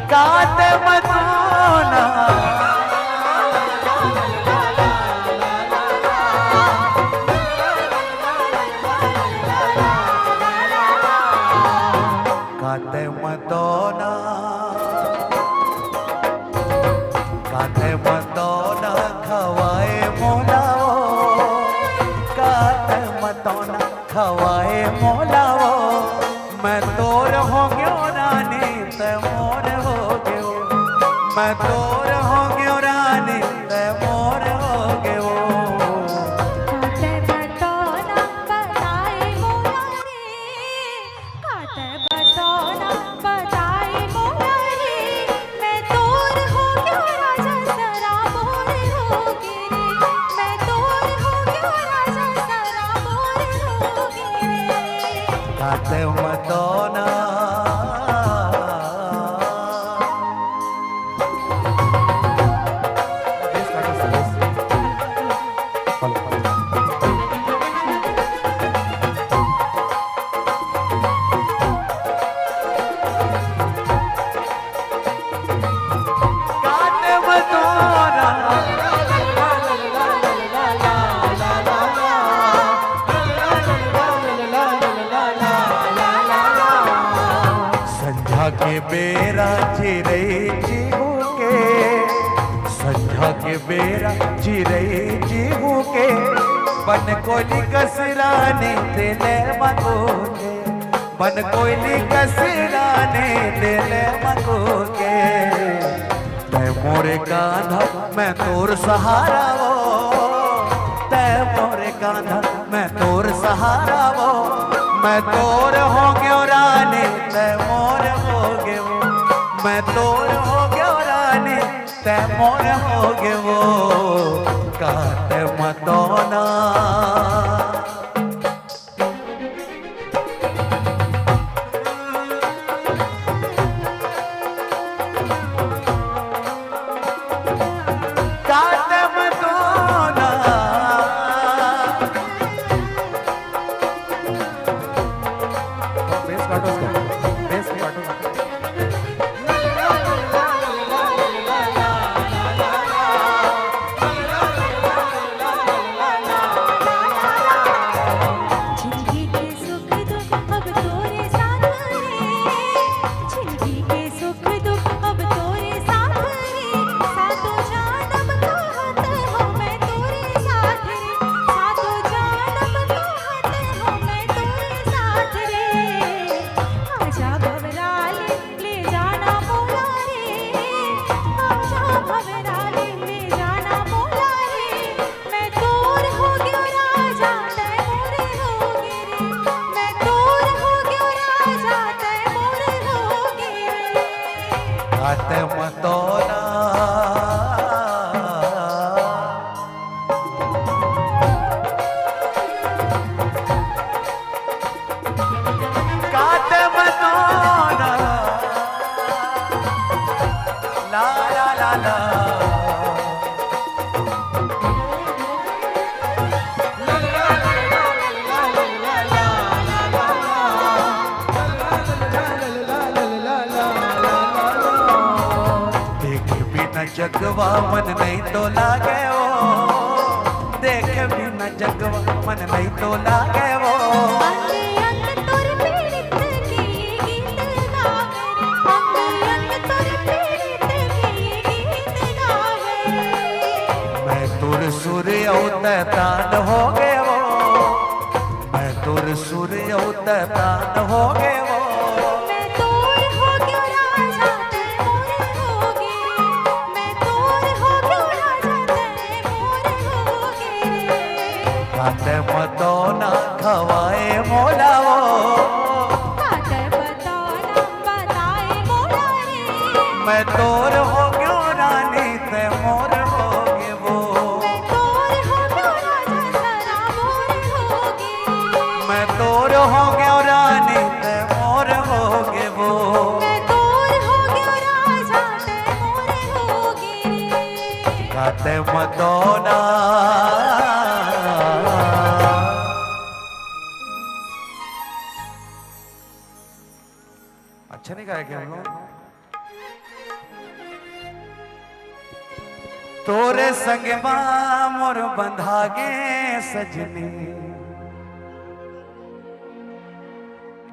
काते मतौना काते मतौना खवाए मोलावो, काते मतौना खवाए मोलावो, मैं तोर हो गयो रानी ते मोर हो गयो, मैं तोर हो गयो रानी ते मोर हो गयो। काते बटोना बताए मोरा रे, काते बटोना बताए मोरा रे, मैं तोर हो गयो राजा सरा मोर हो गे रे, मैं तोर हो गयो राजा सरा मोर हो गे रे। काते मतौना संझा के बेरा चिरे जीहू के, संझा के बेरा चिरे जीहू के, बन कोयली कसराने दिले मको के, बन कोयली कसराने दिले मको के। तै मोरे कान्हा मैं तोर सहारा वो, तै मोरे कान्हा मैं तोर सहारा वो, मैं तोर हो गयो रानी तै मोर हो गयो, मैं तोर हो गयो रानी तै मोर हो गयो। काते मतौना काते मतौना बेस काटो उसका, बेस काटो। जिंदगी के सुख दुख अब तोरे साथ रे, जिंदगी के सुख दुख अब तोरे साथ रे, सातों जन्म का हाथ हो मैं तोरे साथ रे, सातों जन्म का हाथ हो मैं तोरे साथ रे। आजा भवराले ले जाना मोला रे, आजा भवराले ले जाना मोला रे, मैं तोर हो गयो राजा तै मोर हो गे रे, मैं तोर हो गयो राजा तै मोर हो गे रे। काते मतौना काते मतौना ला ला ला ला। देख बिना जगवा मन नहीं तो लागे वो, देख बिना जगवा मन नहीं तो लागे वो। अंग अंग तोर पीड़ित की गीत गावे रे, अंग अंग तोर पीड़ित की गीत गावे रे। मैं तुर सूर्य तान हो गए वो, मैं तुर सूर्य तान हो गए वो। मैं तोर हो क्यों राजा तै मोर होगे मैं तोर हो क्यों राजा तै मोर होगे काते मतो ना खवाए मोलावो काते बताना बताए मोला रे मैं तोर हो क्यों रानी ते मोर होगे वो मैं तोर हो क्यों राजा तेरा मोर होगे मैं तोर हो क्यों रानी ते मोर होगे वो मैं तोर हो क्यों राजा तै मोर होगे काते मतो ना अच्छा नहीं गाया क्या हम लोग तोरे संग मोर बंधागे सजनी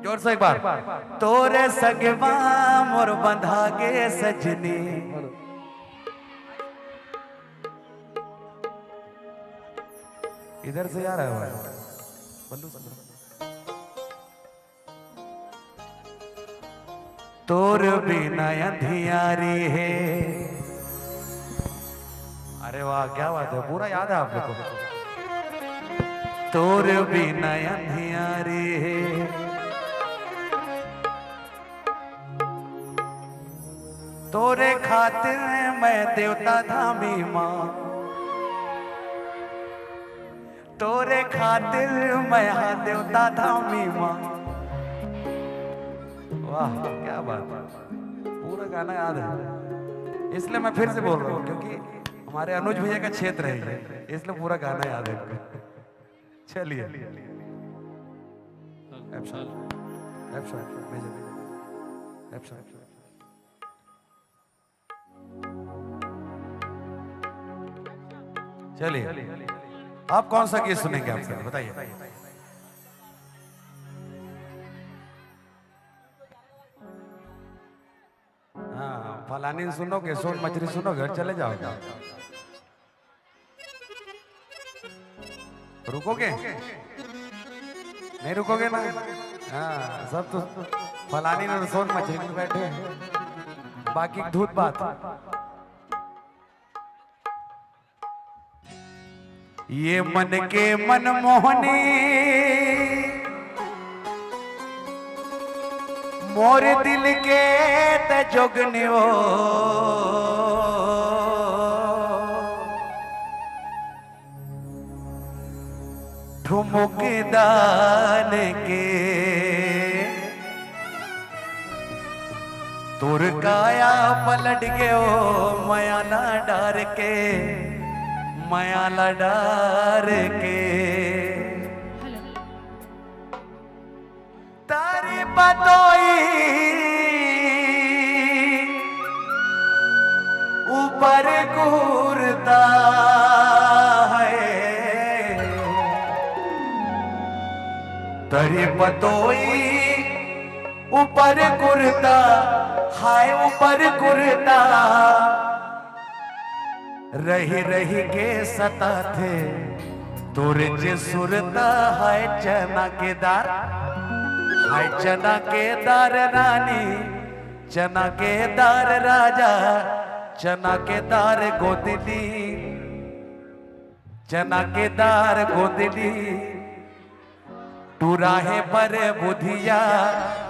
जोर से एक बार तोरे संग मोर बंधागे सजनी इधर से आ रहा है भाई बल्लू संग तोर बिना अंधियारी है अरे वाह क्या बात है पूरा याद है आप लोग को तोर बिना अंधियारी है तोरे खातिर मैं देवता धामी माँ तोरे खातिर मैं हाँ देवता धामी माँ वाह क्या बात है पूरा गाना याद है इसलिए मैं फिर से बोल रहा हूँ क्योंकि हमारे अनुज भैया का क्षेत्र है ये, इसलिए पूरा गाना याद है इनको। चलिए चलिए आप कौन सा गीत सुनेंगे आपसे बताइए हाँ फलानी सुनोगे सोन मछली सुनोगे और चले जाओगे रुकोगे नहीं रुकोगे ना हाँ सब तो फलानी और सोन मछली में बैठे हैं बाकी धूत बात ये मन के मनमोहनी मोर दिल के तजोगनियो ठुमुक दान के तुर काया पलट गयो माया ना डार के माया ला डार के तारी बतोई ऊपर घूरता है तारी बतोई ऊपर घूरता हाय ऊपर घूरता रही रही के सता थे तुरज सुरता हाय चना के दार हाय चना के दार रानी चना के दार राजा चना के दार गोदली चना के दार गोदली टूराहे पर बुधिया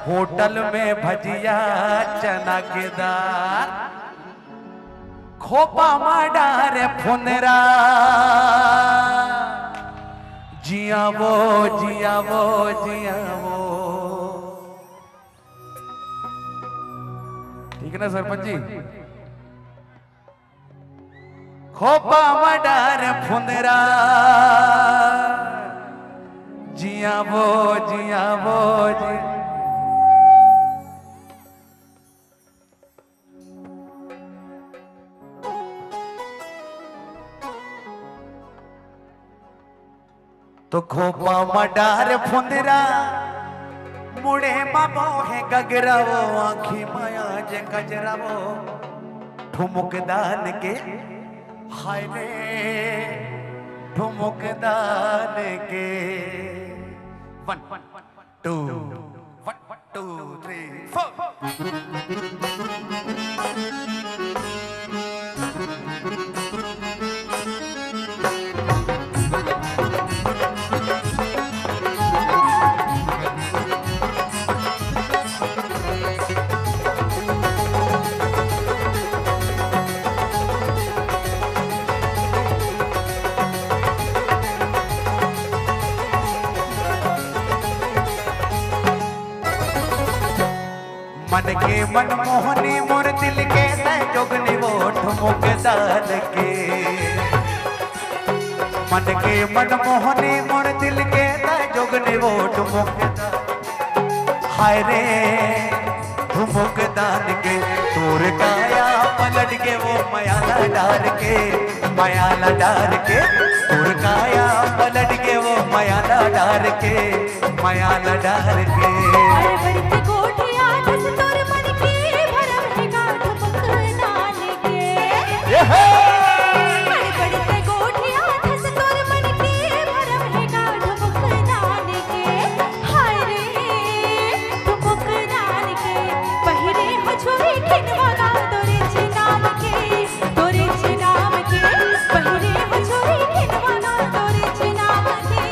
होटल में भजिया चना के दार खोपा माडार फुनरा जिया वो जिया वो जिया वो ठीक है ना सरपंच जी खोपा माडार फुनरा जिया वो जिया वो जिया तो खोपा मडार फुंदरा मुड़े मामो है गगरावो आँखी माया जे गजरावो ठुमुक दान के हाय रे ठुमुक दान के 1 2 1 2 3 4 मन के मनमोहनी मोर दिल के तय जोगनी वोट मुकदाल के मन के मनमोहनी मोर दिल के तय जोगनी वोट मुकदाल हाय रे मुकदान के तोर काया पलट के वो मयाला डार के तोर काया पलट के वो मयाला डार के अरे बढ़ते गोठिया दस तोर मन की भरम है गाठ मुकदान के अरे बढ़ते गोठिया दस तोर मन की भरम है गाठ मुकदान के हाय रे तू मुकदान के पहिरे हो छोरी खिनवा गा तोरे नाम के पहिरे हो छोरी खिनवा गा तोरे नाम के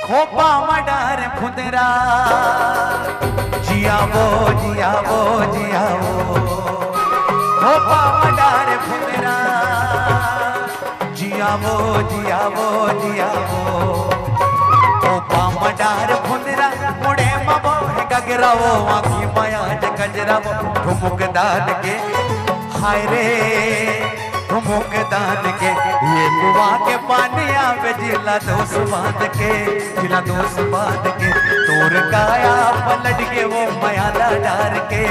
खोपा मडार फुदरा जियावो खोपा मडार फुदरा जियावो खोपा मडार फुदरा मुड़े मबो है गगरावो आखी माया गजरावो ठुमुक दान के हाय रे ठुमुक दान के ये कुआ के पानी आवे जिला दोस्त बांध के तोर काया पलट के वो मयाला डार के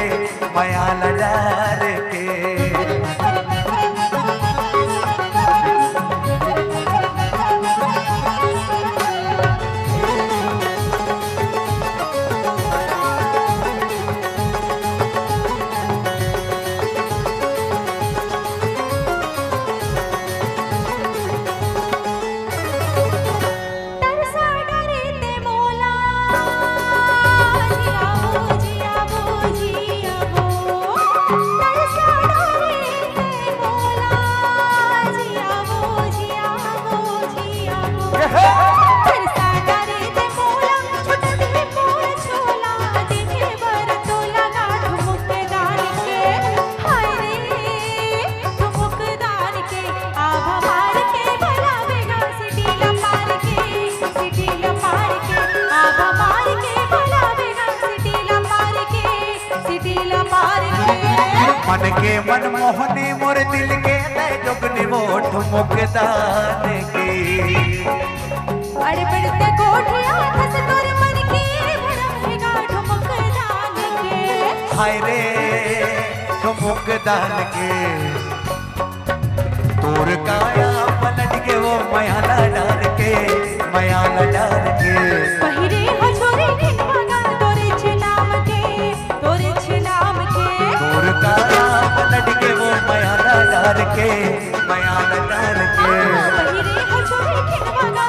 तरसा डरे ते मोला जियावो तरसा डरे ते मोला जियावो तरसा डरे ते मोला छुट दे मोर छोला देखे बर तोला गाठ मुकदान के हाय रे मुकदान के आभा मार के भलावेगा सिटीला मार के आभा मार के भलावेगा सिटीला मार के मन के मनमोहनी मोर दिल के तय जोगनी वोट मुकदान के अरे बढ़ते गोठिया दस तोर मन की भरम है गाठ मुकदान के हाय रे ठुमुक दान के तोर काया पलट के वो मयाला डार के पहिरे हो छोरी खिनवा गा तोरे नाम के तोर काया पलट के वो मयाला डार के पहिरे हो छोरी खिनवा गा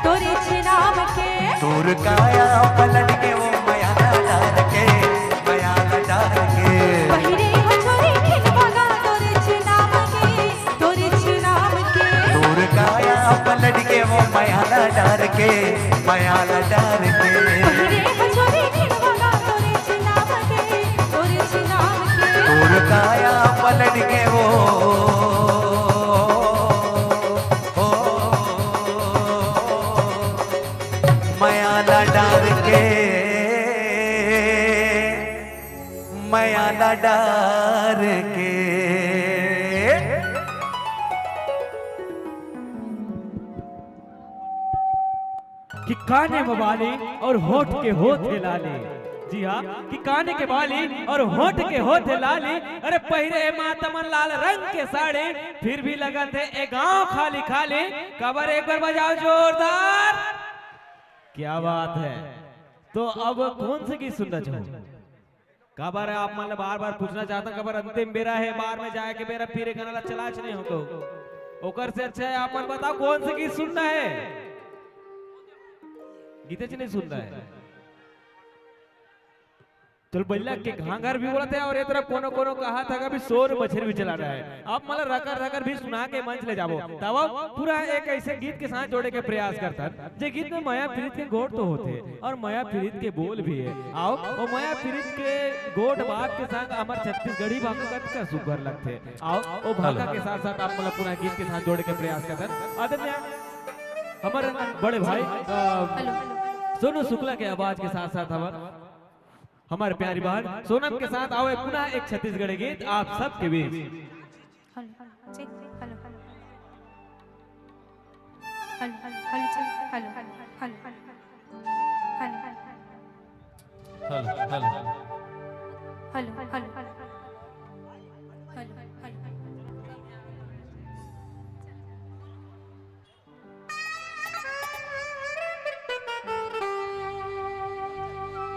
तोरे नाम के तोर काया पलट के वो मयाला डार के पहिरे हो छोरी खिनवा गा तोरे नाम के तोर काया पलट के वो मयाला डार के पहिरे हो छोरी खिनवा गा तोरे नाम के तोर काया पलट के वो मयाला डार के कि काने बबाले और होठ के होठे लाले जी हाँ, कि काने के बाली और होठ के होठे लाली, अरे पहिरे मातमन लाल रंग के साड़ी, फिर भी लगा थे ए गांव खाली खाली। कबर एक बार बजाओ जोरदार, क्या बात है। तो अब कौन सी गीत सुनना चाहो? कबर है आप मतलब बार बार पूछना चाहता, कबर अंतिम बेरा है, बार में जाए के बेरा फिर गाना चला नहीं हो ओकर से अच्छा है आप मन बताओ कौन सी गीत सुनना है? गीते नहीं सुनना है। चल बल्ला के घाघर भी बोलते हैं और ये तरफ कोनो कोनो कहा था भी शोर मछली भी चला रहा है। आप मतलब रकर रकर भी सुना के मंच ले जाओ, तब पूरा एक ऐसे गीत के साथ जोड़े के प्रयास करता है। जे गीत में माया प्रीत के गोट तो होते हैं और माया प्रीत के बोल भी है। आओ और माया प्रीत के गोट बात के साथ हमारे छत्तीसगढ़ी भाषा का सुपर लगते हैं। आओ वो भाषा के साथ साथ आप मतलब पूरा गीत के साथ जोड़े के प्रयास करते हैं। आदरणीय हमारे बड़े भाई सोनू शुक्ला के आवाज के साथ साथ हमारे प्यारी बहन सोनम के साथ आओ पुनः एक छत्तीसगढ़ी गीत आप सबके बीच।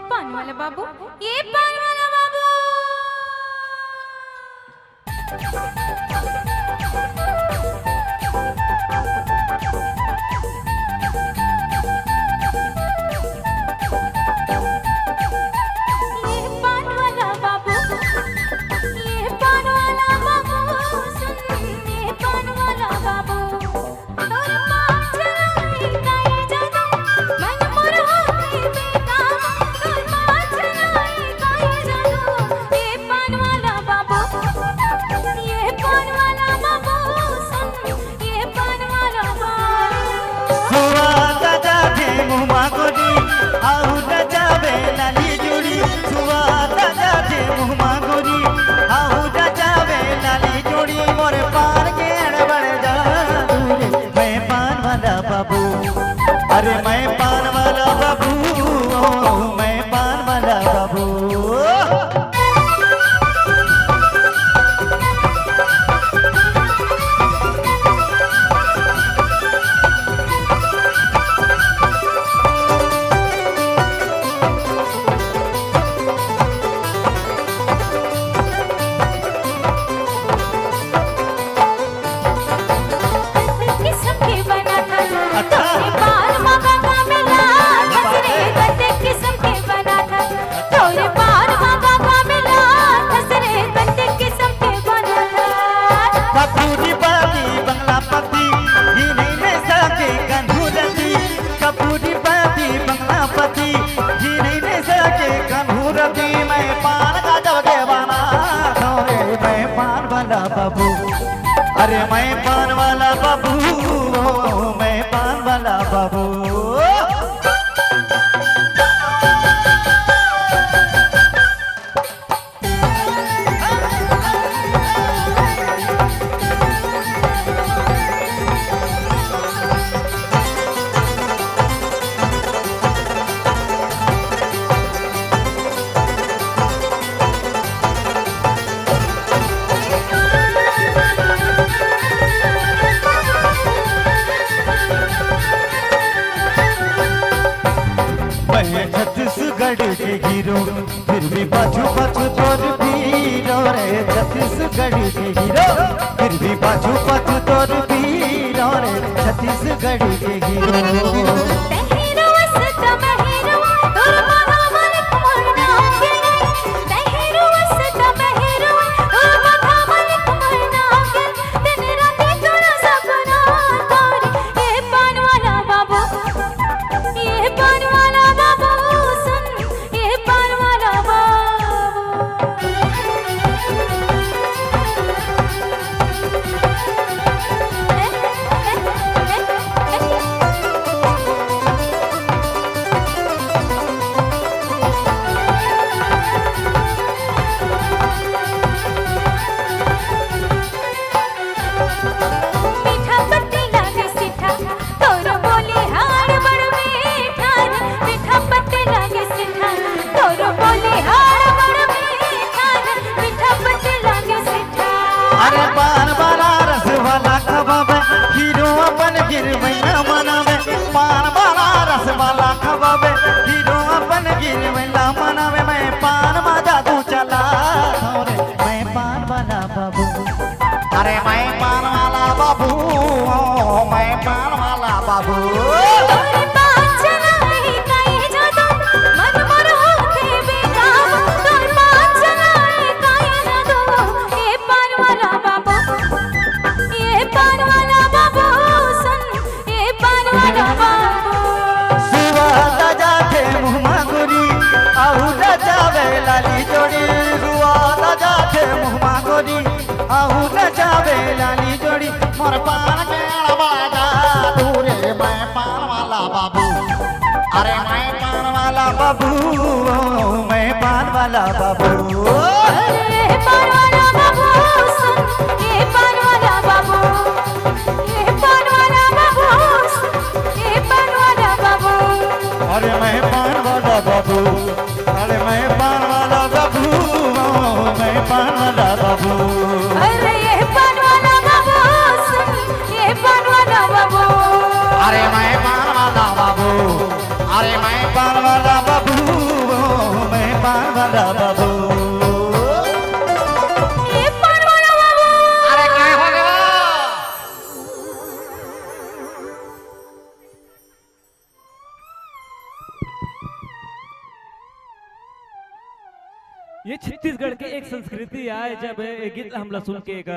पान वाला बाबू, ये पान वाला बाबू। ये पान वाला बाबू, ये पान वाला बाबू, सुन ये पान वाला बाबू। तोर पान चलाई काए जादू, मन मोर होई बेकाबू। तोर पान चलाई काए जादू, ये पान वाला बाबू, ये पान वाला बाबू, सुन ये पान वाला बाबू। सुवा दादा के मुमा गोरी आउ दादा बे लाली जोड़ी। सुवा दादा के मुमा गोरी आउ दादा बे लाली जोड़ी। मोरे पान के अड़बड़ जादू रे मैं पान वाला बाबू। अरे मैं पान वाला बाबू, मैं पान वाला बाबू। किस्म के बना था तोरे बाल मांगा का मिला। खसरे गद्दे किस्म के बना था तोरे बाल मांगा का मिला। खसरे गद्दे किस्म के बना था। कपूरी बाती बंगला पति ही नहीं ले सके कन्हूरती। कपूरी बाती बंगला पति ही नहीं ले सके कन्हूरती। मैं पान का जगे बना रे मैं पान वाला बाबू। अरे मैं पान वाला बाबू, मैं पान वाला बाबू। मैं छत्तीसगढ़ के हीरो फिर भी बाजू बाजू तोर पीरो रे। छत्तीसगढ़ के हीरो फिर भी बाजू बाजू तोर पीरो रे। छत्तीसगढ़ के हीरो तहेरो वसत महेरो तोर माथा मालिक मरना के। तहेरो वसत महेरो तोर माथा मालिक मरना के। दिन रात तोरा सपना तोरे ये पान वाला बाबू, ये पान वाला बाबू, सुन ये पान वाला बाबू। लाली जोड़ी रुआ न जाके मुहमा गोरी आहू न जावे लाली जोड़ी मोर पान के बाजा दूरे मैं पान वाला बाबू अरे मैं पान वाला बाबू मैं पान वाला बाबू अरे पान वाला बाबू सुन ये पान वाला बाबू ये पान वाला बाबू ये पान वाला बाबू अरे मैं पान वाला बाबू अरे मैं पान वाला बाबू मैं पान वाला बाबू अरे ये पान वाला बाबू सुन ये पान वाला बाबू अरे मैं पान वाला बाबू अरे मैं पान वाला बाबू मैं पान वाला बाबू ये पान वाला बाबू अरे क्या हो गया ये छत्तीसगढ़ के एक संस्कृति है जब एक गीत हमला सुन के एक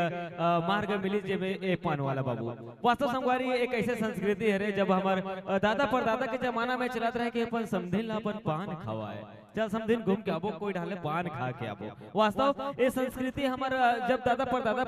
मार्ग मिली जब ए पान वाला बाबू वास्तव संगवारी एक ऐसे संस्कृति है रे जब हमार दादा परदादा के जमाना में चलत रहे कि अपन समधिन ला अपन पान खवाए चल समधिन घूम के आबो कोई ढाले पान खा के आबो वास्तव ये संस्कृति हमार जब दादा परदादा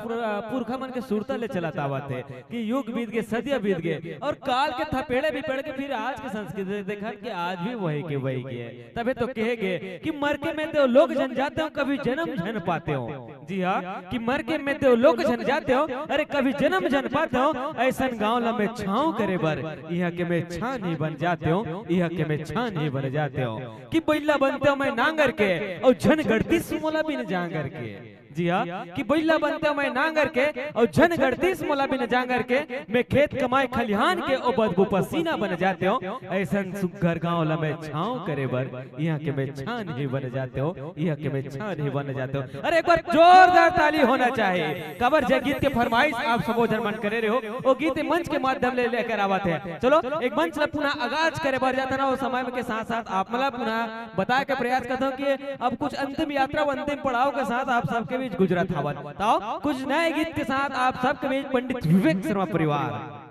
पुरखा मन के सुरता ले चलत आवत है कि युग बीत गए सदियां बीत गए और काल के थपेड़े भी पड़ के फिर आज के संस्कृति देखा कि आज भी वही के है तबे तो कहेगे कि मर के में तो लोग जन जाते हो कभी जन्म जन पाते हो जी हाँ कि मर के में तो लोग जन जाते हो अरे कभी जन्म जन पाते हो ऐसा गाँव ला में छाँव करे बर यहाँ के में छा नहीं बन जाते हो यहाँ के में छा नहीं बन जाते हो कि बैला बनते हो मैं नांगर के और झन गढ़ती सुमोला भी न जांगर के जी हाँ कि बैला बनते हो मैं नांगर के और झन गढ़ती सुमोला भी न जांगर के मैं खेत कमाए खलिहान के और बदबू पसीना बन जाते हो ऐसा सुघर गाँव ला में छाँव करे बर यहाँ के में छा नहीं बन जाते हो यहाँ के में छा नहीं बन जाते हो अरे एक बार जोरदार ताली होना चाहिए कबर जय गीत के फरमाइश आप सबो जन मन करे रहे हो वो गीत मंच के माध्यम ले लेकर आवत है चलो एक मंच ला पुनः आगाज करे बर जाता ना उस समय के साथ साथ आप मला पुनः बताए के प्रयास करता हूँ कि अब कुछ अंतिम यात्रा अंतिम पड़ाव के साथ आप सबके बीच गुजरात हवन बताओ कुछ नए गीत के साथ आप सबके बीच पंडित विवेक शर्मा परिवार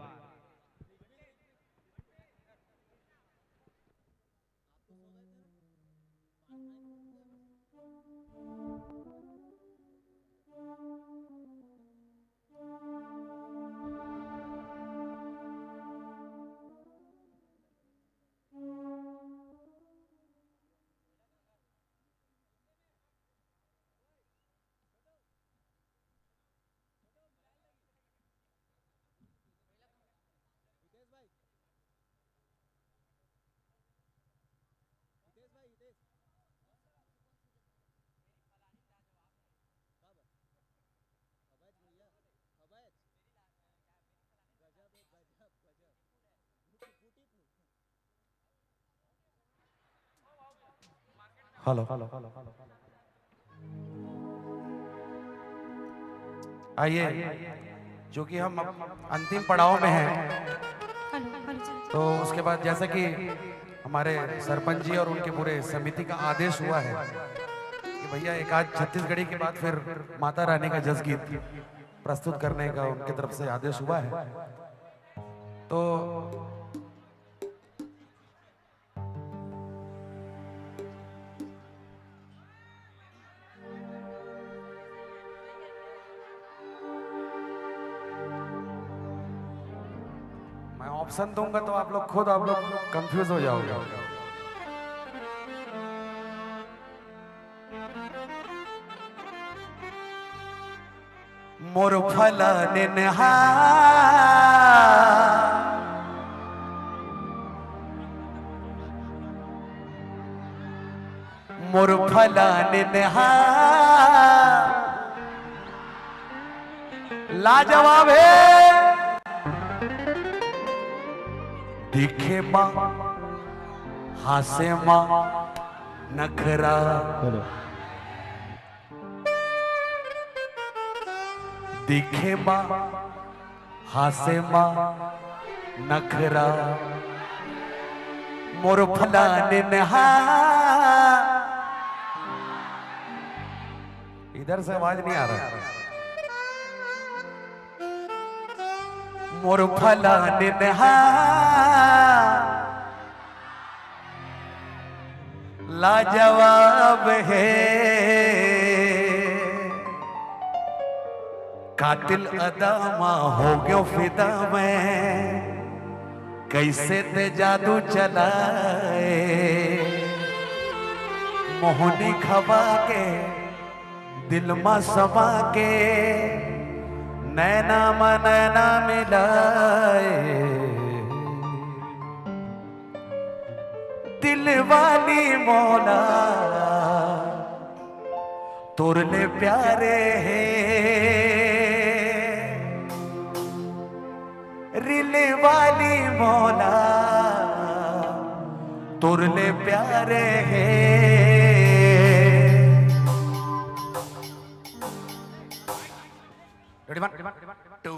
हेलो आइए जो कि हम अंतिम पड़ाव में हैं तो उसके बाद जैसा कि हमारे सरपंच जी और उनके पूरे समिति का आदेश हुआ है कि भैया एक आज छत्तीसगढ़ी के बाद फिर माता रानी का जस गीत प्रस्तुत करने का उनकी तरफ से आदेश हुआ है तो मैं ऑप्शन दूंगा तो आप लोग खुद आप लोग कंफ्यूज हो जाओगे मोर फला निन्हा मोर फला निन्हा लाजवाब है दिखे माँ हासे माँ नखरा दिखे माँ हासे माँ नखरा मोर फलाने नहा इधर से आवाज नहीं आ रहा मोर फलाने नहा लाजवाब है कातिल अदामा हो गयो फिदा में कैसे ते जादू चलाए मोहनी खबा के दिल में समा के नैना मनैना मिलाए दिल वाली मौला तुरले प्यारे है रिले वाली मौला तुरले प्यारे है Ready, 1, 2,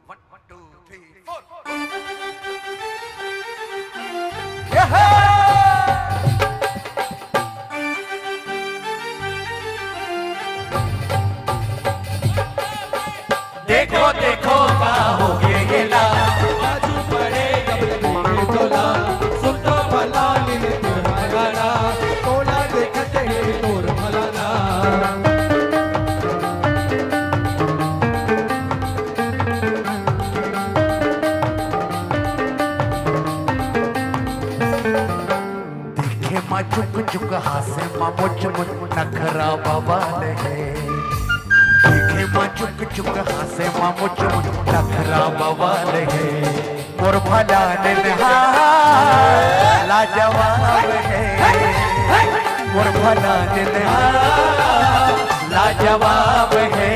1, 2, 3, 4. देखो देखो का हो गया ये ला बाजू पड़े जब लगे तोला सुन तो भला नीले तेरा गाना तोला देखते हैं तोर भलाना माँ चुक चुक हासे माँ मुझ मुझ नखरा बवाल है देखे माँ चुक चुक हासे माँ मुझ मुझ नखरा बवाल है और भला निहा लाजवाब है और भला निहा लाजवाब है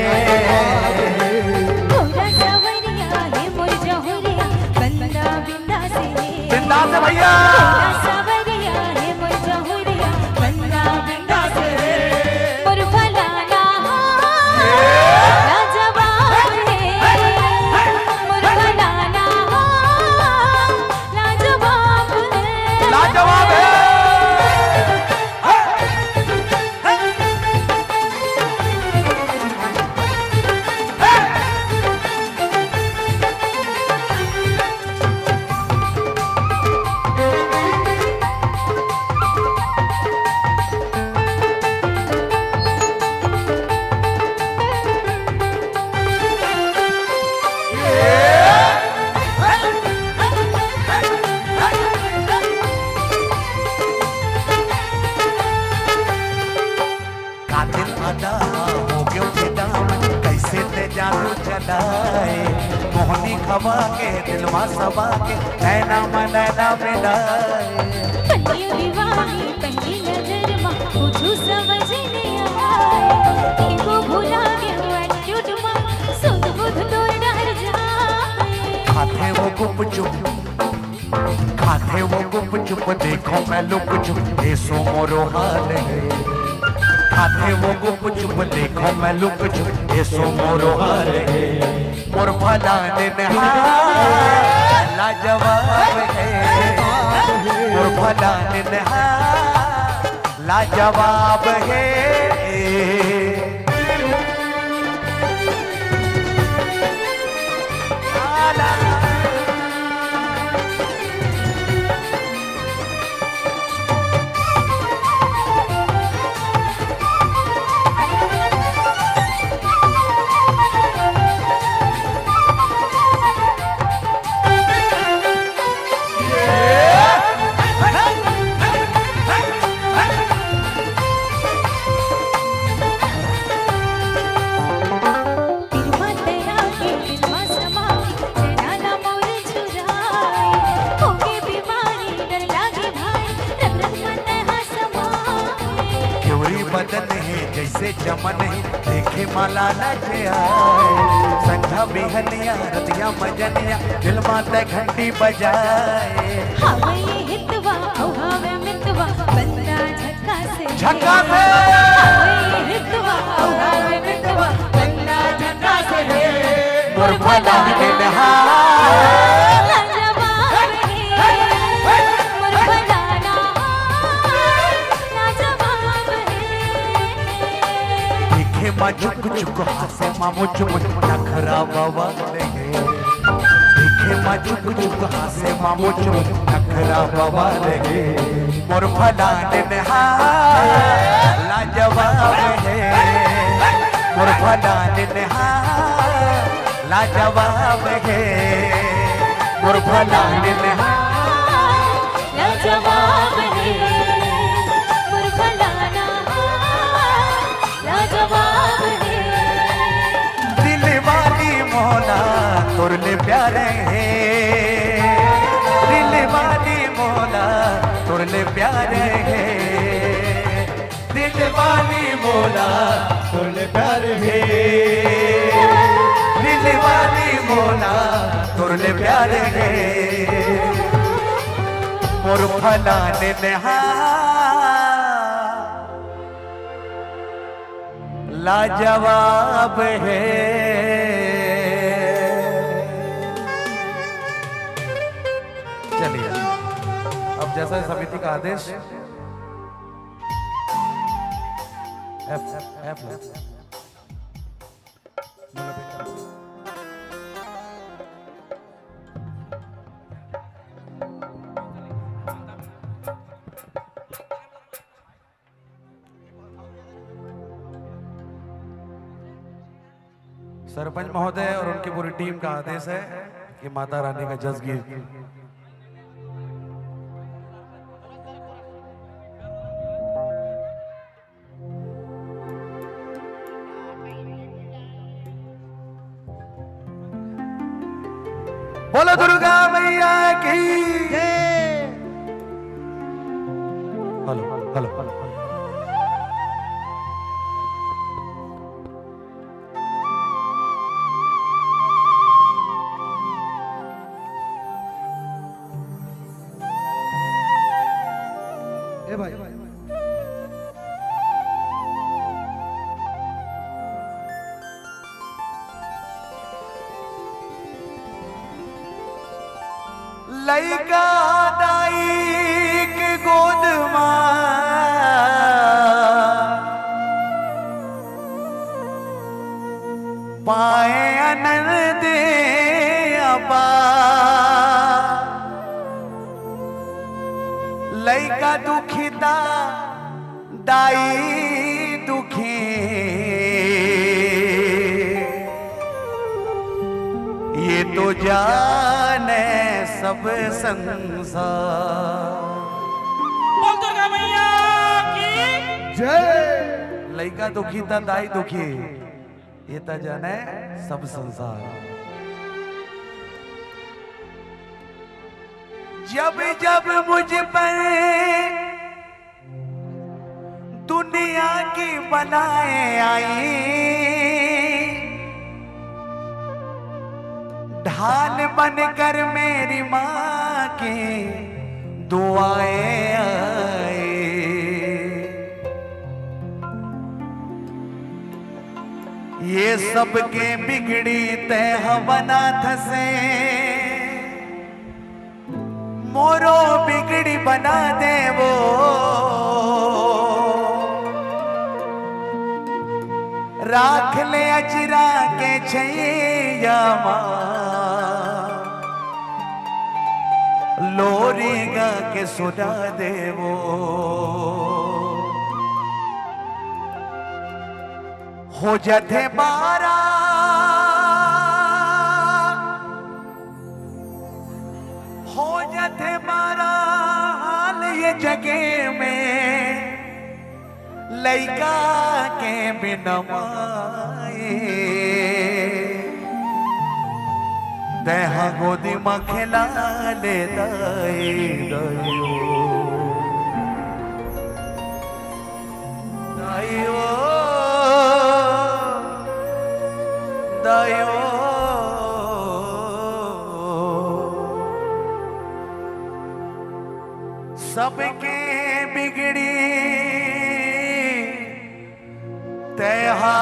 मोरा सवरिया है मोर जहुरिया बंदा बिंदा से बिंदा से भैया मोहनी खबा के दिलवा सबा के नैना मनैना मिलाए पन्नी दीवानी पहली नजर में कुछ समझ नहीं आए इनको भुला के एटीट्यूड में सुध बुध तो डर जाए खाते वो गुप चुप देखो मैं लुक चुप ऐसो मोरो हाल है खाते वो गुप चुप देखो मैं लुक चुप ऐसो मोरो हाल है और भला निहा लाजवाब है और भला निहा लाजवाब है जैसे चमन ही देखे माला लगे आए संध्या बिहनिया रतिया मजनिया दिल माता घंटी बजाए हवे हितवा हवे मितवा बंदा झक्का से हवे हितवा हवे मितवा बंदा झक्का से और भला निहा झुक झुक हासे माँ मुझ मुझ नखरा बवाल है देखे नाचे मा झुक झुक हासे मा मुचो नखरा बाबा लगे मोर फलाने नहा लाजवाब है मोर फलाने नहा लाजवाब है मोर फलाने नहा लाजवाब है मोर फलाना लाजवाब है दिल वाली मोला तोरले प्यारे है दिल वाली मोला तोरले प्यारे है दिल वाली मोला तोरले प्यारे है दिल वाली मोला तोरले प्यारे है मोर फलाने नहा लाजवाब है चलिए अब जैसा समिति का आदेश F सरपंच महोदय और उनकी पूरी टीम का आदेश है कि माता रानी का जस गीत बोलो दुर्गा मैया की हेलो हेलो हेलो लइका दाई के गोद पाए आनंद अपा लइका दुखिता दाई दुखी ये तो जाने सब संसार बोल दुर्गा मैया की जय लइका दुखी था दाई दुखी ये तो जाने सब संसार जब जब मुझ पर दुनिया की बनाए आई ढाल बनकर मेरी माँ की दुआएं आए ये सबके बिगड़ी तह बना थसे मोरो बिगड़ी बना दे वो राख ले अजरा के छैया लोरी गा के सुना दे वो हो जथे बारा हो जथे बारा हाल ये जगह में लइका के बिना माए देहा गोदी में खिला ले दाइयो दाइयो दाइयो सबके बिगड़ी तेहा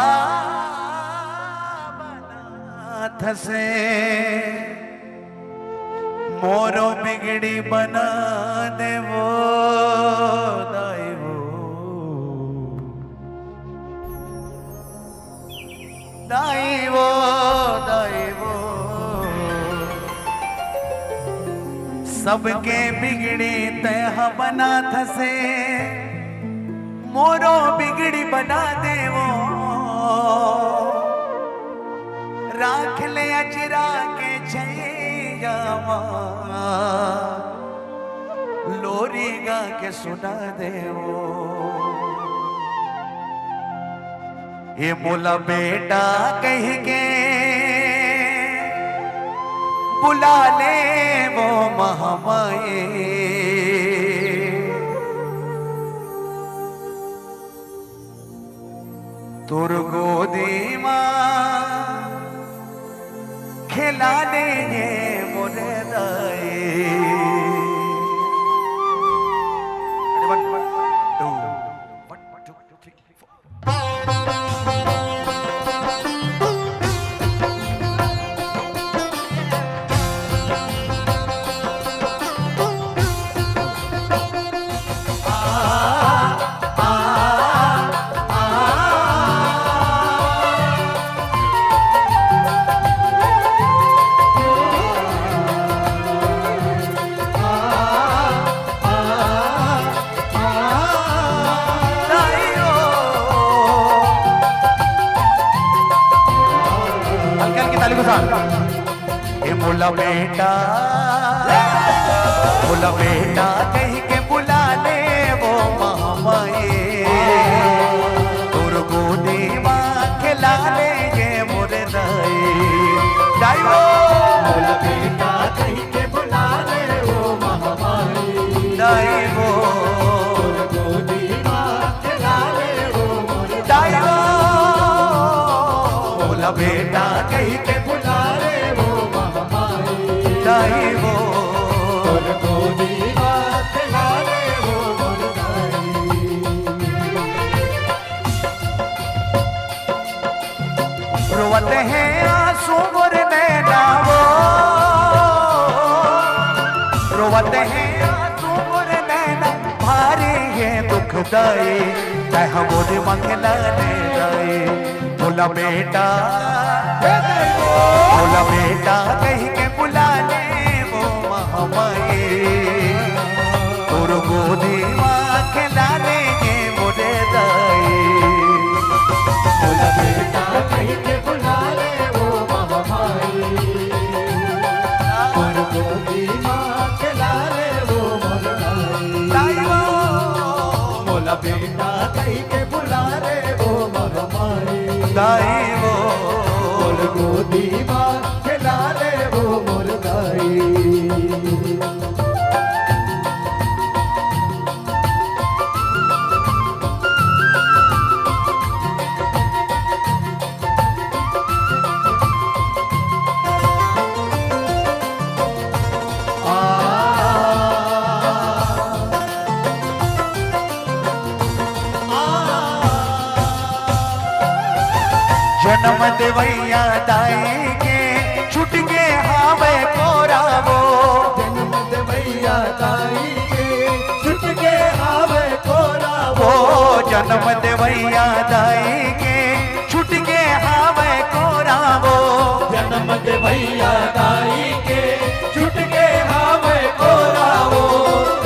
बनाथ से मोरो बिगड़ी बना दे वो दाइयो दाइयो दाइयो सबके बिगड़ी तह बना थसे मोरो बिगड़ी बना दे वो राख ले अजरा के छैयावा लोरी गा के सुना दे वो ये मोला बेटा कह के बुला ले वो महामाए तुर गोदी माँ खिला ले ये मोरे दाए बोला बेटा कह के बुला ले वो महामाए तुर गोदी माँ खिला ले ये मोरे दाई बोला बेटा कह के बुला ले वो महामाए दाई वो तुर गोदी माँ खिला ले वो मोरे दाई बोला बेटा कह के बुला ले वो दाई वो गोदी माँ खिला ले वो मोर दाई रोवत है आंसू मोर नैना वो रोवत है आंसू मोर नैना भारी है दुखदाई तह मोर मंगला ले दाई बोला बेटा कह के बुला ले वो महामाए तुर गोदी माँ खिला ले ये मोरे दाई बोला बेटा कह के बुला ले वो महामाए तुर गोदी माँ खिला ले वो मोरे दाई बोला बेटा कह के बुला ले वो महामाए दाई वो गोदी माँ खिला ले वो मोर दाई जन्म देवैया दाई के छुट के हावे कोरावो जन्म देवैया दाई के छुट के हावे कोरावो जन्म देवैया दाई के छुट के हावे कोरावो जन्म देवैया दाई के छुट के हावे कोरावो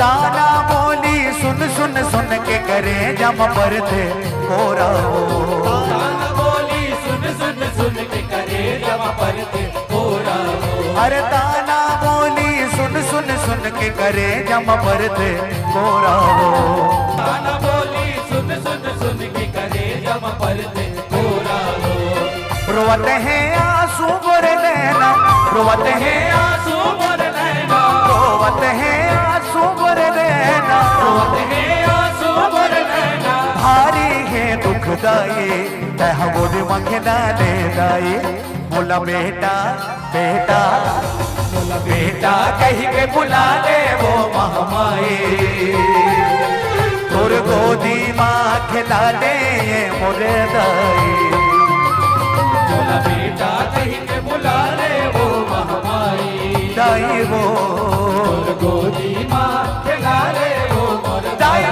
ताना बोली सुन सुन सुन के करे जम पर थे कोरावो सुन के करे जमा परते कोरा अरे ताना बोली सुन सुन सुन के करे जमा परते कोरा ताना बोली सुन सुन सुन के करे जमा परते कोरा रोवत है आंसू मोर नैना रोवत है आंसू मोर नैना रोवत है आंसू मोर नैना रोवत है आंसू मोर नैना भारी है दुखदाई तह गोद मंगना ले दाई बोला बेटा कह के बुला ले वो महामाए तुर गोदी माँ खिला ले मोरे दाई बोला बेटा कह के बुला ले वो महामाए दाई वो तुर गोदी माँ खिला ले वो मोरे दाई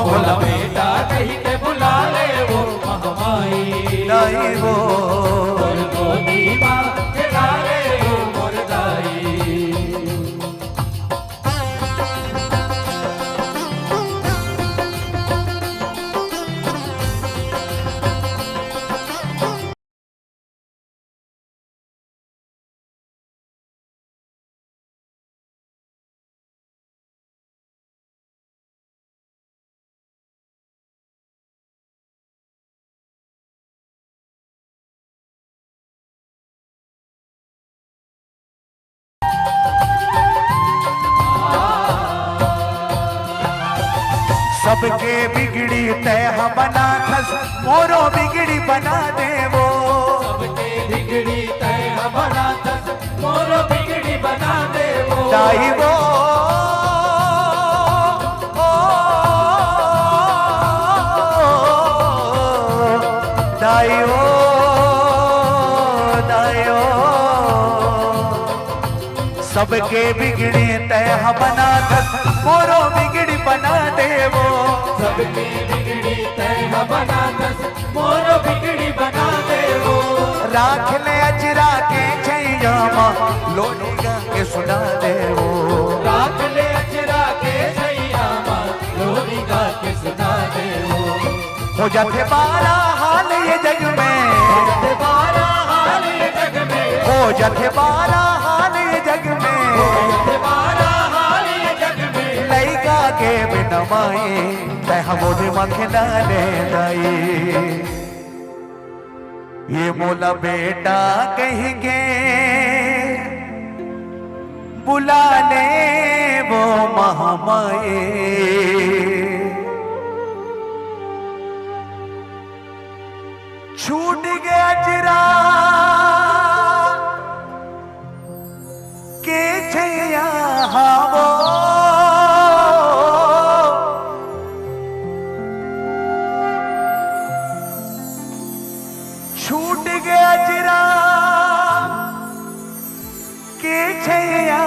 बोला बेटा कह के बुला ले वो महामाए दाई वो तुर गोदी माँ खिला ले वो मोर दाई सबके बिगड़ी तय बना थस मोरो बिगड़ी बना दे वो सबके बिगड़ी तय बना थस मोरो बिगड़ी बना दे वो दाई वो दायो दायो सबके बिगड़ी तय बना थस मोरो बिगड़ी बना दे वो सबके बिगड़ी तय बना थस मोरो बिगड़ी बना दे वो राख ले अजरा के छैया मां लोनी गा के सुना दे वो राख ले अजरा के छैया मां लोनी गा के सुना दे वो हो जाते बारा हाल ये जग में बारा हाल ये जग में हो जाते बारा हाल ये जग में बारा हाल ये जग में लैका के बिन माए तह मोरे मखना ले दाई ये मोला बेटा कहेंगे बुला ले वो महामाए छूट गया जरा के छैया हावो छूट गया जरा के छैया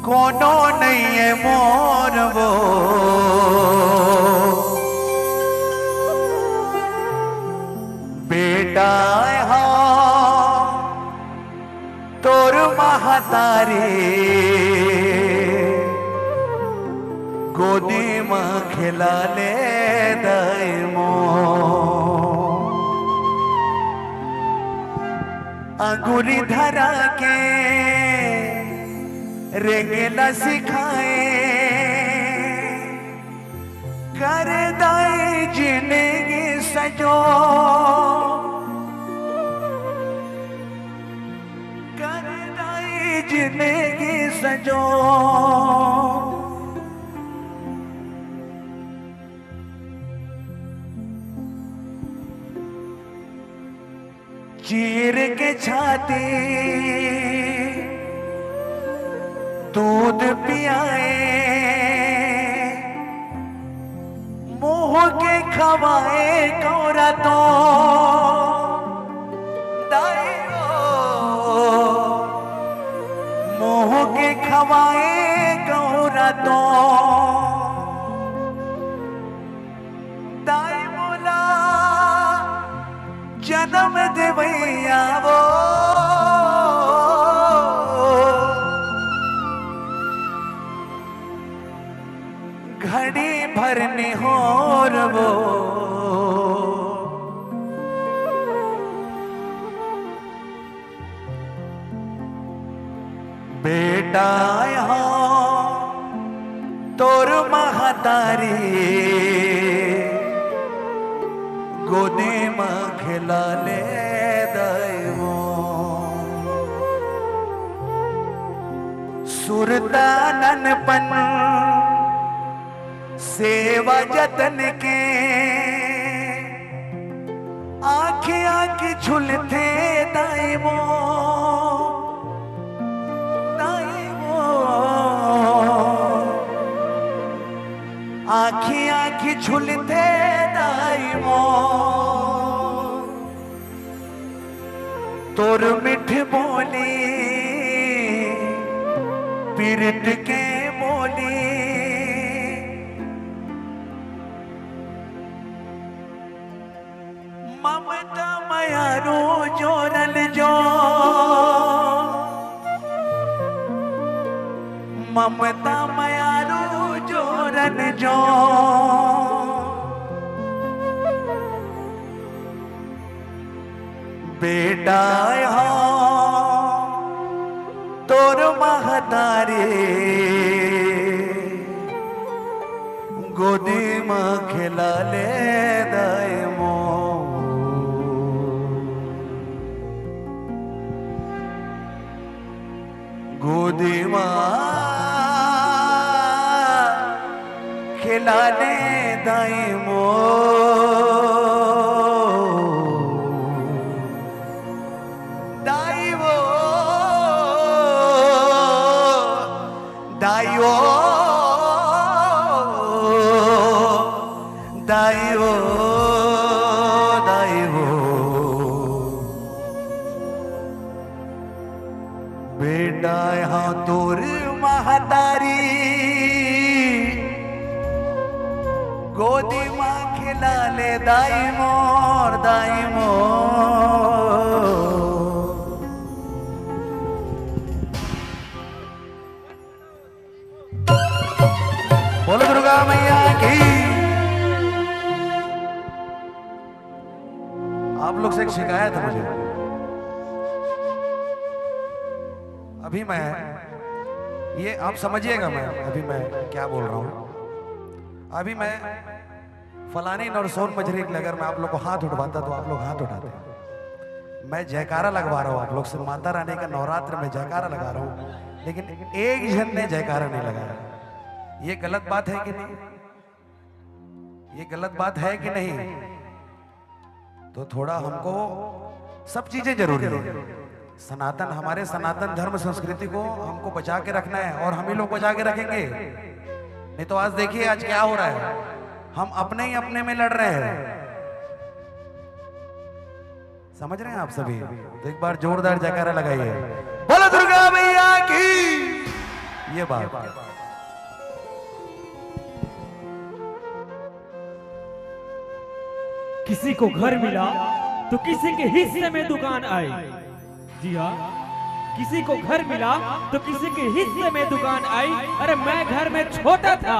कोनो नहीं है मोर वो बेटा हो तोर महतारी गोदी मां खिला ले दाई मो अंगुरी धरा के रेंगेला सिखाए कर दाई जिंदगी सजो कर दाई जिंदगी सजो चीर के छाती दूध पियाए मुंह के खवाए कौरा तो मुंह के खवाए कौरा तो दाई बोला जन्म देवैया वो घड़ी भरने होर वो बेटा हो तोर महतारी गोदी मां खिला ले दाइमो सुरताननपन सेवा जतन के आंखें आंखें झुलते दाइमो आँखी आँखी झुलते दाइमो तोर मिठ बोली पीरत के बोली ममता मयारो जोरल जो ममता मयारो जोरन जो बेटा हो तोर महतारी गोदी मां खिला ले दाइमो गोदी मां खिलाने दाई मो दाई वो दाई वो दाई वो दाई वो बेटा यहाँ तोर महतारी गोदी माँ खिला ले दाई मोर दाई मोर। बोलो दुर्गा मैया की। आप लोग से एक शिकायत है मुझे। अभी मैं ये आप समझिएगा, मैं अभी मैं क्या बोल रहा हूं। अभी मैं फलानी और सोन मजरी के अगर मैं आप लोग को हाथ उठवाता तो आप लोग हाथ उठाते। मैं जयकारा लगवा रहा हूं आप लोग से, माता रानी का नवरात्र में जयकारा लगा रहा हूं, लेकिन एक जन ने जयकारा नहीं लगाया। ये गलत बात है कि नहीं? ये गलत बात है कि नहीं? तो थोड़ा हमको सब चीजें जरूरी है। सनातन हमारे सनातन धर्म संस्कृति को हमको बचा के रखना है और हम ही लोग बचा के रखेंगे। नहीं तो आज देखिए आज क्या हो रहा है, हम अपने ही अपने में लड़ रहे हैं। समझ रहे हैं आप सभी? तो एक बार जोरदार जयकारा लगाइए, बोलो दुर्गा मैया की। ये बात किसी को घर मिला तो किसी के हिस्से में दुकान आई। जी हाँ, किसी को घर मिला तो किसी के हिस्से में दुकान आई। अरे मैं घर में छोटा था,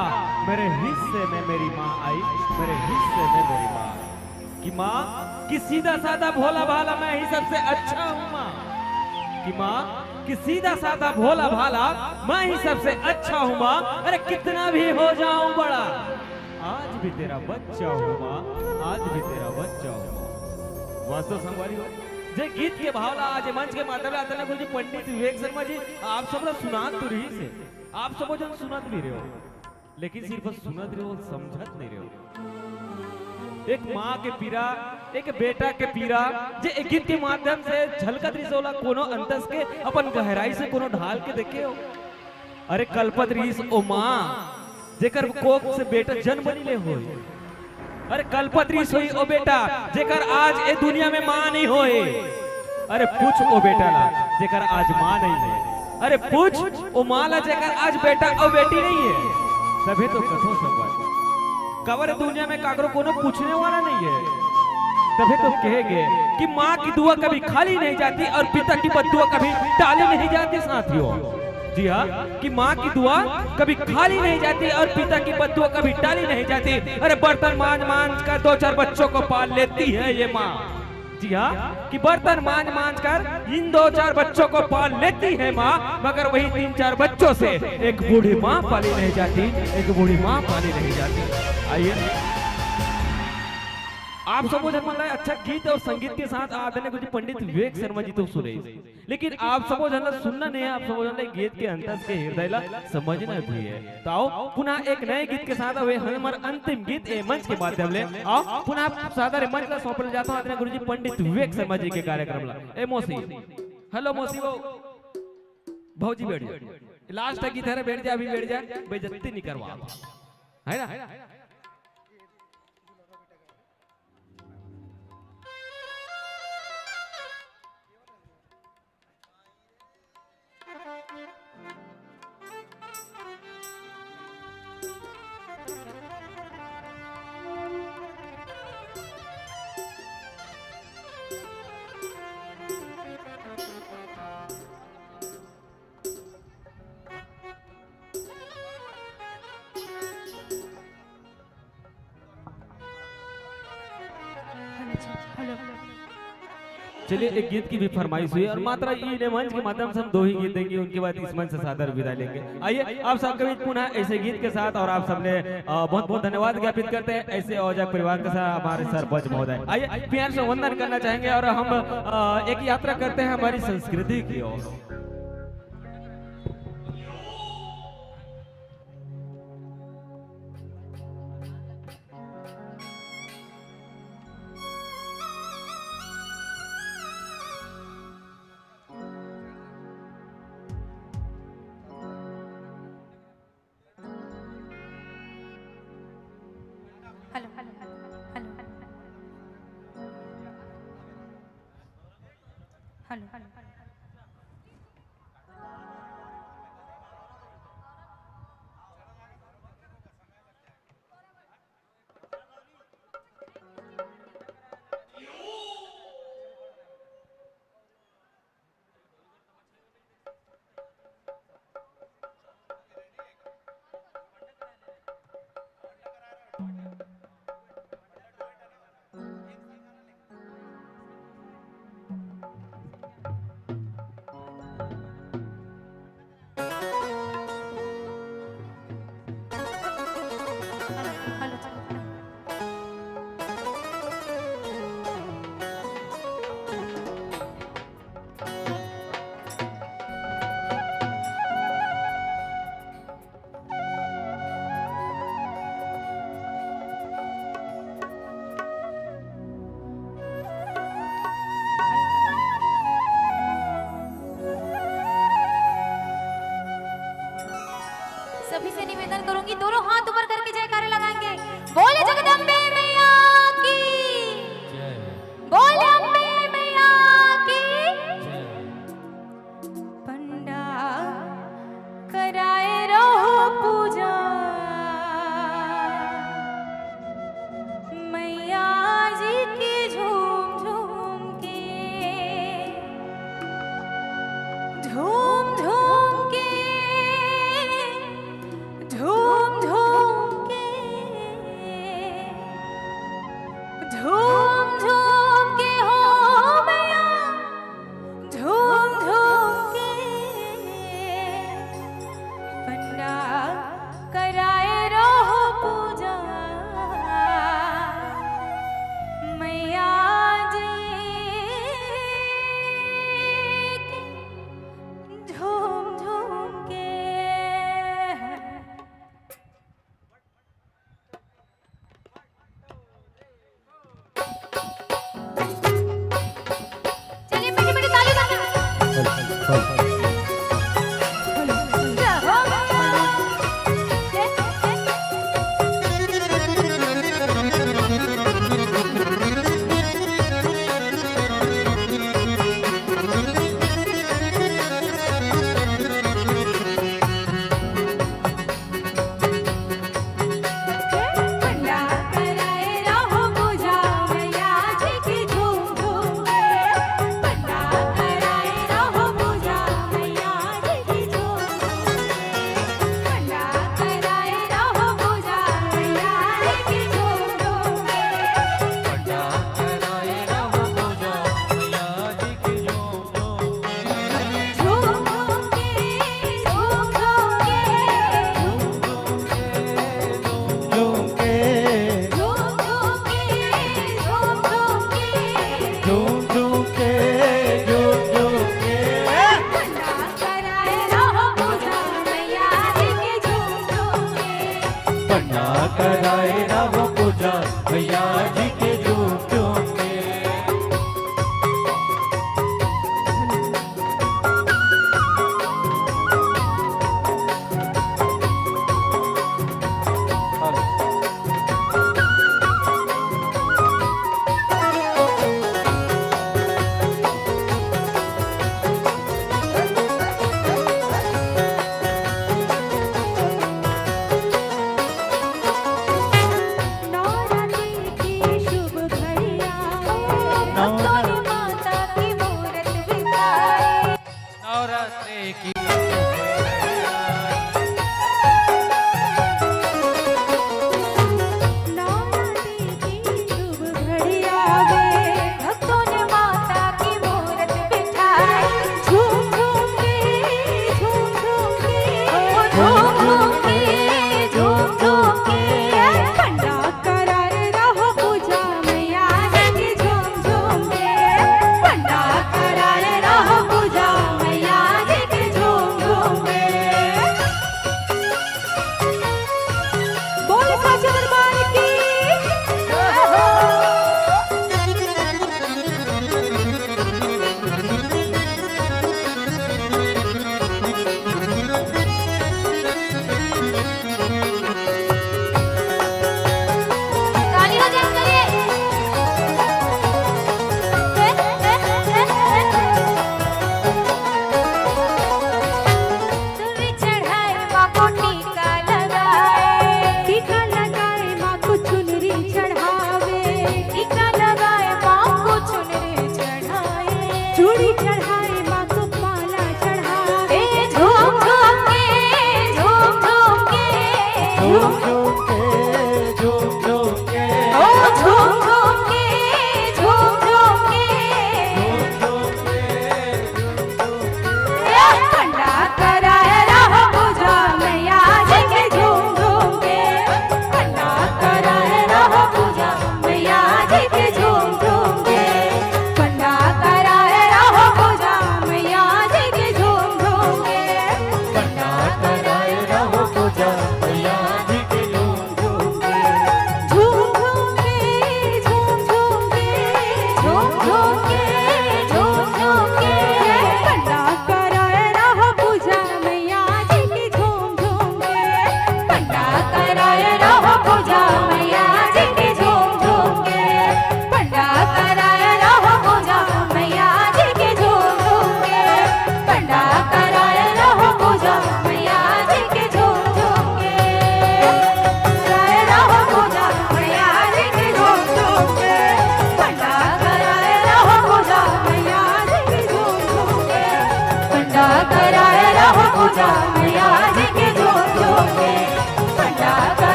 मेरे हिस्से में मेरी माँ आई, मेरे हिस्से में मेरी माँ आई। कि माँ कि सीधा साधा भोला भाला मैं ही सबसे अच्छा हूँ माँ। कि माँ कि सीधा साधा भोला भाला मैं ही सबसे अच्छा हूँ माँ। अरे कितना भी हो जाऊं बड़ा, आज भी तेरा बच्चा हूँ माँ, आज भी तेरा बच्चा हूँ। वास्तव संगवारी हो जे गीत के भावला आज मंच के माध्यम आतना गुरुजी पंडित विवेक शर्मा जी आप सब लोग सुनात तो रही से, आप सब जन सुनत भी रहे हो, लेकिन सिर्फ सुनत रहे हो, समझत नहीं रहे हो। एक माँ के पीरा, एक बेटा के पीरा जे एक गीत के माध्यम से झलकत रही सोला कोनो अंतस के अपन गहराई से कोनो ढाल के देखे हो। अरे कल्पत रहीस ओ माँ जेकर कोख से बेटा जन्म बनी ले हो। अरे कल्पत रहीस होई ओ बेटा जेकर आज ए दुनिया में माँ नहीं होए। अरे पूछ ओ बेटा ला जेकर आज माँ नहीं है। अरे पूछ ओ माँ ला जेकर आज बेटा और बेटी नहीं है। सभी तो कथो सब कवर दुनिया में काकरो कोनो पूछने वाला नहीं है। तभी तो कहेंगे कि माँ की दुआ कभी खाली नहीं जाती और पिता की बद्दुआ कभी टाली नहीं जाती साथियों। जी हाँ, कि माँ की दुआ कभी खाली नहीं जाती और पिता की बद्दुआ कभी टाली नहीं जाती। अरे बर्तन मांज मांज कर 2-4 बच्चों को पाल लेती है ये माँ। जी हाँ, कि बर्तन मांज मांज कर इन 2-4 बच्चों को पाल लेती है माँ, मगर वही 3-4 बच्चों से एक बूढ़ी माँ पाली नहीं जाती, एक बूढ़ी माँ पाली नहीं जाती। आइए आप सब जन अच्छा गीत और संगीत के साथ आदरणीय गुरुजी पंडित विवेक शर्मा जी तो सुने, लेकिन आप सब जन सुनना नहीं है, आप सब जन गीत के अंतस के हृदय समझना भी है। तो आओ पुनः एक नए गीत के साथ अवे हमार अंतिम गीत ए मंच के माध्यम ले आओ पुनः सादर मंच ला सौंपल जाता हूं आदरणीय गुरुजी पंडित विवेक शर्मा जी के कार्यक्रम ला। ए मौसी, हेलो मौसी, वो भौजी बैठ जा, लास्ट गीत है, बैठ जा, अभी बैठ जा, बेइज्जती नहीं करवा है ना। चलिए एक गीत की भी फरमाइश हुई और मात्र ये मंच के माध्यम से हम 2 ही गीत देंगे, उनके बाद इस मंच से सादर विदा लेंगे। आइए आप सबके बीच पुनः ऐसे गीत के साथ, और आप सबने बहुत बहुत धन्यवाद ज्ञापित करते हैं ऐसे औजक परिवार के साथ हमारे सरपंच महोदय। आइए प्यार से वंदन करना चाहेंगे और हम एक यात्रा करते हैं हमारी संस्कृति की ओर। हेलो हेलो हेलो सभी से निवेदन करूंगी, दोनों हाथ ऊपर करके जयकारे लगाएंगे। बोले जगदम्बे मैया की, बोले अम्बे मैया की। पंडा कराए रहो पूजा, मैया जी की झूम झूम के, झूम झूम के, झूम झूम के, झूम झूम के हो मैया, झूम झूम के। पंडा कराए रहो पूजा, मैया जी की झूम झूम के। चलिए बड़ी बड़ी ताली बजाओ। रहो पंडा कराए रहो पूजा, मैया जी की झूम झूम के। पंडा कराए रहो पूजा, मैया जी की झूम झूम के। पंडा कराए रहो पूजा, मैया जी की झूम झूम के। पंडा कराए रहो पूजा, मैया जी की झूम झूम के। झूम झूम के, झूम झूम के, झूम झूम के, झूम झूम के, झूम झूम के। झूम झूम के, झूम झूम के। पंडा कराए रहो पूजा, मैया जी की झूम झूम के। पंडा कराए रहो पूजा, मैया जी के झूम झूम के। नवरात्रि की शुभ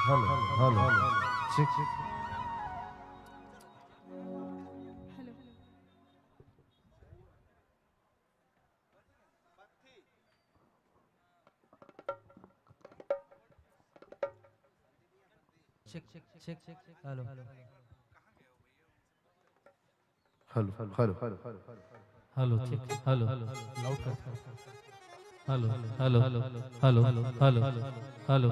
हेलो हेलो लाउड कर hello hello hello hello hello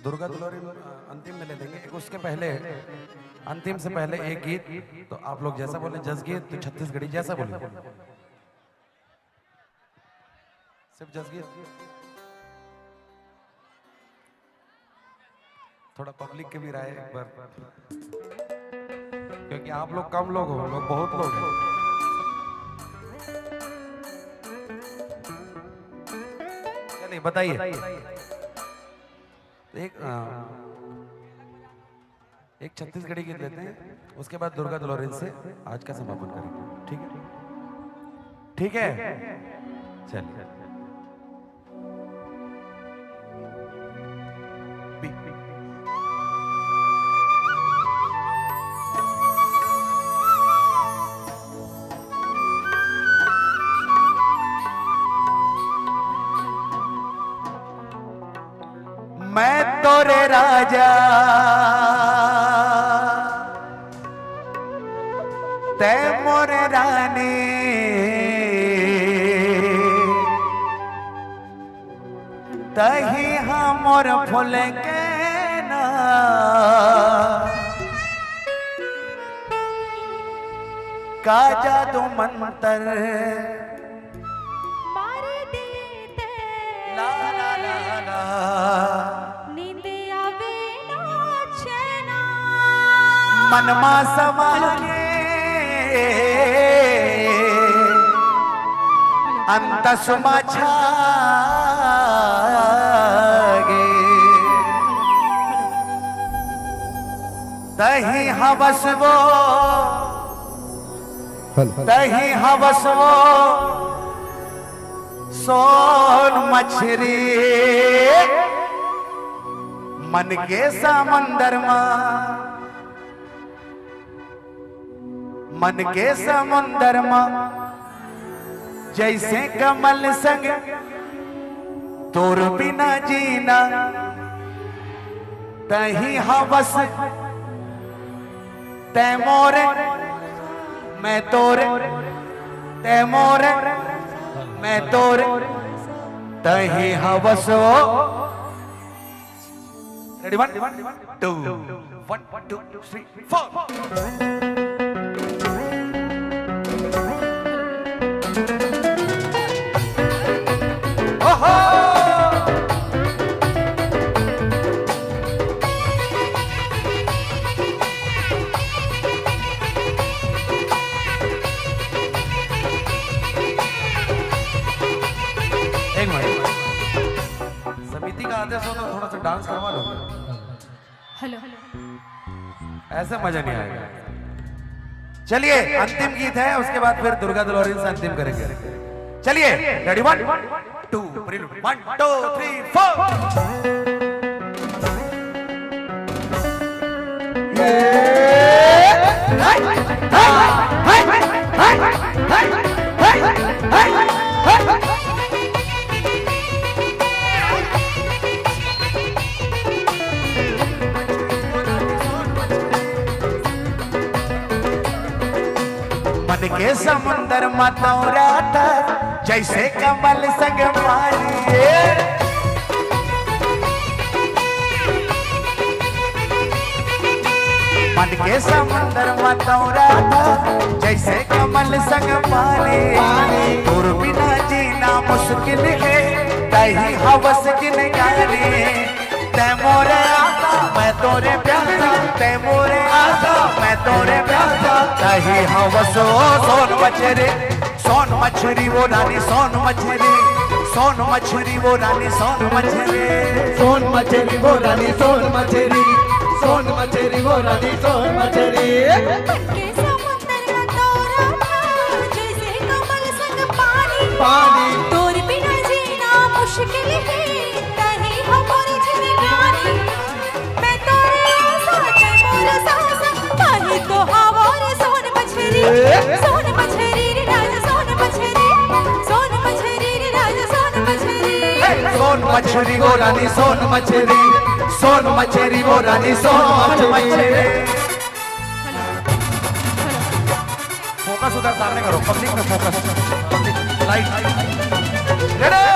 Durga दुलारी अंतिम में ले लेंगे। एक उसके पहले अंतिम से पहले एक गीत, तो आप लोग जैसा बोले जस गीत तो छत्तीसगढ़ी जैसा बोले, सिर्फ जस गीत। थोड़ा पब्लिक के भी राय एक बार, क्योंकि आप लोग कम लोग हो, लोग बहुत लोग हैं। चलिए बताइए। एक छत्तीसगढ़ी गीत लेते हैं, उसके बाद दुर्गा दुलारिन से आज का समापन करेंगे। ठीक है? ठीक है, चलिए। मैं तोरे राजा ते मोरे रानी, तही हमर फूल के ना का जादू मंतर मार देते ला ला ला ला नींद आवे ना चैना मनमा समागे अंत सुमाछागे तही हवसवो सोन मछरी मन के समंदर मन के समुंदर जैसे कमल संग तोर बिना जीना तही हवस तैमोरे मैं तोरे तैमोरे मैं तोरे तही हवसो। रेडी 1 2 1 2 3 4। समिति का आदेश हो तो थोड़ा सा डांस करवा लो। हेलो ऐसे मजा नहीं आएगा। चलिए अंतिम गीत है, उसके बाद फिर दुर्गा दुलारिन से अंतिम करेंगे। चलिए रेडी 1 2 1 2 3 4। मन के समुंदर मतौरा था जैसे कमल संग मारिए मन के समुंदर मतौरा था जैसे कमल संग पानी तोर बिना जीना मुश्किल है तही हवस जिन गाने ते मोरे आका मैं तोरे प्यासा ते मोरे आका मैं तोरे प्यासा नहीं हवसो सोन मछरी वो रानी सोन मछरी वो रानी सोन मछरी सोन मछली वो रानी सोन मछली वो रानी सोन मछली बनके समुंदर का तोरा था जैसे कमल संग पानी पानी तोर बिना जीना मुश्किल है कहीं हमारी जिंदगानी मैं तोरे आसा ते मोर सासा कहीं तो हमारे सोन मछरी रे राजा सोन मछरी रे राजा सोन मछरी सोन मछरी वो रानी सोन मछरी वो रानी सोन मछरी फोकस उधर सामने करो पब्लिक में फोकस लाइट रेडी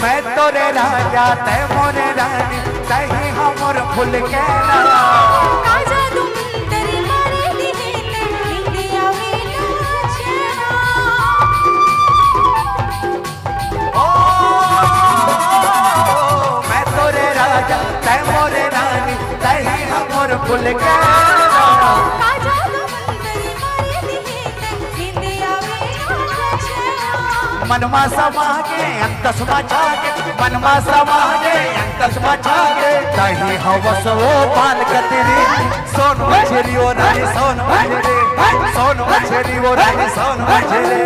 मैं तोरे राजा ते मोरे रानी सही हमर फुल के ना राजा तुम तेरे मारे दिहे इंडिया में नाचना ओ मैं तोरे राजा ते मोरे रानी सही हमर फुल के ना राजा तुम तेरे मारे दिहे इंडिया में नाचना मनमा समागे अंतसमा छागे मनमा समागे अंतसमा छागे दही हवस वो पान कतरी सोन मछली वो रानी सोन मछली वो रानी सोन मछली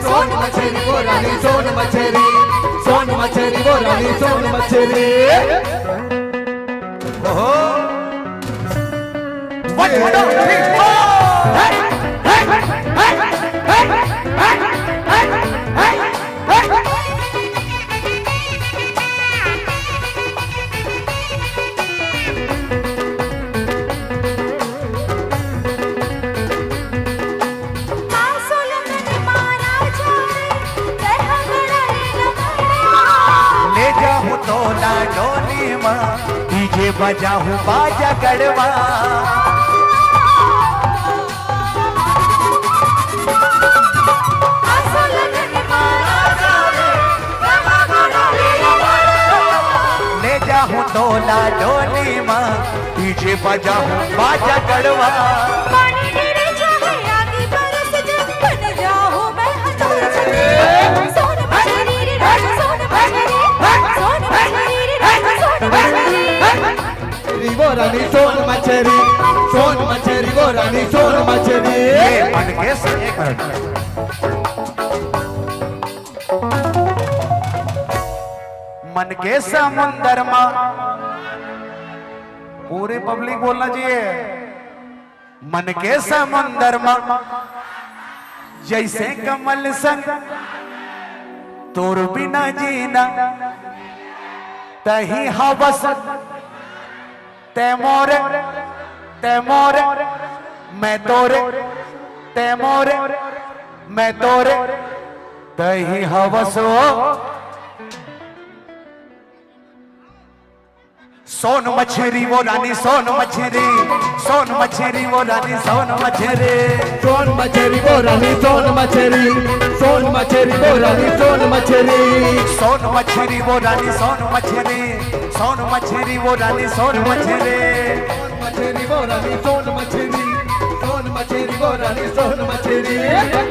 सोन मछली वो रानी सोन मछली वो रानी सोन मछली ओहो 1 2 3 ले जाऊं तोला डोली माँ डीजे बजाऊं बाजा गड़वा ले जाऊं तोला डोली माँ डीजे बजाऊं बाजा गड़वा पानी गिरे चाहे आगे बरस जब बन जाऊं मैं हथौड़ छड़ी सोन मछली रे राजा सोन मछली रे राजा सोन मछली वो रानी सोन मछली वो रानी सोन मछली मन के से एक मिनट मन के समुंदर माँ पूरे पब्लिक बोलना चाहिए मन के समुंदर माँ जैसे कमल संग तोर बिना जीना तही हवस ते मोरे मैं तोरे ते मोरे मैं तोरे तही हवस सोन मछरी वो रानी सोन मछरी वो रानी सोन मछरी सोन मछली वो रानी सोन मछली वो रानी सोन मछली सोन मछरी वो रानी सोन मछरी वो रानी सोन मछरी वो रानी सोन मछली वो रानी सोन मछली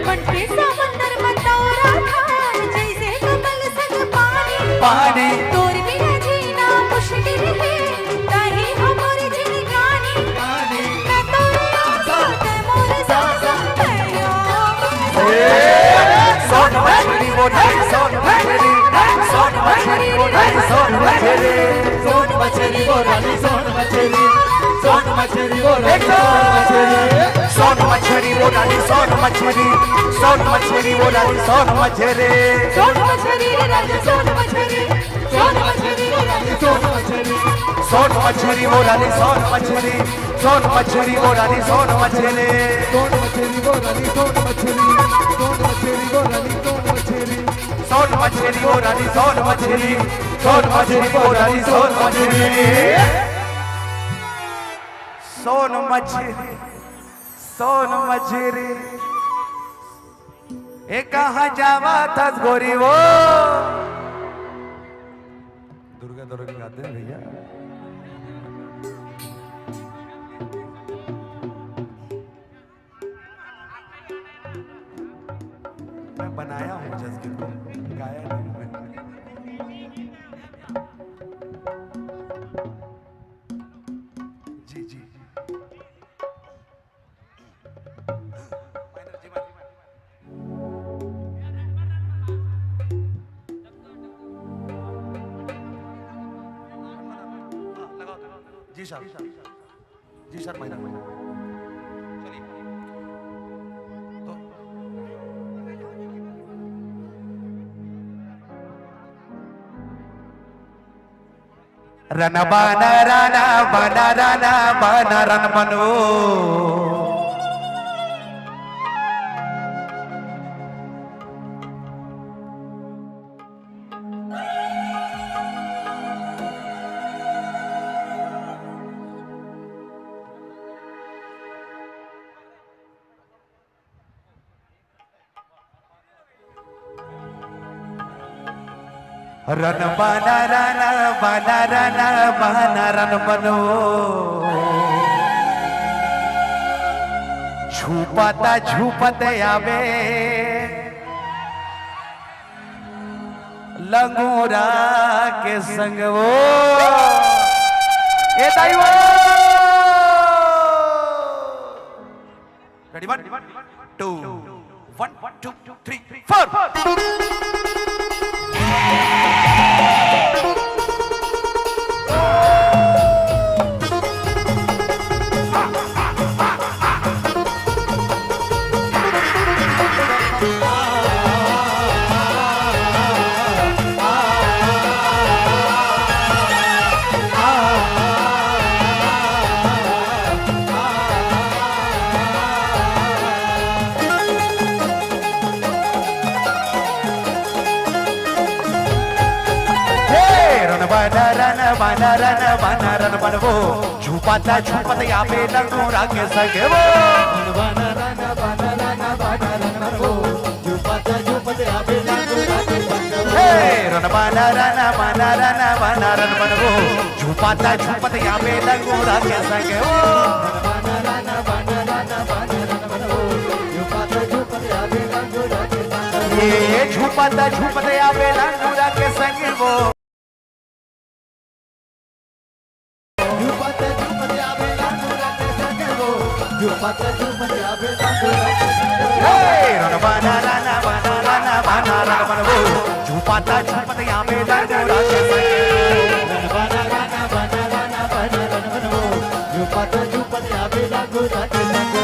बनके समुंदर में तोरा था जैसे कमल संग पानी तोर बिना जीना मुश्किल है कहीं हमारी जिंदगानी मैं तोरे आसा ते मोर सासा सोन मछरी वो रानी सोन मछरी वो रानी सोन मछरी सोन मछली वो रानी सोन मछली वो रानी सोन मछली सोन मछरी वो रानी सोन मछरी वो रानी सोन मछरी सोन मछली रे राजा सोन मछली वो रानी सोन मछली सोन मछरी वो रानी सोन मछरी वो रानी सोन मछरी वो रानी सोन मछली मछली बोरानी सोन मछली सोन मछली बोरानी सोन मछली सोन मछली बोरानी सोन मछली सोन मछली सोन मछली ए कहाँ जावा था गोरी वो दुर्गा दुर्गा गाते हैं भैया मैं बनाया हूँ जज्बे को गाया नहीं मैं जी जी जी सर जी सर माइनर चलिए रन बाना राना बाना राना बाना रन बनो रन बाना राना बाना राना बाना रन बनो छुपाता छुपते आवे लंगूरा के संग वो ए ताई वो रेडी 1 2 1 2 3 4 बानरन बनवो छुपाता छुपत यावे लंगूरा के संगे वो बानरन बनवो छुपाता छुपत यावे लंगूरा के संगे वो हे रन बानरन बनवो छुपाता छुपत यावे लंगूरा के संगे वो बानरन बनवो छुपाता छुपत यावे लंगूरा के संगे ये छुपाता छुपत यावे लंगूरा के संगे वो छुपाता छुपत यावे लंगूरा के छुपाता छुपत यावे लंगूरा के संगे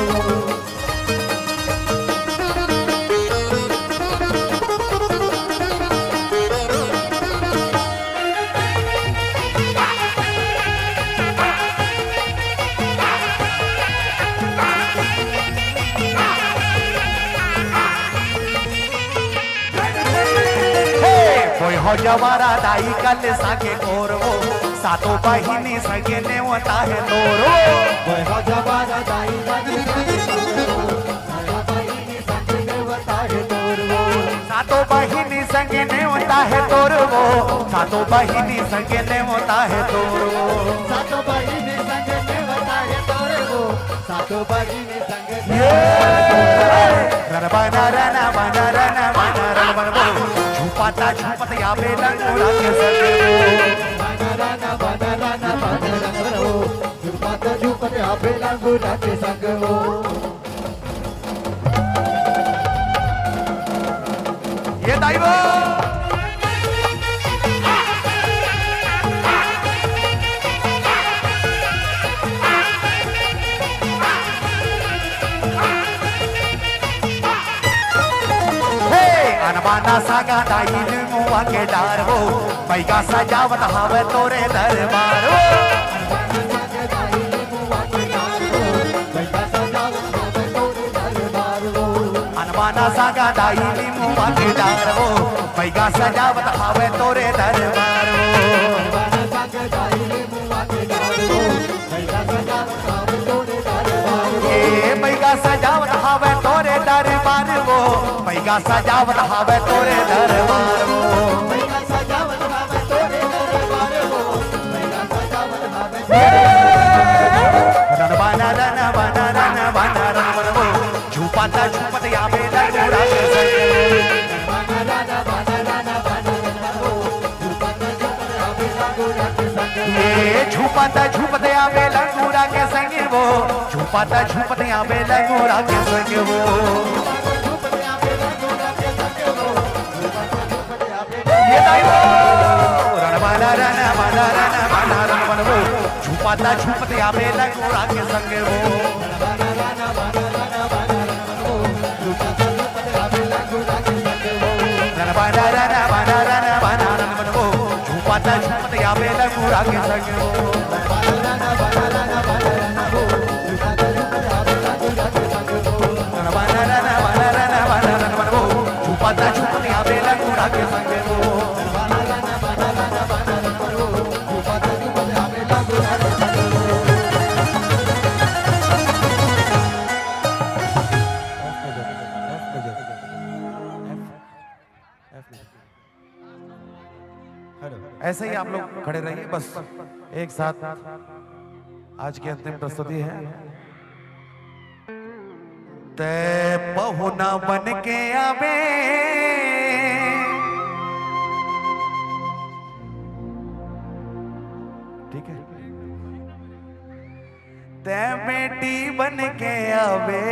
हो जवारा दाई कल साके कोरवो सातो बहिनी सगे ने होता है तोरो हो जवारा दाई कल सातो बहिनी सगे ने होता है तोरो सातो बहिनी संगे ने होता है तोरो सातो बहिनी संगे ने होता है तोरो सातो बहिनी संगे रन बाना बनवो छुपाता छुपत यावे लंगूरा के संगे बनवो छुपाता छुपत यावे लंगूरा के संगे ये दाइवो अनबाना सागा दाई मुआ के डार हो पैगा सजावत हावे तोरे दरबार हो अनबाना सागा दाई दाई मुआ के डार वो मैगा सजावत हावे तोरे दरबार वो मैगा सजावत हावे तोरे दरबार वो मैगा सजावत हावे तोरे दरबार वो रन बना रन बना रन बना रन बना वो झूपाता झूपत या बेला गोरा के संग ये झूपाता झूपत या बेला गोरा के संग वो झूपाता झूपत या बेला गोरा के संग वो ये दाइवो रन बना रन बना रन बना रन बना वो झूपाता झूपत या बेला गोरा के संग वो बना रन बना रन बना रन बना वो झूपाता झूपत या बेला गोरा के संग वो बना रन बना रन बना रन बना वो झूपाता झूपत या बेला गोरा के संग वो ऐसे ही आप लोग खड़े रहिए बस एक साथ आज की अंतिम प्रस्तुति है ते पहुना बन के आवे ठीक है ते बेटी बन के आवे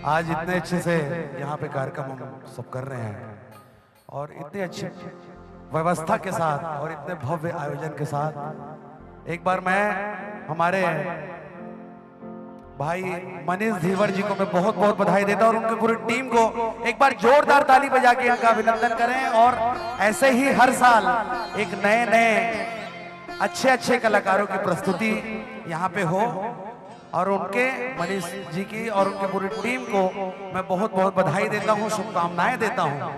आज इतने अच्छे से यहाँ पे कार्यक्रम हम सब कर रहे हैं और इतने अच्छे व्यवस्था के साथ और इतने भव्य आयोजन के साथ एक बार मैं हमारे भाई मनीष धीवर जी को मैं बहुत बहुत बधाई देता हूं और उनकी पूरी टीम को एक बार जोरदार ताली बजा के इनका अभिनंदन करें और ऐसे ही हर साल एक नए नए अच्छे अच्छे कलाकारों की प्रस्तुति यहाँ पे हो और उनके मनीष जी की और उनकी पूरी टीम को मैं बहुत बहुत बधाई देता हूँ शुभकामनाएं देता हूँ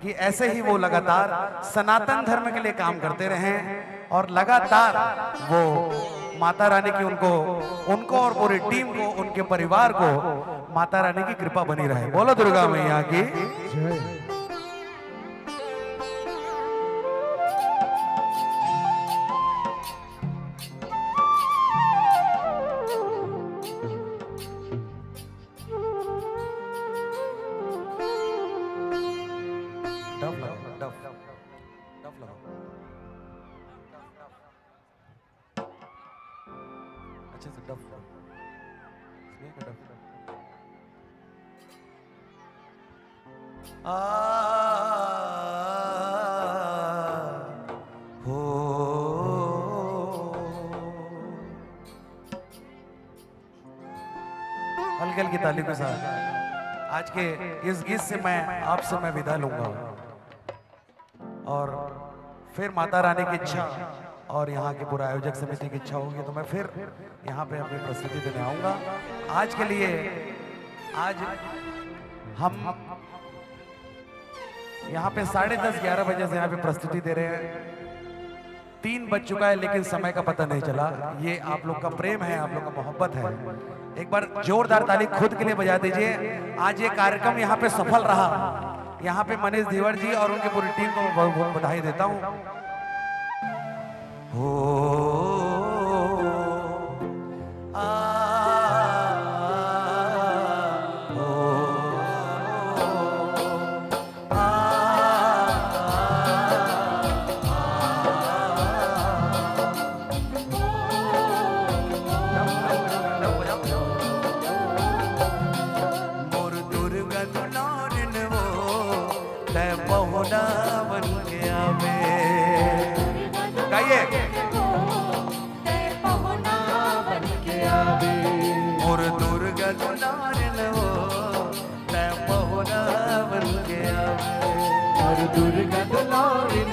कि ऐसे ही वो लगातार सनातन धर्म के लिए काम करते रहें और लगातार वो माता रानी की उनको और पूरी टीम को उनके परिवार को माता रानी की कृपा बनी रहे। बोलो दुर्गा मैया की जय। अच्छे से डफ हो हल्की हल्की ताली के साथ आज के इस गीत से मैं विदा लूंगा और फिर माता रानी की इच्छा और यहाँ के पूरा आयोजक समिति की इच्छा होगी तो मैं फिर यहाँ पे अपनी प्रस्तुति देने आऊंगा। आज के लिए आज हम यहाँ पे 10:30-11 बजे से यहाँ पे प्रस्तुति दे रहे हैं। 3 बज चुका है लेकिन समय का पता नहीं चला। ये आप लोग का प्रेम है, आप लोग का मोहब्बत है। एक बार जोरदार ताली खुद के लिए बजा दीजिए। आज ये कार्यक्रम यहाँ पे सफल रहा। यहाँ पे मनीष धीवर जी और उनकी पूरी टीम को बहुत बहुत बधाई देता हूँ। और दुर्गंध लौट